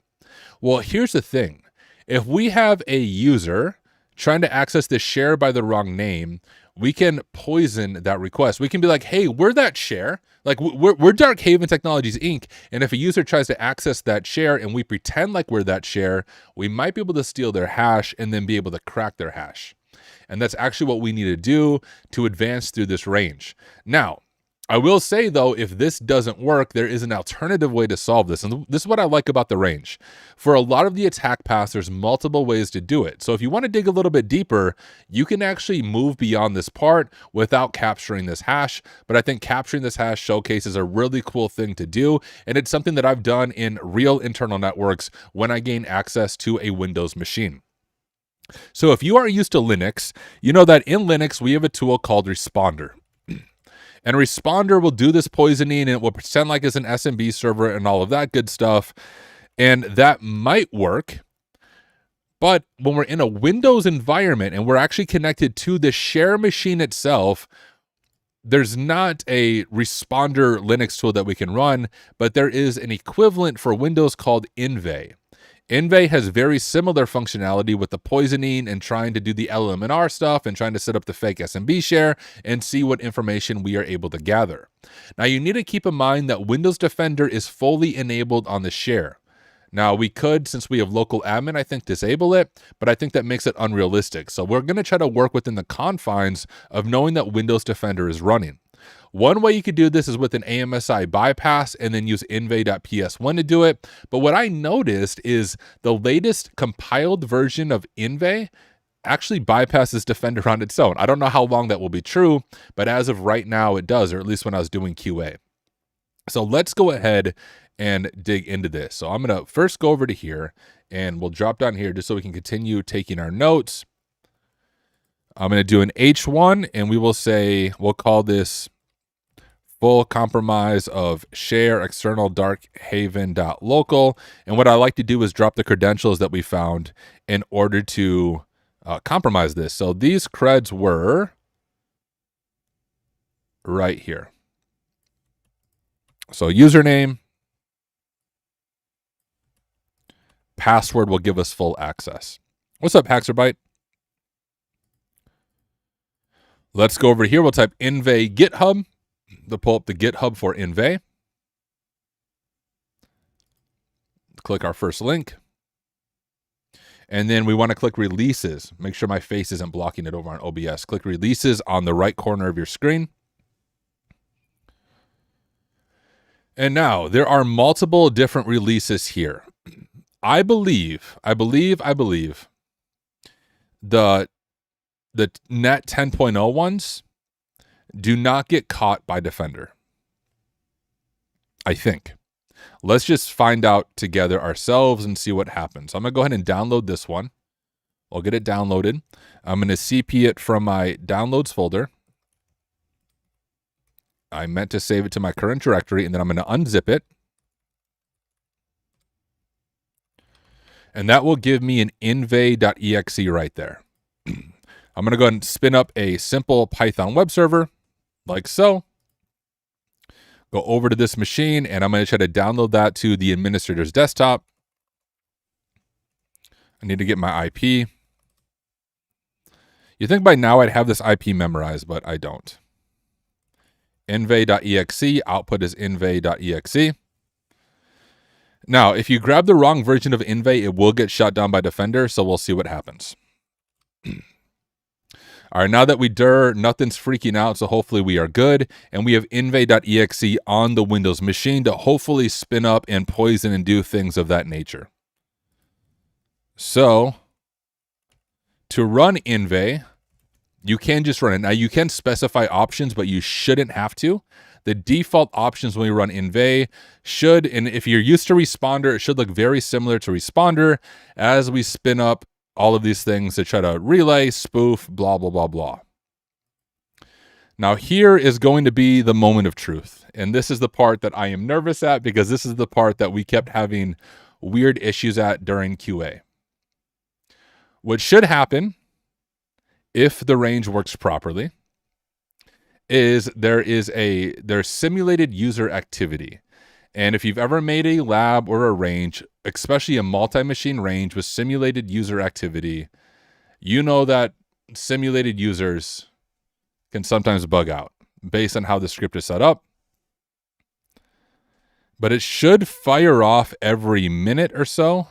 Well, here's the thing. If we have a user trying to access the share by the wrong name, we can poison that request. We can be like, hey, we're that share. Like we're DarkHaven Technologies Inc. And if a user tries to access that share and we pretend like we're that share, we might be able to steal their hash and then be able to crack their hash. And that's actually what we need to do to advance through this range. Now, I will say, though, if this doesn't work, there is an alternative way to solve this. And this is what I like about the range. For a lot of the attack paths, there's multiple ways to do it. So if you want to dig a little bit deeper, you can actually move beyond this part without capturing this hash. But I think capturing this hash showcases a really cool thing to do. And it's something that I've done in real internal networks when I gain access to a Windows machine. So if you are used to Linux, you know that in Linux, we have a tool called Responder. And Responder will do this poisoning and it will pretend like it's an SMB server and all of that good stuff. And that might work. But when we're in a Windows environment and we're actually connected to the share machine itself, there's not a responder Linux tool that we can run, but there is an equivalent for Windows called Env. Env has very similar functionality with the poisoning and trying to do the LMNR stuff and trying to set up the fake SMB share and see what information we are able to gather. Now, you need to keep in mind that Windows Defender is fully enabled on the share. Now, we could, since we have local admin, I think disable it, but I think that makes it unrealistic. So we're going to try to work within the confines of knowing that Windows Defender is running. One way you could do this is with an AMSI bypass and then use env.ps1 to do it. But what I noticed is the latest compiled version of env actually bypasses Defender on its own. I don't know how long that will be true, but as of right now, it does, or at least when I was doing QA. So let's go ahead and dig into this. So I'm going to first go over to here, and we'll drop down here just so we can continue taking our notes. I'm going to do an H1, and we will say, we'll call this full compromise of share external DarkHaven.local. And what I like to do is drop the credentials that we found in order to compromise this. So these creds were right here. So username, password will give us full access. What's up, Haxerbyte? Let's go over here. We'll type env GitHub to pull up the GitHub for env. Click our first link. And then we want to click releases. Make sure my face isn't blocking it over on OBS. Click releases on the right corner of your screen. And now there are multiple different releases here. I believe the net 10.0 ones do not get caught by Defender. I think. Let's just find out together ourselves and see what happens. I'm going to go ahead and download this one. I'll get it downloaded. I'm going to CP it from my downloads folder. I meant to save it to my current directory, and then I'm going to unzip it. And that will give me an env.exe right there. I'm going to go ahead and spin up a simple Python web server, like so. Go over to this machine, and I'm going to try to download that to the administrator's desktop. I need to get my IP. You think by now I'd have this IP memorized, but I don't. env.exe, output is env.exe. Now, if you grab the wrong version of env, it will get shut down by Defender, so we'll see what happens. All right, now that nothing's freaking out, so hopefully we are good. And we have env.exe on the Windows machine to hopefully spin up and poison and do things of that nature. So, to run env, you can just run it. Now, you can specify options, but you shouldn't have to. The default options when we run env should, and if you're used to Responder, it should look very similar to Responder as we spin up all of these things to try to relay, spoof, blah, blah, blah, blah. Now, here is going to be the moment of truth. And this is the part that I am nervous at because this is the part that we kept having weird issues at during QA. What should happen, if the range works properly, is there's simulated user activity. And if you've ever made a lab or a range, especially a multi-machine range with simulated user activity, you know that simulated users can sometimes bug out based on how the script is set up. But it should fire off every minute or so.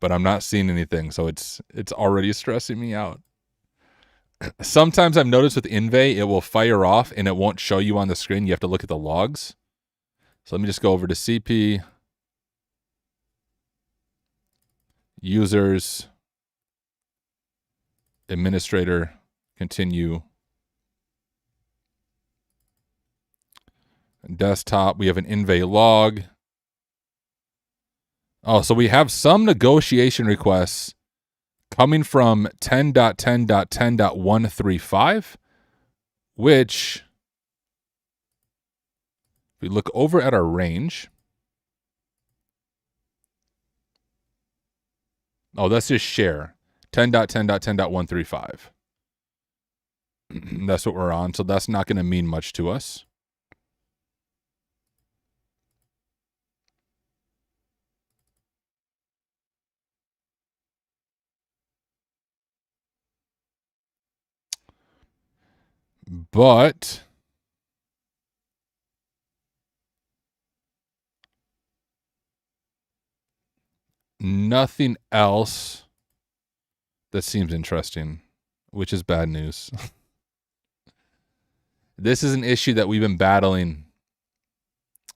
But I'm not seeing anything, so it's already stressing me out. Sometimes I've noticed with env, it will fire off and it won't show you on the screen. You have to look at the logs. So let me just go over to CP, users, administrator, continue, desktop. We have an env log. Oh, so we have some negotiation requests coming from 10.10.10.135, which, if we look over at our range, oh, that's just share, 10.10.10.135. That's what we're on, so that's not going to mean much to us. But nothing else that seems interesting, which is bad news. This is an issue that we've been battling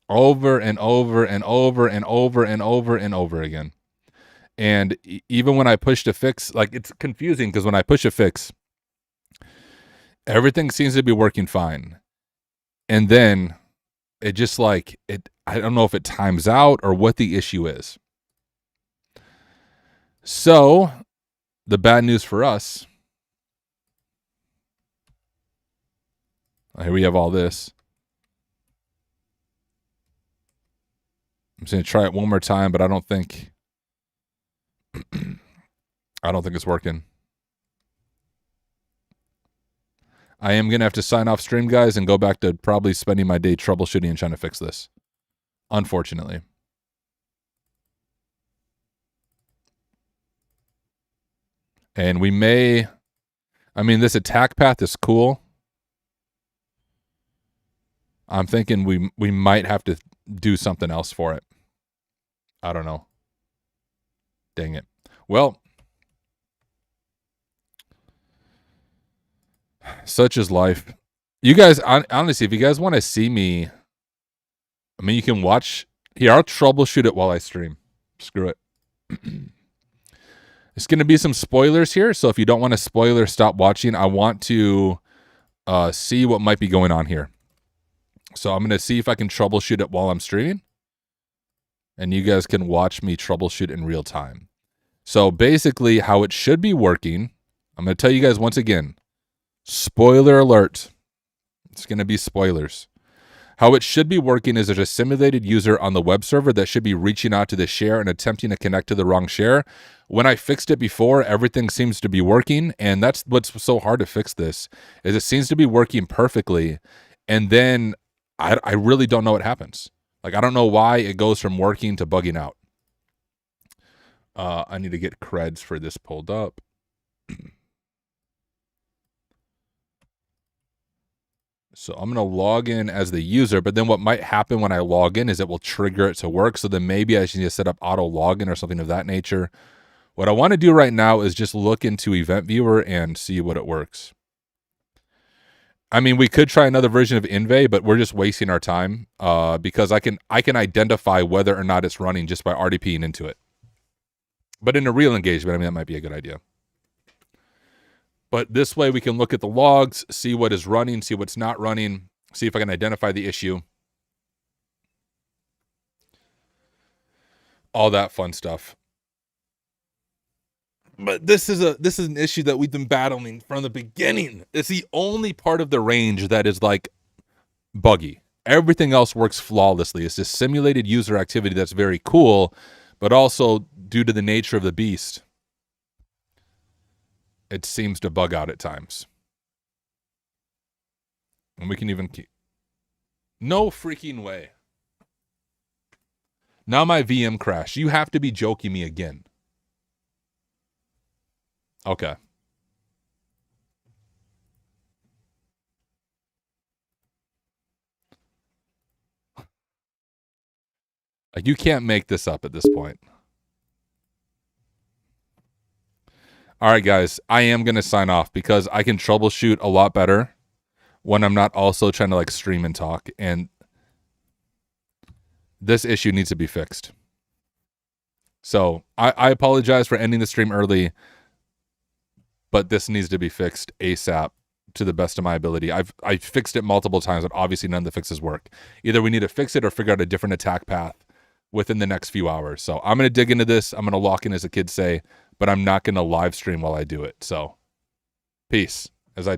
over and over and over and over and over and over again. And even when I push to fix, like, it's confusing because when I push a fix, everything seems to be working fine. And then it just like, I don't know if it times out or what the issue is. So the bad news for us, here we have all this. I'm just going to try it one more time, but I don't think it's working. I am going to have to sign off stream, guys, and go back to probably spending my day troubleshooting and trying to fix this. Unfortunately. And we may, I mean, this attack path is cool. I'm thinking we might have to do something else for it. I don't know. Dang it. Well, such is life. You guys, honestly, if you guys want to see me, I mean, you can watch. Here, I'll troubleshoot it while I stream. Screw it. It's going to be some spoilers here, so if you don't want a spoiler, stop watching. I want to see what might be going on here. So I'm going to see if I can troubleshoot it while I'm streaming. And you guys can watch me troubleshoot in real time. So basically how it should be working, I'm going to tell you guys once again, spoiler alert. It's going to be spoilers. How it should be working is there's a simulated user on the web server that should be reaching out to the share and attempting to connect to the wrong share. When I fixed it before, everything seems to be working. And that's what's so hard to fix this, is it seems to be working perfectly. And then I really don't know what happens. Like, I don't know why it goes from working to bugging out. I need to get creds for this pulled up. So I'm going to log in as the user, but then what might happen when I log in is it will trigger it to work. So then maybe I should just set up auto login or something of that nature. What I want to do right now is just look into Event Viewer and see what it works. I mean, we could try another version of Inve, but we're just wasting our time because I can identify whether or not it's running just by RDPing into it. But in a real engagement, I mean, that might be a good idea. But this way we can look at the logs, see what is running, see what's not running, see if I can identify the issue. All that fun stuff. But this is an issue that we've been battling from the beginning. It's the only part of the range that is like buggy. Everything else works flawlessly. It's this simulated user activity that's very cool, but also due to the nature of the beast, it seems to bug out at times. And we can even keep... No freaking way. Now my VM crashed. You have to be joking me again. Okay. Like, you can't make this up at this point. All right, guys, I am going to sign off because I can troubleshoot a lot better when I'm not also trying to like stream and talk. And this issue needs to be fixed. So I apologize for ending the stream early, but this needs to be fixed ASAP to the best of my ability. I've fixed it multiple times, but obviously none of the fixes work. Either we need to fix it or figure out a different attack path within the next few hours. So I'm going to dig into this. I'm going to lock in, as the kids say, but I'm not going to live stream while I do it. So peace.